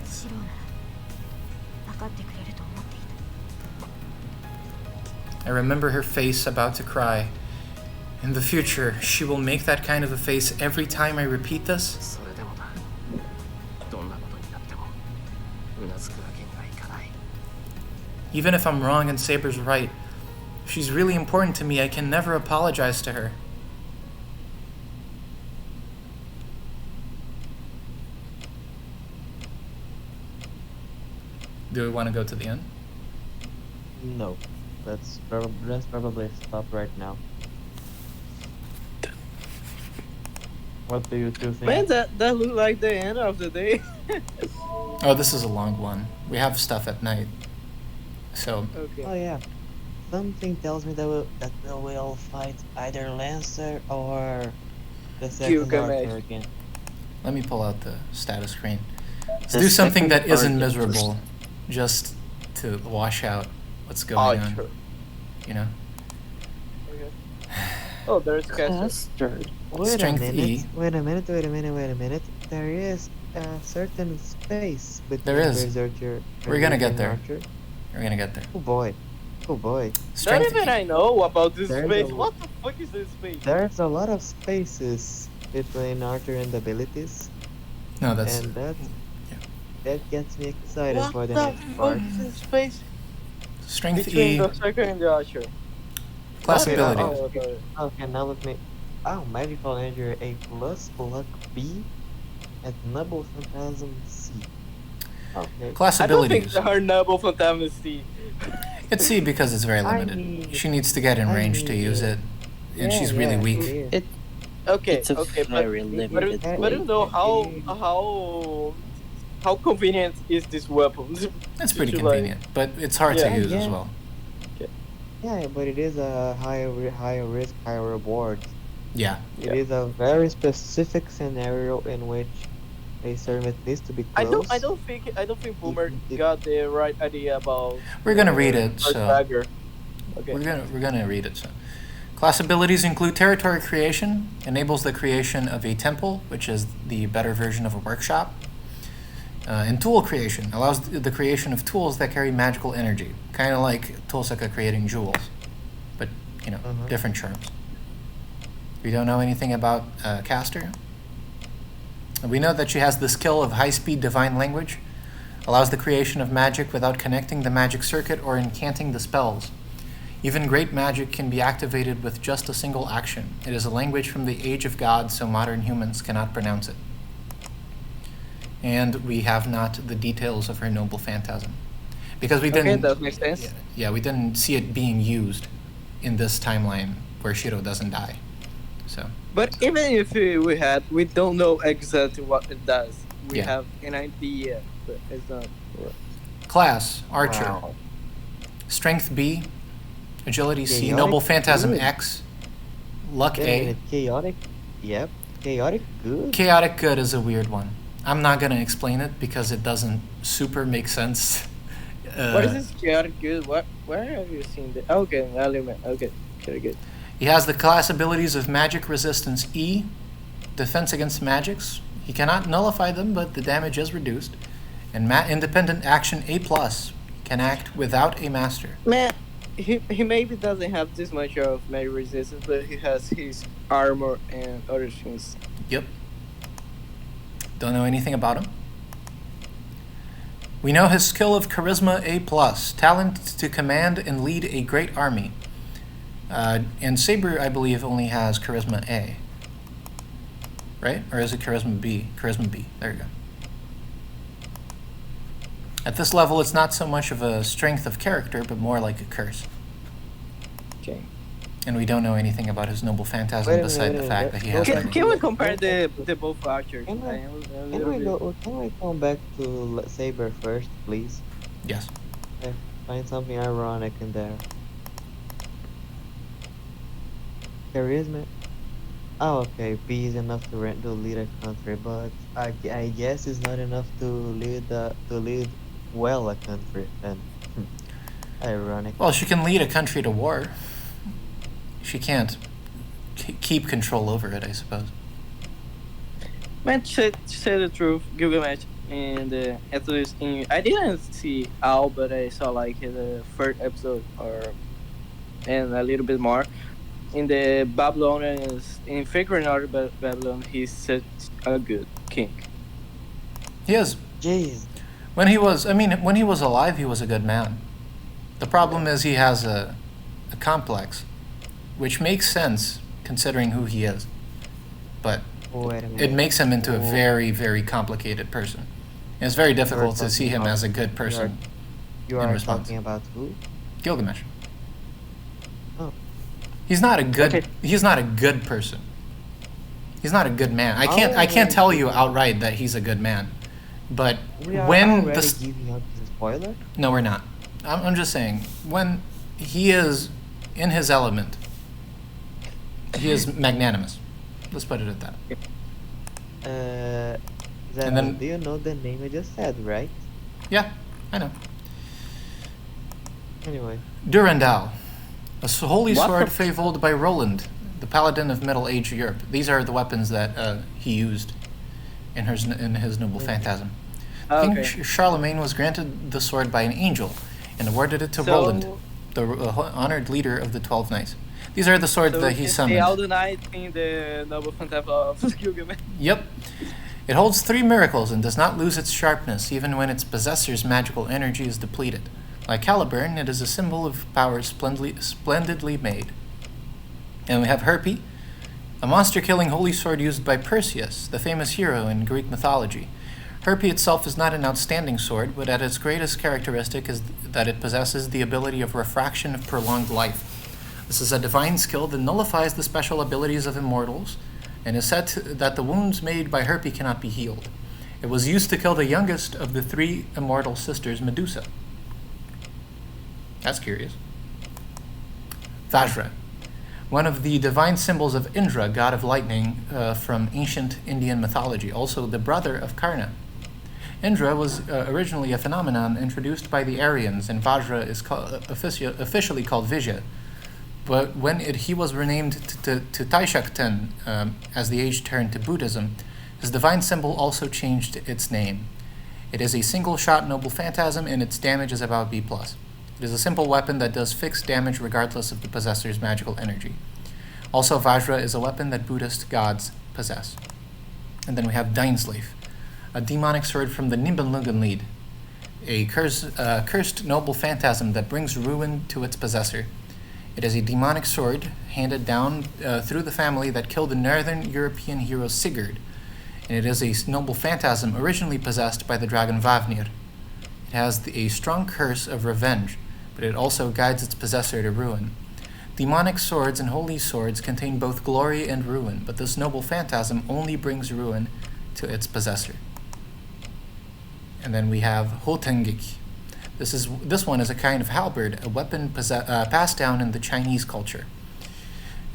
I remember her face about to cry. In the future, she will make that kind of a face every time I repeat this? Even if I'm wrong and Saber's right, if she's really important to me, I can never apologize to her. Do we want to go to the end? No. Let's probably stop right now. What do you two think? Man, that looked like the end of the day. Oh, this is a long one. We have stuff at night. So. Okay. Oh yeah. Something tells me that we'll fight either Lancer or the second archer again. Let me pull out the status screen. Let's do something that isn't miserable, just to wash out what's going on. Sure. You know? Okay. Oh, there's Caster. Wait a minute. There is a certain space between There is. Berserker. We're gonna get there. Archer. We're gonna get there. Oh boy. Not even I know about this space. What the fuck is this space? There's a lot of spaces between Archer and abilities. No, that's. And that gets me excited What for the the next fuck part. is this space? Strength Between E, the Striker and the Archer. class Okay, ability. Okay, now let me. Oh, Magical Energy A plus, Luck B, and Noble Phantasm C. Okay. Class I don't think abilities. her Noble Phantasm C. It's C because it's very limited. She needs to get in range to use it, and she's really weak. Okay, It's a very limited but you know how convenient is this weapon? It's pretty convenient, but it's hard to use as well. Yeah, but it is a higher risk, higher reward. Yeah. It is a very specific scenario in which a servant needs to be close. I don't think Boomer got the right idea about. We're gonna read it, so. Dagger. Okay. We're gonna read it. So, class abilities include territory creation, enables the creation of a temple, which is the better version of a workshop. And tool creation allows the creation of tools that carry magical energy, kind of like Tohsaka creating jewels, but different charms. We don't know anything about Caster. We know that she has the skill of high-speed divine language, allows the creation of magic without connecting the magic circuit or incanting the spells. Even great magic can be activated with just a single action. It is a language from the age of gods, so modern humans cannot pronounce it. And we have not the details of her noble phantasm. Because we didn't... Okay, that makes sense. Yeah, we didn't see it being used in this timeline where Shirou doesn't die. So. But even if we don't know exactly what it does. We have an idea, but it's not. Class, Archer. Wow. Strength B, Agility C, Chaotic Noble Phantasm good. X, Luck Wait a A. minute, chaotic? Yep. Chaotic good? Chaotic Good is a weird one. I'm not going to explain it because it doesn't super make sense. What is this chaotic good? Where have you seen that? Okay, element. Okay, very good. He has the class abilities of Magic Resistance E, Defense Against Magics. He cannot nullify them, but the damage is reduced. And Independent Action A+. Can act without a master. Man, he maybe doesn't have this much of magic resistance, but he has his armor and other things. Yep. Don't know anything about him. We know his skill of Charisma A+, talent to command and lead a great army. And Saber, I believe, only has Charisma A. Right? Or is it Charisma B? Charisma B. There you go. At this level, it's not so much of a strength of character, but more like a curse. Okay. And we don't know anything about his noble phantasm beside the fact that he has... Can we compare the both archers? Can we come back to Saber first, please? Yes. I find something ironic in there. Charisma Oh, okay, B is enough to lead a country, but I guess it's not enough to lead well a country. Then, ironic. Well, she can lead a country to war. She can't keep control over it, I suppose. Man, to say the truth, Gilgamesh, and at least I didn't see all, but I saw like the first episode and a little bit more. In the Babylonians, in figuring out Babylon, he's such a good king. He is. Jeez. When he was alive, he was a good man. The problem is he has a complex, which makes sense considering who he is. But it makes him into a very, very complicated person. And it's very difficult to see him as a good person. You are talking about who? Gilgamesh. Oh. He's not a good person. He's not a good man. I can't tell you outright that he's a good man. But when the giving out the spoiler? No, we're not. I'm just saying, when he is in his element, he is magnanimous. Let's put it at that. And then, do you know the name I just said, right? Yeah, I know. Anyway. Durandal, a holy sword fabled by Roland, the paladin of Middle Age Europe. These are the weapons that he used in his noble phantasm. King Charlemagne was granted the sword by an angel and awarded it to Roland, the honored leader of the 12 Knights. These are the swords that he summoned. All the knights in the noble phantasm of Gilgamesh. Yep. It holds 3 miracles and does not lose its sharpness even when its possessor's magical energy is depleted. Like Caliburn, it is a symbol of power splendidly made. And we have Herpy, a monster-killing holy sword used by Perseus, the famous hero in Greek mythology. Herpy itself is not an outstanding sword, but at its greatest characteristic is that it possesses the ability of refraction of prolonged life. This is a divine skill that nullifies the special abilities of immortals, and is said that the wounds made by Herpy cannot be healed. It was used to kill the youngest of the 3 immortal sisters, Medusa. That's curious. Vajra, one of the divine symbols of Indra, god of lightning from ancient Indian mythology, also the brother of Karna. Indra was originally a phenomenon introduced by the Aryans, and Vajra is officially called Vijaya. But when he was renamed to CXXIX as the age turned to Buddhism, his divine symbol also changed its name. It is a single-shot noble phantasm, and its damage is about B+. It is a simple weapon that does fixed damage regardless of the possessor's magical energy. Also, Vajra is a weapon that Buddhist gods possess. And then we have Dainsleif, a demonic sword from the Nibelungenlied, a cursed noble phantasm that brings ruin to its possessor. It is a demonic sword handed down through the family that killed the northern European hero Sigurd, and it is a noble phantasm originally possessed by the dragon Vavnir. It has a strong curse of revenge, but it also guides its possessor to ruin. Demonic swords and holy swords contain both glory and ruin, but this noble phantasm only brings ruin to its possessor. And then we have Hotengik. This one is a kind of halberd, a weapon passed down in the Chinese culture.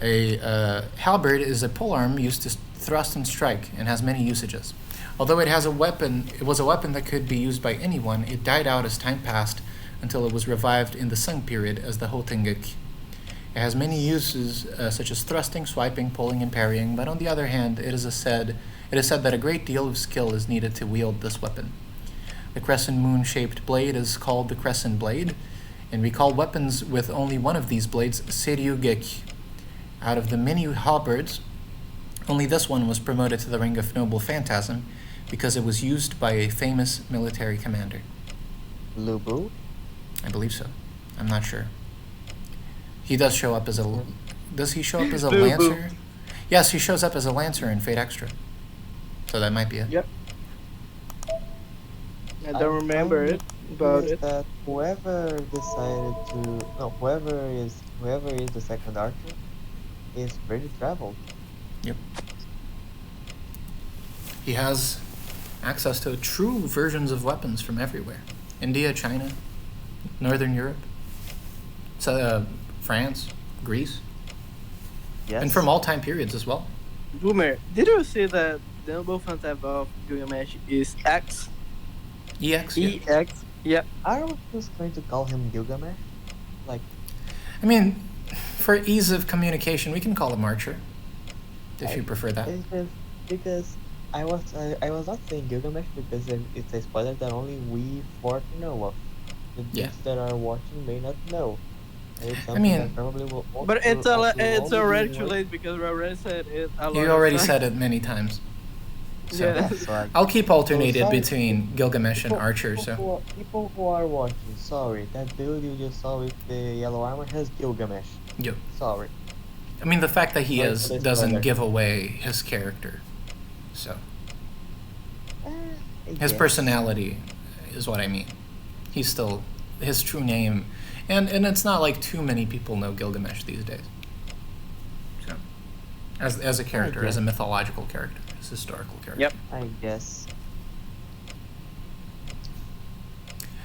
A halberd is a polearm used to thrust and strike, and has many usages. Although it was a weapon that could be used by anyone, it died out as time passed until it was revived in the Sung period as the Hotengik. It has many uses, such as thrusting, swiping, pulling, and parrying, but on the other hand, it is said that a great deal of skill is needed to wield this weapon. The crescent moon-shaped blade is called the crescent blade, and we call weapons with only one of these blades Seryugeki. Out of the many halberds, only this one was promoted to the rank of noble phantasm because it was used by a famous military commander. Lubu? I believe so. I'm not sure. He does show up as a... Does he show up as a lancer? Yes, he shows up as a lancer in Fate Extra. So that might be it. Yep. I don't remember it, but that whoever is the second archer is pretty traveled. Yep. He has access to true versions of weapons from everywhere. India, China, Northern Europe, France, Greece. Yes. And from all time periods as well. Boomer, did you see that the noble fan type of Gilgamesh is X? EX? EX? Yeah. Are we just going to call him Gilgamesh? Like, I mean, for ease of communication, we can call him Archer, if you prefer that. it's just because I was not saying Gilgamesh because it's a spoiler that only we four know of. The dudes that are watching may not know. And it's something mean, that probably will. But it's only already be too late because we already said it a lot You of already times. said it many times. So Yeah. So I'll keep alternated sorry, between Gilgamesh and people- Archer. people who are watching, sorry, that dude you just saw with the yellow armor has Gilgamesh. Yep. Sorry. I mean, the fact that he Sorry is for this doesn't spoiler. give away his character. So I his guess. personality is what I mean. He's still his true name, and it's not like too many people know Gilgamesh these days. So, as a character, as a mythological character, as a historical character. Yep. I guess.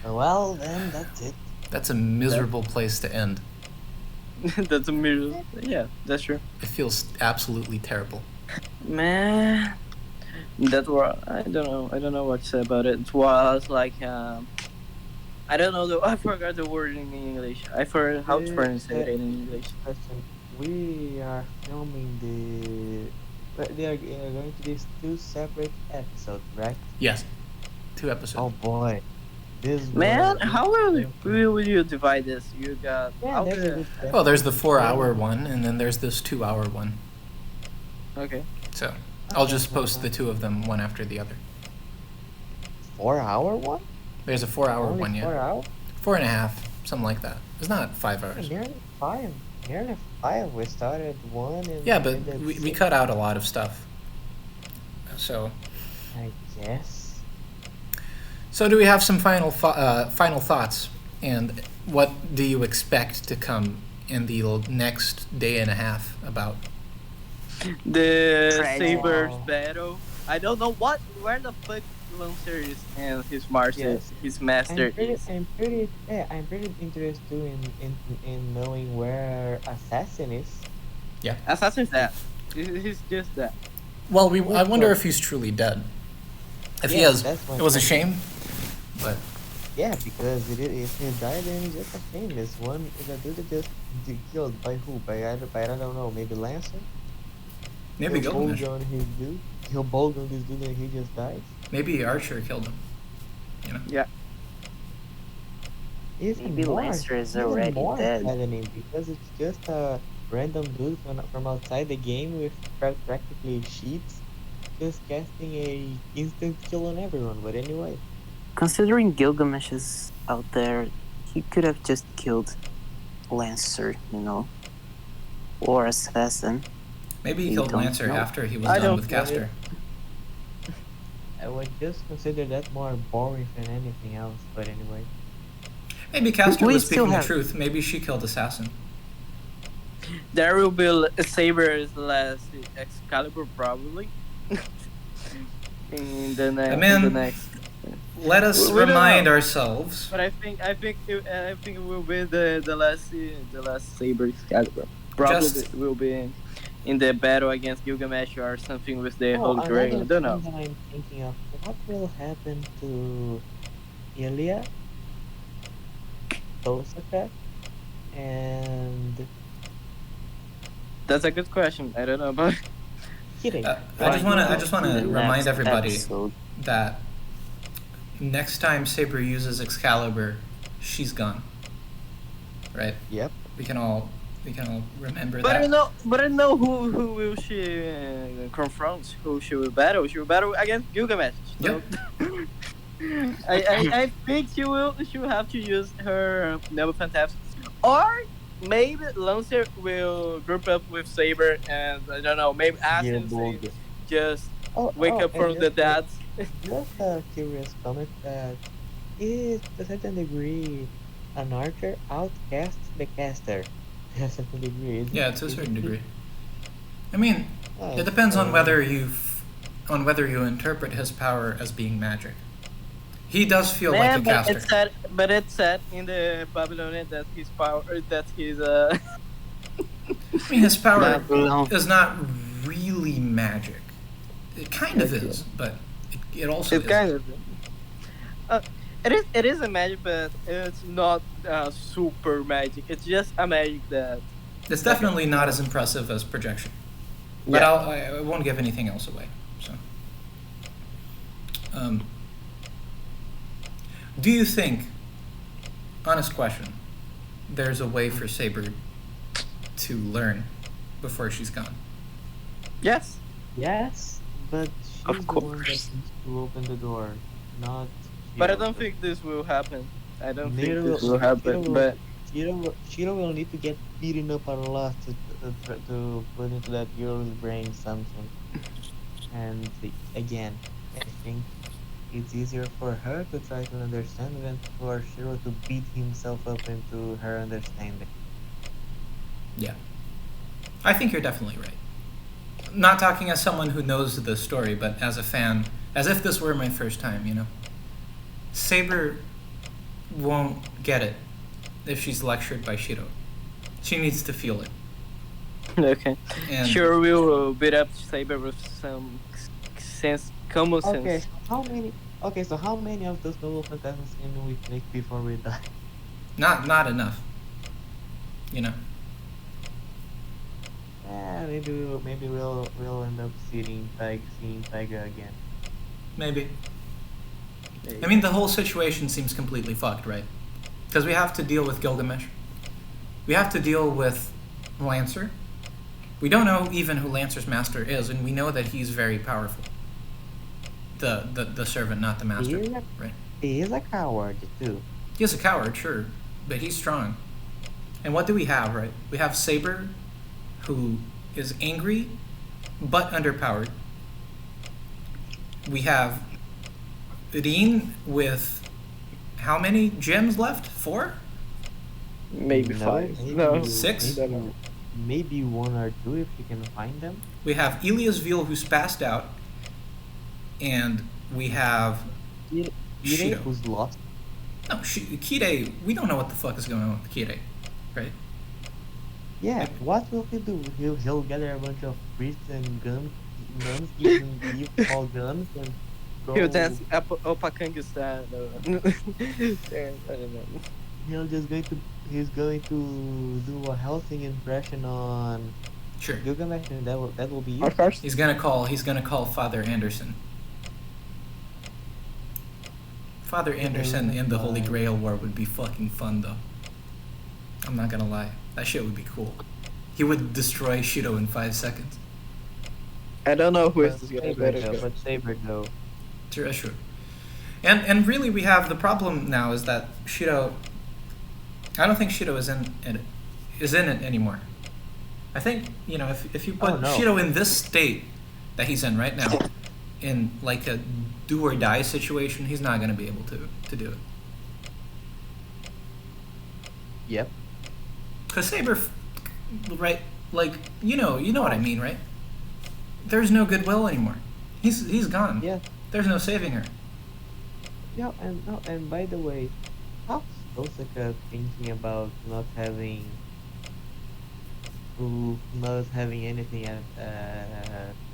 Well, then that's it. That's a miserable place to end. That's a mirror. Yeah, that's true. It feels absolutely terrible. Man, that was I don't know what to say about it. It was like I don't know I forgot the word in English. I forgot how to pronounce it in English. Question. We are filming they are going to these two separate episodes, right? Yes, 2 episodes. Oh boy. Man, how will you divide this? You got Well, there's the 4-hour one, and then there's this 2-hour one. Okay. So I'll just post the 2 of them one after the other. 4-hour one? There's a 4-hour Only one, yeah. 4 hours? 4.5, something like that. It's not 5 hours. Nearly 5. Nearly 5. We started 1 and Yeah, but ended we 6. cut out a lot of stuff. So I guess. So do we have some final thoughts? And what do you expect to come in the next day and a half about? The Right. Saber's battle. I don't know where the fuck Lancer is and his master, Yes. his master I'm pretty interested in knowing where Assassin is. Assassin's that. He's just that. Well, I wonder if he's truly dead. If he Yeah, is, that's my it was a question. shame. But Yeah, because if he died, then it's just a shame. This one is a dude that just killed by who? By I don't know. Maybe Lancer. maybe He'll Gilgamesh. bolt on his dude. He'll bolt on this dude and he just dies. Maybe Archer killed him. You know? Yeah. Even Maybe more, Lancer is even already more dead. saddening because it's just a random dude from outside the game with practically sheets, just casting a instant kill on everyone. But anyway, Considering Gilgamesh is out there, he could have just killed Lancer, or Assassin. Maybe he You killed don't Lancer know. after he was I done don't with know. Castor. I would just consider that more boring than anything else. But anyway, Maybe Castor We was still speaking the have- truth. Maybe she killed Assassin. There will be a Saber's last Excalibur probably. in the next. Let us We don't remind know. ourselves. But I think it will be the last Saber Excalibur. Probably Just- will be in the battle against Gilgamesh or something with the Holy another Grail. I don't know. thing that I'm thinking of, what will happen to Ilya, Tohsaka, and That's a good question. I don't know about. Kidding. I just want to remind Next everybody episode. that next time Saber uses Excalibur, she's gone. Right? Yep. We can all remember But that. I know who will she confront? Who she will battle? She will battle against Gilgamesh. So I think she will have to use her Noble Fantastic, or maybe Lancer will group up with Saber and I don't know. Maybe Assassin Bold. just Oh, wake up and from the just dead. Just a curious comment that is to a certain degree an archer outcasts the caster. To a certain degree. Yeah, to a certain degree. I mean, it depends on whether you interpret his power as being magic. He does feel like a caster. It's said in the Babylonian that his power, that his I mean, his power Babylon. is not really magic. It kind of is, but it also It is. kind of. It is a magic, but it's not super magic. It's just a magic that. It's definitely not as impressive as projection. But I won't give anything else away. So, do you think, honest question, there's a way for Saber to learn before she's gone? Yes. Yes, but Of she's the one that course. needs to open the door, not. But I Shiro. don't think this will happen. I don't Neither think this will- will happen. Shiro But Shiro will need to get beaten up a lot to put into that girl's brain something. And again, I think it's easier for her to try to understand than for Shiro to beat himself up into her understanding. Yeah. I think you're definitely right. Not talking as someone who knows the story, but as a fan, as if this were my first time, you know? Saber won't get it if she's lectured by Shiro. She needs to feel it. okay. And Sure, we will beat up Saber with some common sense. Okay, how many? Okay, so how many of those noble fantasms can we make before we die? not enough. You know? Yeah, maybe we'll end up seeing Tiger again. Maybe. I mean, the whole situation seems completely fucked, right? Because we have to deal with Gilgamesh. We have to deal with Lancer. We don't know even who Lancer's master is, and we know that he's very powerful. The servant, not the master, right? He is a coward too. He's a coward, sure, but he's strong. And what do we have, right? We have Saber, who is angry, but underpowered. We have Rin with how many gems left? 4? Maybe No, 5. maybe- No. 6? Maybe 1 or 2 if you can find them. We have Eliasville, who's passed out, and we have Kire, Shiro. who's lost. No, Kire. We don't know what the fuck is going on with Kire, right? Yeah, what will he do? He'll gather a bunch of priests and guns, give all guns and go. He'll dance Opakanga style. I don't know. He's going to do a Helsing impression on Sure. Gilgamesh, and that will be it. Of course. He's gonna call Father Anderson. Father Anderson in the Holy Grail War would be fucking fun, though. I'm not gonna lie. That shit would be cool. He would destroy Shiro in 5 seconds. I don't know who is But this guy. Saber Better though, go. but Saber though. Sure. And really, we have the problem now is that Shiro. I don't think Shiro is in it anymore. I think, you know, if you put no. Shiro in this state that he's in right now, in like a do or die situation, he's not gonna be able to do it. Yep. Cause Saber, right? Like you know what I mean, right? There's no goodwill anymore. He's gone. Yeah. There's no saving her. Yeah, and by the way, how's Tohsaka thinking about not having anything at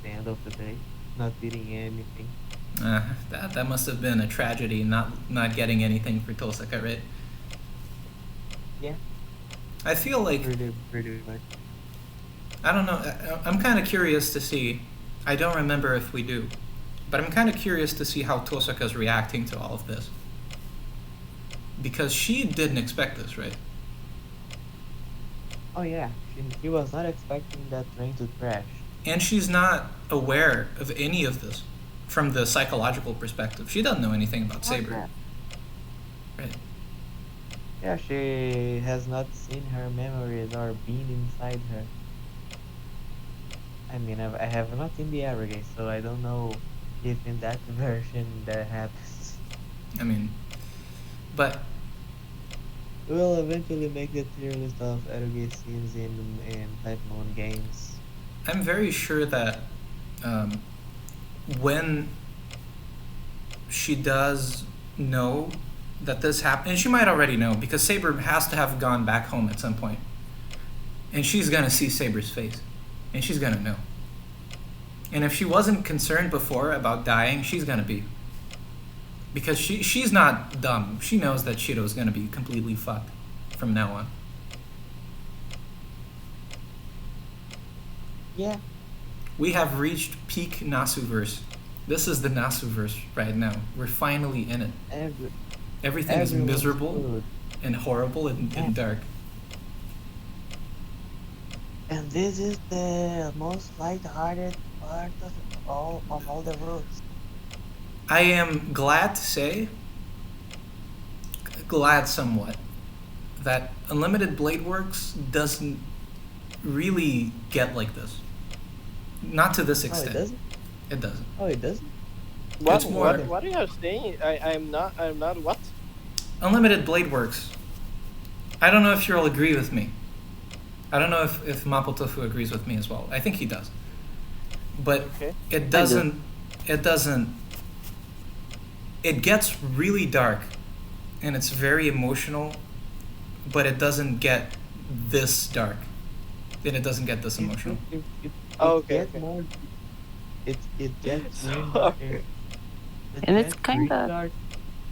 the end of the day, not eating anything? That must have been a tragedy, not getting anything for Tohsaka, right? Yeah. I feel like Pretty much. I don't know. I'm kind of curious to see. I don't remember if we do, but I'm kind of curious to see how Tohsaka's reacting to all of this, because she didn't expect this, right? Oh yeah, she was not expecting that train to crash. And she's not aware of any of this from the psychological perspective. She doesn't know anything about Saber, yeah. right? Yeah, she has not seen her memories or been inside her. I mean, I have not seen the Arrogate, so I don't know if in that version that happens. I mean, but We'll eventually make the tier list of Arrogate scenes in Type Moon games. I'm very sure that when she does know that this happened, and she might already know because Saber has to have gone back home at some point, and she's gonna see Saber's face, and she's gonna know. And if she wasn't concerned before about dying, she's gonna be. Because she's not dumb. She knows that Shiro's gonna be completely fucked from now on. Yeah. We have reached peak Nasuverse. This is the Nasuverse right now. We're finally in it. Everything is miserable and horrible and dark. And this is the most light-hearted part of all the routes. I am glad to say, glad somewhat, that Unlimited Blade Works doesn't really get like this. Not to this extent. Oh, it doesn't? It doesn't. Oh, it doesn't? What, It's more- what are you saying? I'm not what? Unlimited Blade Works. I don't know if you'll agree with me. I don't know if Mapo Tofu agrees with me as well. I think he does. But Okay. it doesn't, it gets really dark and it's very emotional, but it doesn't get this dark. And it doesn't get this emotional. Oh, okay, gets okay. more. It gets Sorry. more. And it's kinda- dark.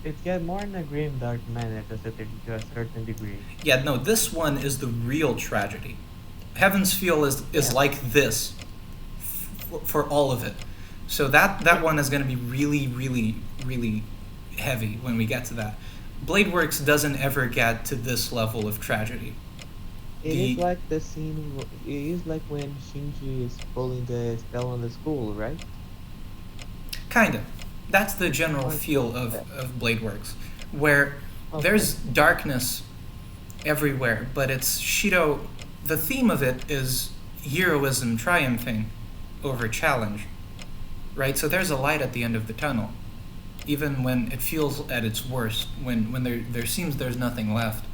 It gets more in a grim dark manner to a certain degree. Yeah, no, this one is the real tragedy. Heaven's Feel is like this for all of it. So that one is going to be really, really, really heavy when we get to that. Blade Works doesn't ever get to this level of tragedy. It is like the scene. It is like when Shinji is pulling the spell on the school, right? Kind of. That's the general feel of Blade Works, where there's darkness everywhere, but it's Shiro. The theme of it is heroism triumphing over challenge, right? So there's a light at the end of the tunnel, even when it feels at its worst, when there seems there's nothing left.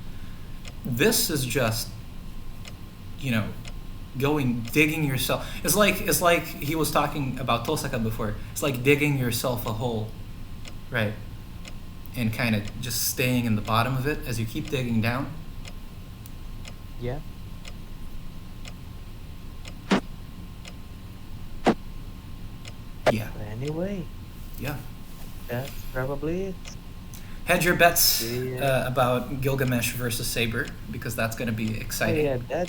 This is just, digging yourself. It's like he was talking about Tohsaka before. It's like digging yourself a hole, right? And kind of just staying in the bottom of it as you keep digging down. Yeah. Yeah. But anyway, Yeah. that's probably it. Hedge your bets Yeah. about Gilgamesh versus Saber, because that's going to be Oh, exciting. yeah,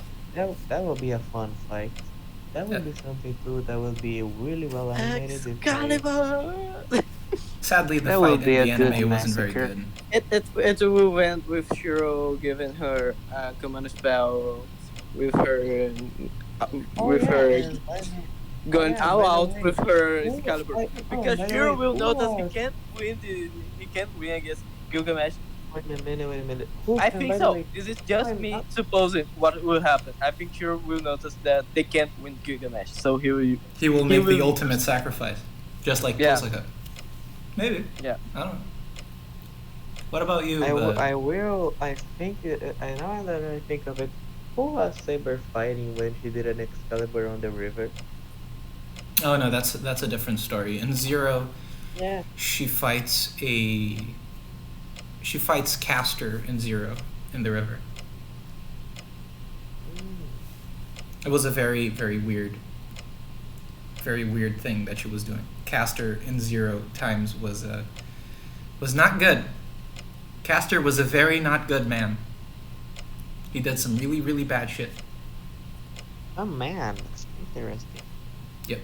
that will be a fun fight. That will Yeah. be something too. That will be really well animated. if they- Excalibur! Sadly, the That will fight be in a the good anime wasn't very massacre. good. It will end with Shiro giving her command spell, with her and- going yeah, all by the out way- with her who- Excalibur. oh, Because by the Shiro way, will who notice was- he can't win against Gilgamesh. Wait a minute. I think so. This is just I'm me not- supposing what will happen. I think Shiro will notice that they can't win Gilgamesh, so he will. He will make the will- ultimate sacrifice, just like Yeah. Tohsaka. Maybe. Yeah. I don't know. What about you? I will. I think. I know that I think of it. Who was Saber fighting when she did an Excalibur on the river? Oh no, that's a different story. In Zero, Yeah. she fights Caster in Zero in the river. It was a very, very weird thing that she was doing. Caster in Zero times was not good. Caster was a very not good man. He did some really, really bad shit. Oh man, that's interesting. Yep.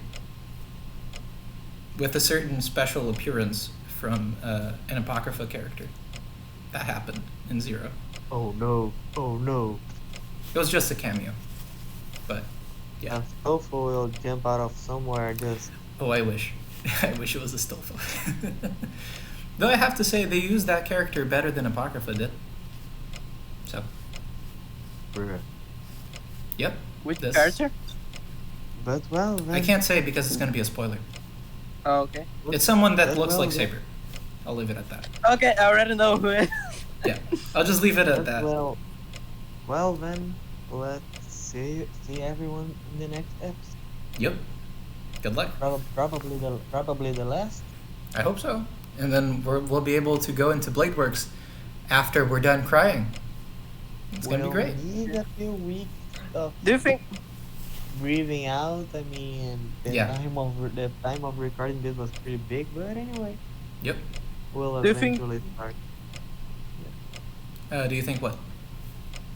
With a certain special appearance from an Apocrypha character. That happened in Zero. Oh no! Oh no! It was just a cameo. But, yeah. And Tofu will jump out of somewhere just. Oh, I wish. I wish it was a Stolfo. Though I have to say, they used that character better than Apocrypha did. So, Bruh. yep. Which This- character? But well, then, I can't say because it's going to be a spoiler. Oh, okay. It's someone that But looks well, like then- Saber. I'll leave it at that. Okay, I already know who it is. Yeah, I'll just leave it at but that. well then, let's see everyone in the next episode. Yep. Good luck. Probably the last. I hope so. And then we'll be able to go into Blade Works after we're done crying. It's gonna be great. Need a few weeks of. Do you think breathing out. I mean, Yeah. the time of recording this was pretty big, but anyway, Yep. we'll Do you think- eventually start. Do you think what?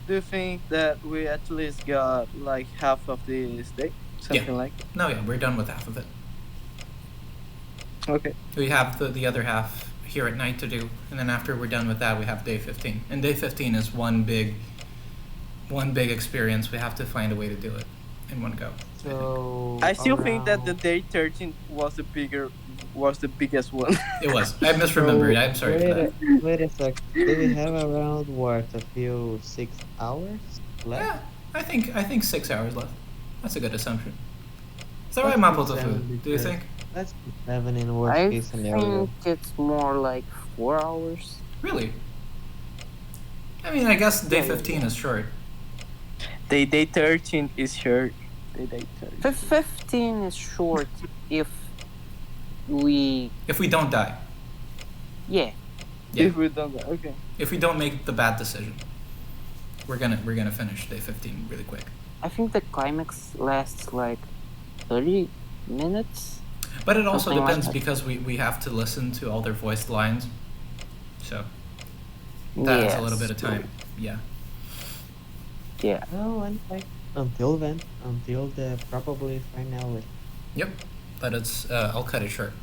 Do you think that we at least got like half of this day? Something like. No, yeah, we're done with half of it. Okay. We have the other half here at night to do, and then after we're done with that, we have day 15. And day 15 is one big experience. We have to find a way to do it in one go. So I still think that the around- day 13 was the biggest one. It was. I misremembered. I'm sorry for that. Wait a sec. Do we have around what, a few 6 hours left? Yeah, I think 6 hours left. That's a good assumption. Is that right, Mapo Tofu? Do you think? Let's put 7 in worst I case scenario. think it's more like 4 hours. Really? I mean, I guess day Yeah, 15 is short. Day 13 is short. Day 13. 15 is short if we... If we don't die. Yeah. Yeah. If we don't, okay. If we don't make the bad decision. We're gonna finish day 15 really quick. I think the climax lasts like 30 minutes. But it also Something like depends that. because we have to listen to all their voiced lines. So that is a little bit of time. Yeah. Yeah. No, and like until then, until the probably finale. Yep. But it's I'll cut it short.